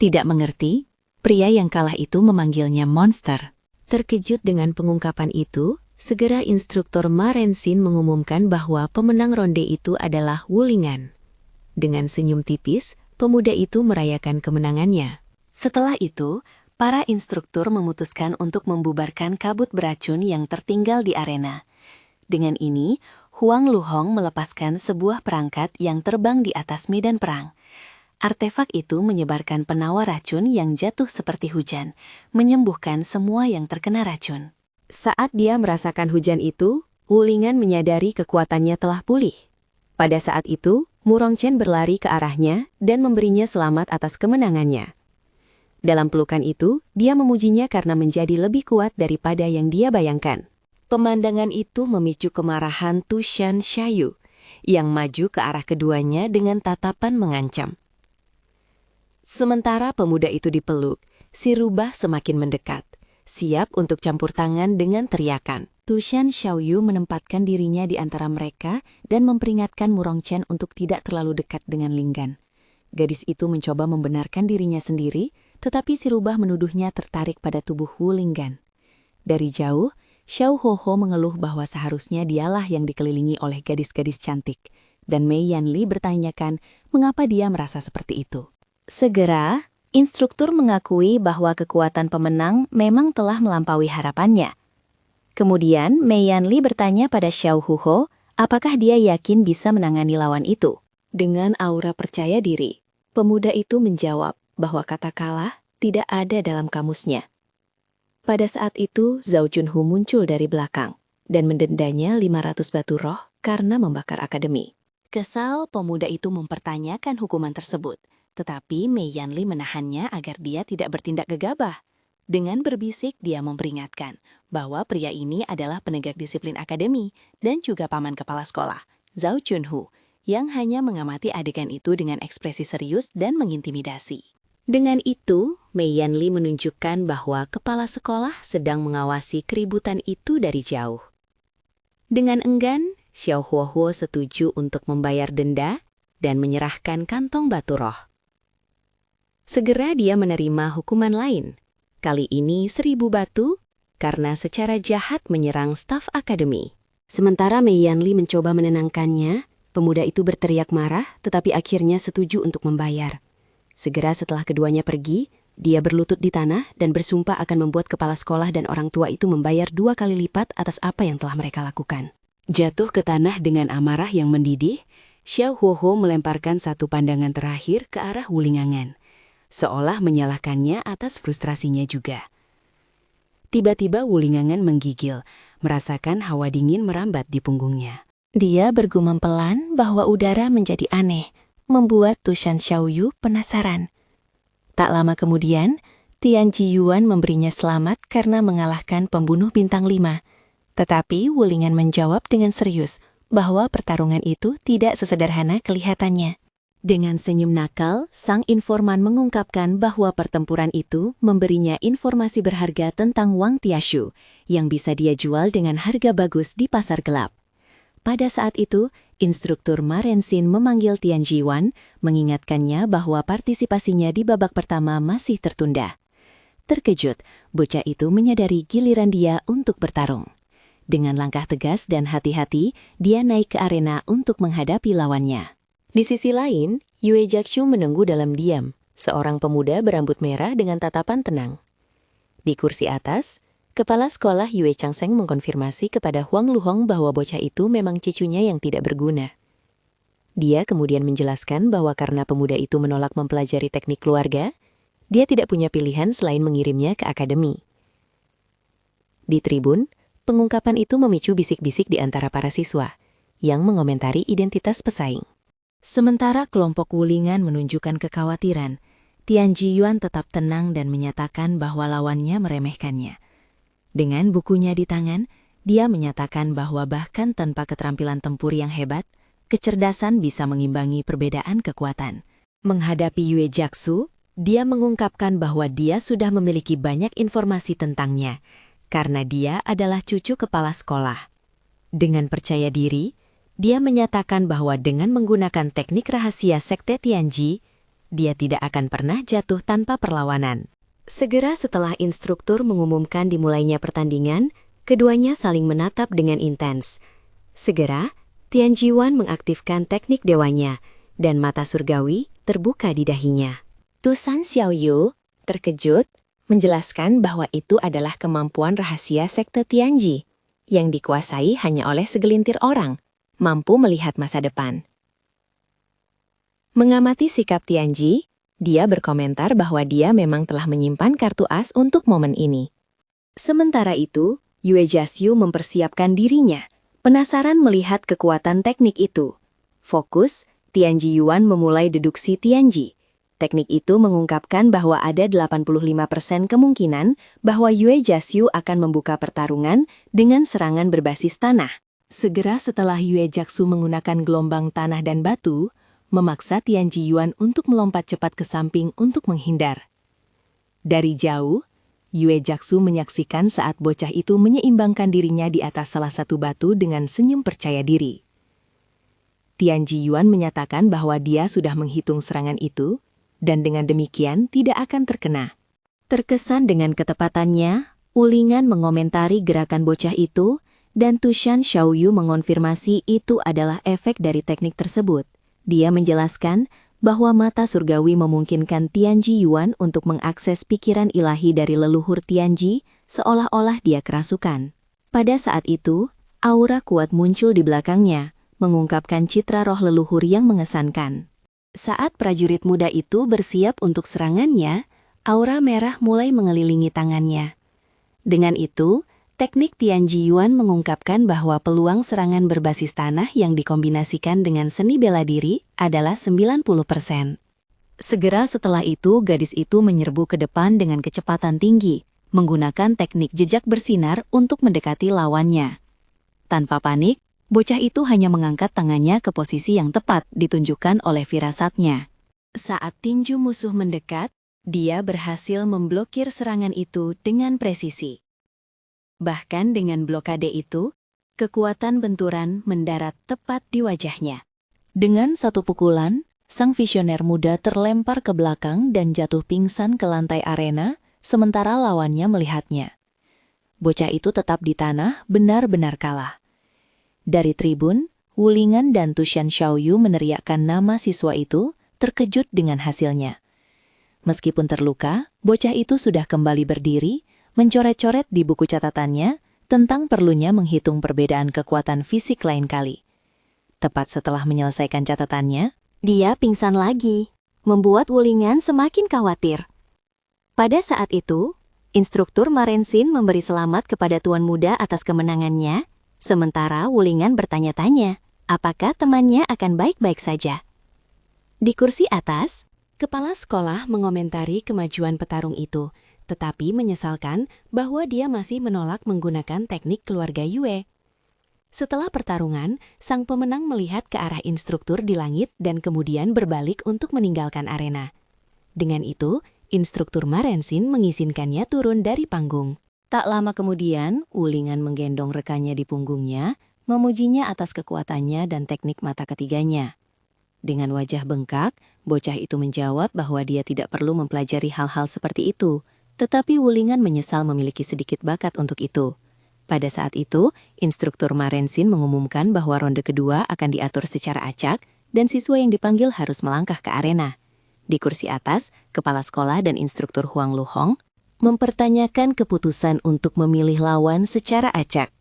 Tidak mengerti, pria yang kalah itu memanggilnya monster. Terkejut dengan pengungkapan itu, segera instruktur Ma Rensin mengumumkan bahwa pemenang ronde itu adalah Wu Ling'an. Dengan senyum tipis, pemuda itu merayakan kemenangannya. Setelah itu, para instruktur memutuskan untuk membubarkan kabut beracun yang tertinggal di arena. Dengan ini, Huang Luhong melepaskan sebuah perangkat yang terbang di atas medan perang. Artefak itu menyebarkan penawar racun yang jatuh seperti hujan, menyembuhkan semua yang terkena racun. Saat dia merasakan hujan itu, Wu Ling'an menyadari kekuatannya telah pulih. Pada saat itu, Mu Rongchen berlari ke arahnya dan memberinya selamat atas kemenangannya. Dalam pelukan itu, dia memujinya karena menjadi lebih kuat daripada yang dia bayangkan. Pemandangan itu memicu kemarahan Tu Shan Shayu, yang maju ke arah keduanya dengan tatapan mengancam. Sementara pemuda itu dipeluk, si rubah semakin mendekat, siap untuk campur tangan dengan teriakan. Tu Shan Shaoyu menempatkan dirinya di antara mereka dan memperingatkan Mu Rongchen untuk tidak terlalu dekat dengan Linggan. Gadis itu mencoba membenarkan dirinya sendiri, tetapi si rubah menuduhnya tertarik pada tubuh Wu Linggan. Dari jauh, Xiao Hoho mengeluh bahwa seharusnya dialah yang dikelilingi oleh gadis-gadis cantik, dan Mei Yanli bertanyakan mengapa dia merasa seperti itu. Segera, instruktur mengakui bahwa kekuatan pemenang memang telah melampaui harapannya. Kemudian, Mei Yanli bertanya pada Xiao Hoho, apakah dia yakin bisa menangani lawan itu. Dengan aura percaya diri, pemuda itu menjawab bahwa kata kalah tidak ada dalam kamusnya. Pada saat itu, Zhao Junhu muncul dari belakang dan mendendanya 500 batu roh karena membakar akademi. Kesal, pemuda itu mempertanyakan hukuman tersebut, tetapi Mei Yanli menahannya agar dia tidak bertindak gegabah. Dengan berbisik, dia memperingatkan bahwa pria ini adalah penegak disiplin akademi dan juga paman kepala sekolah, Zhao Junhu, yang hanya mengamati adegan itu dengan ekspresi serius dan mengintimidasi. Dengan itu, Mei Yanli menunjukkan bahwa kepala sekolah sedang mengawasi keributan itu dari jauh. Dengan enggan, Xiao Huohuo setuju untuk membayar denda dan menyerahkan kantong batu roh. Segera dia menerima hukuman lain. Kali ini 1000 batu karena secara jahat menyerang staf akademi. Sementara Mei Yanli mencoba menenangkannya, pemuda itu berteriak marah tetapi akhirnya setuju untuk membayar. Segera setelah keduanya pergi, dia berlutut di tanah dan bersumpah akan membuat kepala sekolah dan orang tua itu membayar 2 kali lipat atas apa yang telah mereka lakukan. Jatuh ke tanah dengan amarah yang mendidih, Xiao Huoho melemparkan satu pandangan terakhir ke arah Wulingangan, seolah menyalahkannya atas frustrasinya juga. Tiba-tiba Wulingangan menggigil, merasakan hawa dingin merambat di punggungnya. Dia bergumam pelan bahwa udara menjadi aneh, membuat Tushan Xiaoyu penasaran. Tak lama kemudian, Tian Jiyuan memberinya selamat karena mengalahkan pembunuh bintang 5. Tetapi Wulingan menjawab dengan serius bahwa pertarungan itu tidak sesederhana kelihatannya. Dengan senyum nakal, sang informan mengungkapkan bahwa pertempuran itu memberinya informasi berharga tentang Wang Tiashu yang bisa dia jual dengan harga bagus di pasar gelap. Pada saat itu, instruktur Ma Renxin memanggil Tian Jiwan, mengingatkannya bahwa partisipasinya di babak pertama masih tertunda. Terkejut, bocah itu menyadari giliran dia untuk bertarung. Dengan langkah tegas dan hati-hati, dia naik ke arena untuk menghadapi lawannya. Di sisi lain, Yue Jakshu menunggu dalam diam, seorang pemuda berambut merah dengan tatapan tenang. Di kursi atas, kepala sekolah Yue Changseng mengkonfirmasi kepada Huang Luhong bahwa bocah itu memang cucunya yang tidak berguna. Dia kemudian menjelaskan bahwa karena pemuda itu menolak mempelajari teknik keluarga, dia tidak punya pilihan selain mengirimnya ke akademi. Di tribun, pengungkapan itu memicu bisik-bisik di antara para siswa, yang mengomentari identitas pesaing. Sementara kelompok Wulingan menunjukkan kekhawatiran, Tian Jiyuan tetap tenang dan menyatakan bahwa lawannya meremehkannya. Dengan bukunya di tangan, dia menyatakan bahwa bahkan tanpa keterampilan tempur yang hebat, kecerdasan bisa mengimbangi perbedaan kekuatan. Menghadapi Yue Jakshu, dia mengungkapkan bahwa dia sudah memiliki banyak informasi tentangnya, karena dia adalah cucu kepala sekolah. Dengan percaya diri, dia menyatakan bahwa dengan menggunakan teknik rahasia Sekte Tianji, dia tidak akan pernah jatuh tanpa perlawanan. Segera setelah instruktur mengumumkan dimulainya pertandingan, keduanya saling menatap dengan intens. Segera, Tian Jiwan mengaktifkan teknik dewanya, dan mata surgawi terbuka di dahinya. Tushan Xiaoyu terkejut, menjelaskan bahwa itu adalah kemampuan rahasia Sekte Tianji, yang dikuasai hanya oleh segelintir orang, mampu melihat masa depan. Mengamati sikap Tianji, dia berkomentar bahwa dia memang telah menyimpan kartu as untuk momen ini. Sementara itu, Yue Jasyu mempersiapkan dirinya, penasaran melihat kekuatan teknik itu. Fokus, Tian Jiyuan memulai deduksi Tianji. Teknik itu mengungkapkan bahwa ada 85% kemungkinan bahwa Yue Jasyu akan membuka pertarungan dengan serangan berbasis tanah. Segera setelah Yue Jakshu menggunakan gelombang tanah dan batu, memaksa Tian Jiyuan untuk melompat cepat ke samping untuk menghindar. Dari jauh, Yue Jakshu menyaksikan saat bocah itu menyeimbangkan dirinya di atas salah satu batu dengan senyum percaya diri. Tian Jiyuan menyatakan bahwa dia sudah menghitung serangan itu, dan dengan demikian tidak akan terkena. Terkesan dengan ketepatannya, Wulingan mengomentari gerakan bocah itu, dan Tushan Xiaoyu mengonfirmasi itu adalah efek dari teknik tersebut. Dia menjelaskan bahwa mata surgawi memungkinkan Tian Jiyuan untuk mengakses pikiran ilahi dari leluhur Tianji, seolah-olah dia kerasukan. Pada saat itu, aura kuat muncul di belakangnya, mengungkapkan citra roh leluhur yang mengesankan. Saat prajurit muda itu bersiap untuk serangannya, aura merah mulai mengelilingi tangannya. Dengan itu, teknik Tian Jiyuan mengungkapkan bahwa peluang serangan berbasis tanah yang dikombinasikan dengan seni bela diri adalah 90%. Segera setelah itu, gadis itu menyerbu ke depan dengan kecepatan tinggi, menggunakan teknik jejak bersinar untuk mendekati lawannya. Tanpa panik, bocah itu hanya mengangkat tangannya ke posisi yang tepat ditunjukkan oleh firasatnya. Saat tinju musuh mendekat, dia berhasil memblokir serangan itu dengan presisi. Bahkan dengan blokade itu, kekuatan benturan mendarat tepat di wajahnya. Dengan satu pukulan, sang visioner muda terlempar ke belakang dan jatuh pingsan ke lantai arena, sementara lawannya melihatnya. bocah itu tetap di tanah benar-benar kalah. Dari tribun, Wulingan dan Tushan Xiaoyu meneriakkan nama siswa itu, terkejut dengan hasilnya. Meskipun terluka, bocah itu sudah kembali berdiri, mencoret-coret di buku catatannya tentang perlunya menghitung perbedaan kekuatan fisik lain kali. Tepat setelah menyelesaikan catatannya, Dia pingsan lagi, membuat Wulingan semakin khawatir. Pada saat itu, instruktur Marensin memberi selamat kepada tuan muda atas kemenangannya, sementara Wulingan bertanya-tanya apakah temannya akan baik-baik saja. Di kursi atas, Kepala sekolah mengomentari kemajuan petarung itu, tetapi menyesalkan bahwa dia masih menolak menggunakan teknik keluarga Yue. Setelah pertarungan, sang pemenang melihat ke arah instruktur di langit dan kemudian berbalik untuk meninggalkan arena. Dengan itu, instruktur Marensin mengizinkannya turun dari panggung. tak lama kemudian Wulingan menggendong rekannya di punggungnya, memujinya atas kekuatannya dan teknik mata ketiganya. Dengan wajah bengkak, bocah itu menjawab bahwa dia tidak perlu mempelajari hal-hal seperti itu, tetapi Wulingan menyesal memiliki sedikit bakat untuk itu. Pada saat itu, instruktur Marensin mengumumkan bahwa ronde kedua akan diatur secara acak dan siswa yang dipanggil harus melangkah ke arena. Di kursi atas, kepala sekolah dan instruktur Huang Luhong mempertanyakan keputusan untuk memilih lawan secara acak.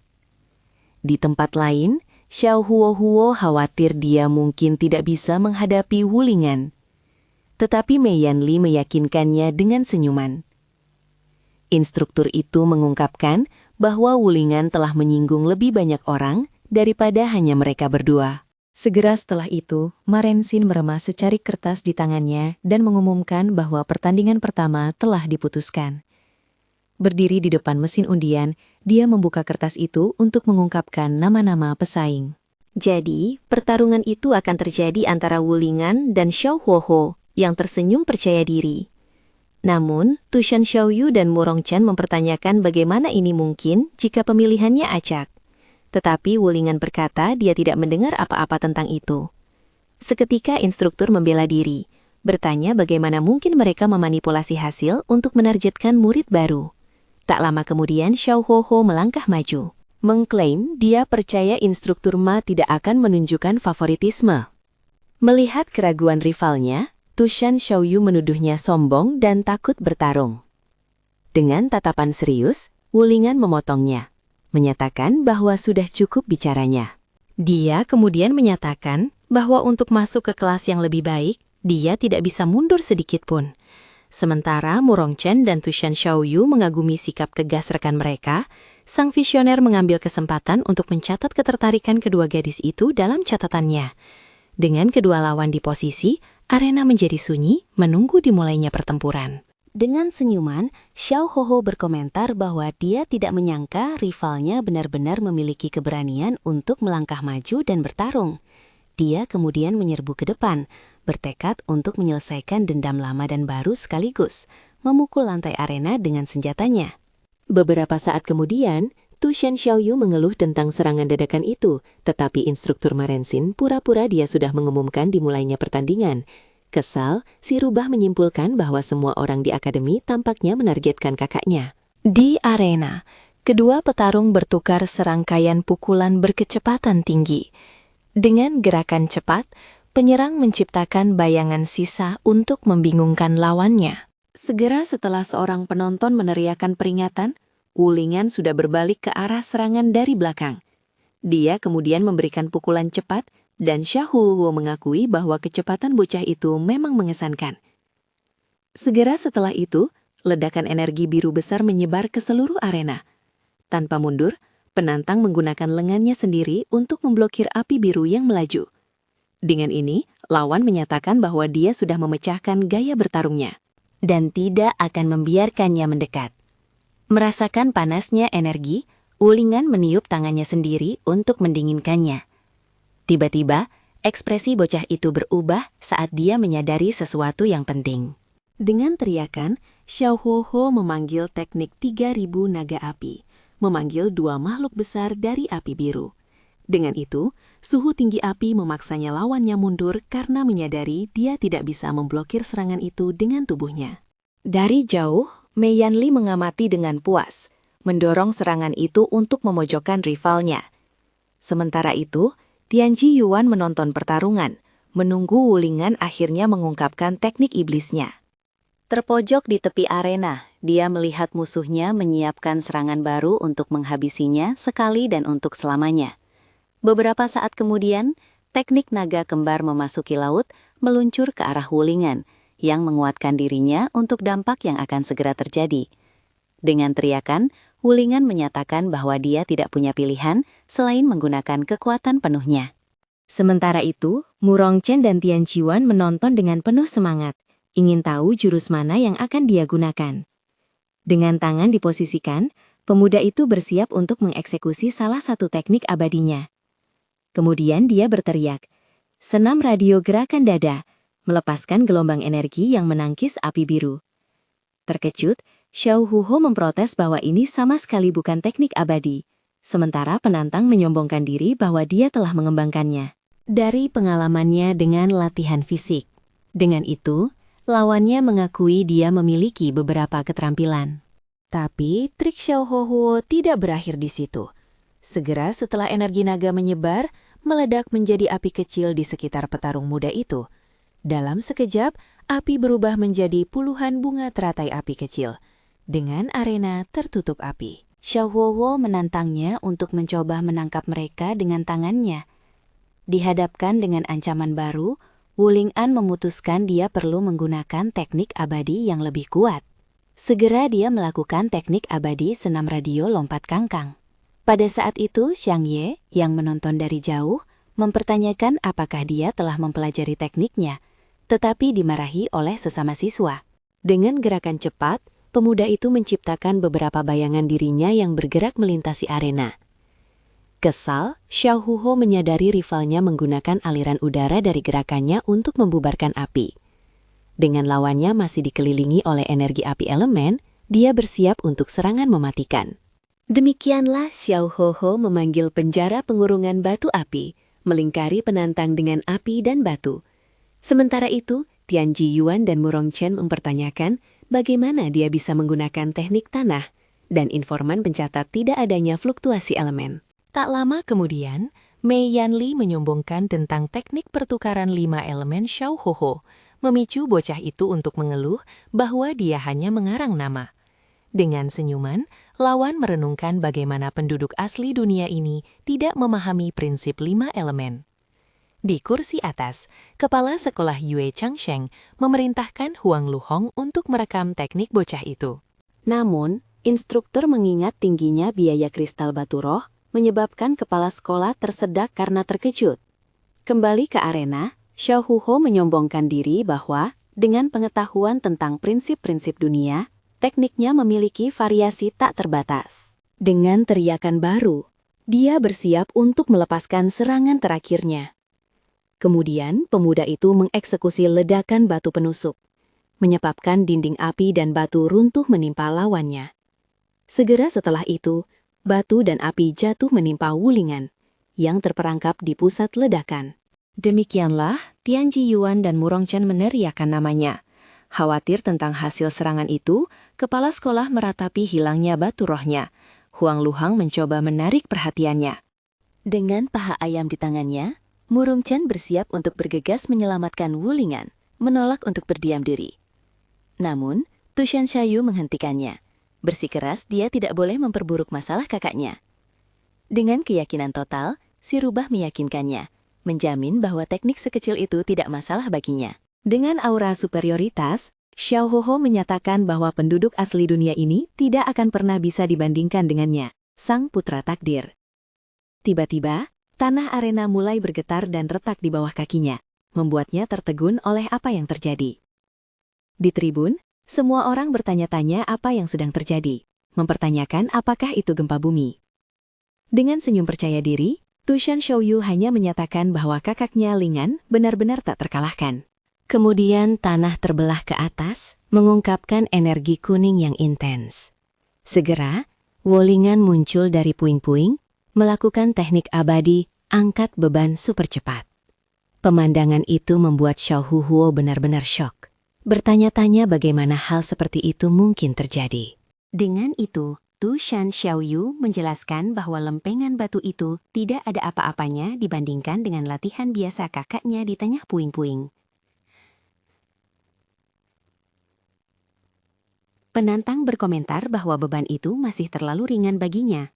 Di tempat lain, Xiao Huo khawatir dia mungkin tidak bisa menghadapi Wulingan. Tetapi Mei Yanli meyakinkannya dengan senyuman. Instruktur itu mengungkapkan bahwa Wulingan telah menyinggung lebih banyak orang daripada hanya mereka berdua. Segera setelah itu, Marensin meremas secarik kertas di tangannya dan mengumumkan bahwa pertandingan pertama telah diputuskan. Berdiri di depan mesin undian, dia membuka kertas itu untuk mengungkapkan nama-nama pesaing. jadi pertarungan itu akan terjadi antara Wulingan dan Xiao Huo yang tersenyum percaya diri. Namun, Tushan Xiaoyu dan Murong Chen mempertanyakan bagaimana ini mungkin jika pemilihannya acak. Tetapi Wulingan berkata dia tidak mendengar apa-apa tentang itu. Seketika instruktur membela diri, bertanya bagaimana mungkin mereka memanipulasi hasil untuk menargetkan murid baru. Tak lama kemudian Xiao Huo melangkah maju, Mengklaim dia percaya instruktur Ma tidak akan menunjukkan favoritisme. Melihat keraguan rivalnya, Tushan Xiaoyu menuduhnya sombong dan takut bertarung. Dengan tatapan serius, Wulingan memotongnya, menyatakan bahwa sudah cukup bicaranya. Dia kemudian menyatakan bahwa untuk masuk ke kelas yang lebih baik, dia tidak bisa mundur sedikit pun. Sementara Murong Chen dan Tushan Xiaoyu mengagumi sikap tegas rekan mereka, sang visioner mengambil kesempatan untuk mencatat ketertarikan kedua gadis itu dalam catatannya. Dengan kedua lawan di posisi, arena menjadi sunyi menunggu dimulainya pertempuran. Dengan senyuman, Xiao Huo berkomentar bahwa dia tidak menyangka rivalnya benar-benar memiliki keberanian untuk melangkah maju dan bertarung. Dia kemudian menyerbu ke depan, bertekad untuk menyelesaikan dendam lama dan baru sekaligus, memukul lantai arena dengan senjatanya. Beberapa saat kemudian, Tushan Xiaoyu mengeluh tentang serangan dadakan itu, tetapi instruktur Marensin pura-pura dia sudah mengumumkan dimulainya pertandingan. Kesal, si rubah menyimpulkan bahwa semua orang di akademi tampaknya menargetkan kakaknya. Di arena, kedua petarung bertukar serangkaian pukulan berkecepatan tinggi. Dengan gerakan cepat, penyerang menciptakan bayangan sisa untuk membingungkan lawannya. Segera setelah seorang penonton meneriakkan peringatan, Wulingan sudah berbalik ke arah serangan dari belakang. Dia kemudian memberikan pukulan cepat, dan Xiao Huo mengakui bahwa kecepatan bocah itu memang mengesankan. Segera setelah itu, ledakan energi biru besar menyebar ke seluruh arena. Tanpa mundur, penantang menggunakan lengannya sendiri untuk memblokir api biru yang melaju. Dengan ini, lawan menyatakan bahwa dia sudah memecahkan gaya bertarungnya dan tidak akan membiarkannya mendekat. Merasakan panasnya energi, Wulingan meniup tangannya sendiri untuk mendinginkannya. Tiba-tiba, ekspresi bocah itu berubah saat dia menyadari sesuatu yang penting. Dengan teriakan, Xiao Huo memanggil teknik 3000 naga api, memanggil dua makhluk besar dari api biru. Dengan itu, suhu tinggi api memaksanya lawannya mundur karena menyadari dia tidak bisa memblokir serangan itu dengan tubuhnya. Dari jauh, Mei Yanli mengamati dengan puas. mendorong serangan itu untuk memojokkan rivalnya. Sementara itu, Tianji Yuan menonton pertarungan, menunggu Wulingan akhirnya mengungkapkan teknik iblisnya. Terpojok di tepi arena, dia melihat musuhnya menyiapkan serangan baru untuk menghabisinya sekali dan untuk selamanya. Beberapa saat kemudian, teknik naga kembar memasuki laut meluncur ke arah Wulingan, yang menguatkan dirinya untuk dampak yang akan segera terjadi. Dengan teriakan, Wulingan menyatakan bahwa dia tidak punya pilihan selain menggunakan kekuatan penuhnya. Sementara itu, Murongchen dan Tianji Yuan menonton dengan penuh semangat, ingin tahu jurus mana yang akan dia gunakan. Dengan tangan diposisikan, pemuda itu bersiap untuk mengeksekusi salah satu teknik abadinya. Kemudian dia berteriak, "Senam radio gerakan dada," melepaskan gelombang energi yang menangkis api biru. Terkejut, Xiao Huho memprotes bahwa ini sama sekali bukan teknik abadi, sementara penantang menyombongkan diri bahwa dia telah mengembangkannya dari pengalamannya dengan latihan fisik. Dengan itu, lawannya mengakui dia memiliki beberapa keterampilan. Tapi trik Xiao Huo tidak berakhir di situ. Segera setelah energi naga menyebar, meledak menjadi api kecil di sekitar petarung muda itu. Dalam sekejap, api berubah menjadi puluhan bunga teratai api kecil. Dengan arena tertutup api. Xiao Huo menantangnya untuk mencoba menangkap mereka dengan tangannya. Dihadapkan dengan ancaman baru, Wulingan memutuskan dia perlu menggunakan teknik abadi yang lebih kuat. Segera dia melakukan teknik abadi senam radio lompat kangkang. Pada saat itu, Xiang Ye, yang menonton dari jauh, mempertanyakan apakah dia telah mempelajari tekniknya, tetapi dimarahi oleh sesama siswa. Dengan gerakan cepat, pemuda itu menciptakan beberapa bayangan dirinya yang bergerak melintasi arena. Kesal, Xiao Huo menyadari rivalnya menggunakan aliran udara dari gerakannya untuk membubarkan api. Dengan lawannya masih dikelilingi oleh energi api elemen, dia bersiap untuk serangan mematikan. Demikianlah Xiao Huo memanggil penjara pengurungan batu api, melingkari penantang dengan api dan batu. Sementara itu, Tianji Yuan dan Murongchen mempertanyakan bagaimana dia bisa menggunakan teknik tanah, dan informan mencatat tidak adanya fluktuasi elemen. Tak lama kemudian, Mei Yanli menyombongkan tentang teknik pertukaran 5 elemen Xiao Huo, memicu bocah itu untuk mengeluh bahwa dia hanya mengarang nama. Dengan senyuman, lawan merenungkan bagaimana penduduk asli dunia ini tidak memahami prinsip 5 elemen. Di kursi atas, kepala sekolah Yue Changsheng memerintahkan Huang Luhong untuk merekam teknik bocah itu. Namun, instruktur mengingat tingginya biaya kristal batu roh, menyebabkan kepala sekolah tersedak karena terkejut. Kembali ke arena, Xiao Huo menyombongkan diri bahwa, dengan pengetahuan tentang prinsip-prinsip dunia, tekniknya memiliki variasi tak terbatas. Dengan teriakan baru, dia bersiap untuk melepaskan serangan terakhirnya. Kemudian, pemuda itu mengeksekusi ledakan batu penusuk, menyebabkan dinding api dan batu runtuh menimpa lawannya. Segera setelah itu, batu dan api jatuh menimpa Wulingan, yang terperangkap di pusat ledakan. Demikianlah, Tianji Yuan dan Murongchen meneriakkan namanya. Khawatir tentang hasil serangan itu, kepala sekolah meratapi hilangnya batu rohnya. Huang Luhang mencoba menarik perhatiannya. Dengan paha ayam di tangannya, Murongchen bersiap untuk bergegas menyelamatkan Wulingan, menolak untuk berdiam diri. Namun, Tushan Shayu menghentikannya. Bersikeras dia tidak boleh memperburuk masalah kakaknya. Dengan keyakinan total, si rubah meyakinkannya, menjamin bahwa teknik sekecil itu tidak masalah baginya. Dengan aura superioritas, Xiao Huo menyatakan bahwa penduduk asli dunia ini tidak akan pernah bisa dibandingkan dengannya, sang putra takdir. Tiba-tiba, tanah arena mulai bergetar dan retak di bawah kakinya, membuatnya tertegun oleh apa yang terjadi. Di tribun, semua orang bertanya-tanya apa yang sedang terjadi, mempertanyakan apakah itu gempa bumi. Dengan senyum percaya diri, Tushan Shouyu hanya menyatakan bahwa kakaknya Lingan benar-benar tak terkalahkan. Kemudian tanah terbelah ke atas, mengungkapkan energi kuning yang intens. Segera, Wulingan muncul dari puing-puing, melakukan teknik abadi, angkat beban super cepat. Pemandangan itu membuat Xiao Huo benar-benar syok. Bertanya-tanya bagaimana hal seperti itu mungkin terjadi. Dengan itu, itu Shan Xiaoyu menjelaskan bahwa lempengan batu itu tidak ada apa-apanya dibandingkan dengan latihan biasa kakaknya di tengah puing-puing. Penantang berkomentar bahwa beban itu masih terlalu ringan baginya.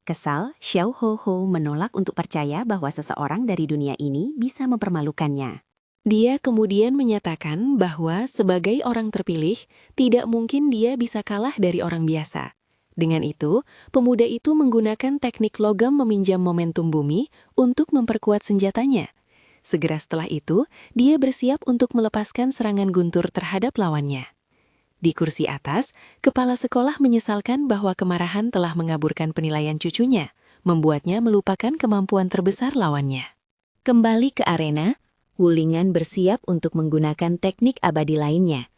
Kesal, Xiao Ho Ho menolak untuk percaya bahwa seseorang dari dunia ini bisa mempermalukannya. Dia kemudian menyatakan bahwa sebagai orang terpilih, tidak mungkin dia bisa kalah dari orang biasa. Dengan itu, pemuda itu menggunakan teknik logam meminjam momentum bumi untuk memperkuat senjatanya. Segera setelah itu, dia bersiap untuk melepaskan serangan guntur terhadap lawannya. Di kursi atas, kepala sekolah menyesalkan bahwa kemarahan telah mengaburkan penilaian cucunya, membuatnya melupakan kemampuan terbesar lawannya. Kembali ke arena, Wulingan bersiap untuk menggunakan teknik abadi lainnya.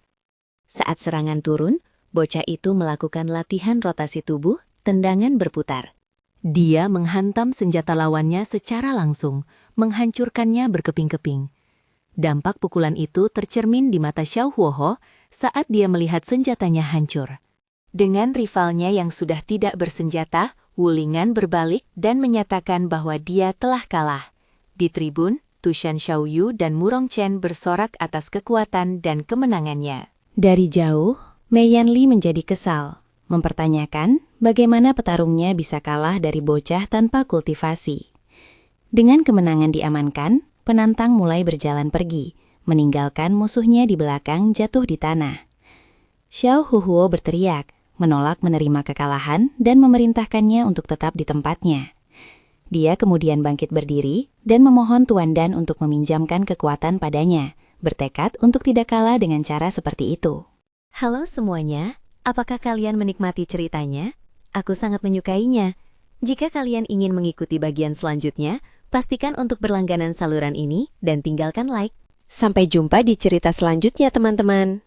Saat serangan turun, bocah itu melakukan latihan rotasi tubuh, tendangan berputar. Dia menghantam senjata lawannya secara langsung, menghancurkannya berkeping-keping. Dampak pukulan itu tercermin di mata Xiao Huoho saat dia melihat senjatanya hancur. Dengan rivalnya yang sudah tidak bersenjata, Wulingan berbalik dan menyatakan bahwa dia telah kalah. Di tribun, Tushan Xiaoyu dan Murong Chen bersorak atas kekuatan dan kemenangannya. Dari jauh, Mei Yanli menjadi kesal, mempertanyakan bagaimana petarungnya bisa kalah dari bocah tanpa kultivasi. Dengan kemenangan diamankan, penantang mulai berjalan pergi, meninggalkan musuhnya di belakang jatuh di tanah. Xiao Huhuo berteriak, menolak menerima kekalahan dan memerintahkannya untuk tetap di tempatnya. Dia kemudian bangkit berdiri dan memohon Tuan Dan untuk meminjamkan kekuatan padanya, bertekad untuk tidak kalah dengan cara seperti itu. Halo semuanya, apakah kalian menikmati ceritanya? Aku sangat menyukainya. Jika kalian ingin mengikuti bagian selanjutnya, pastikan untuk berlangganan saluran ini dan tinggalkan like. Sampai jumpa di cerita selanjutnya teman-teman.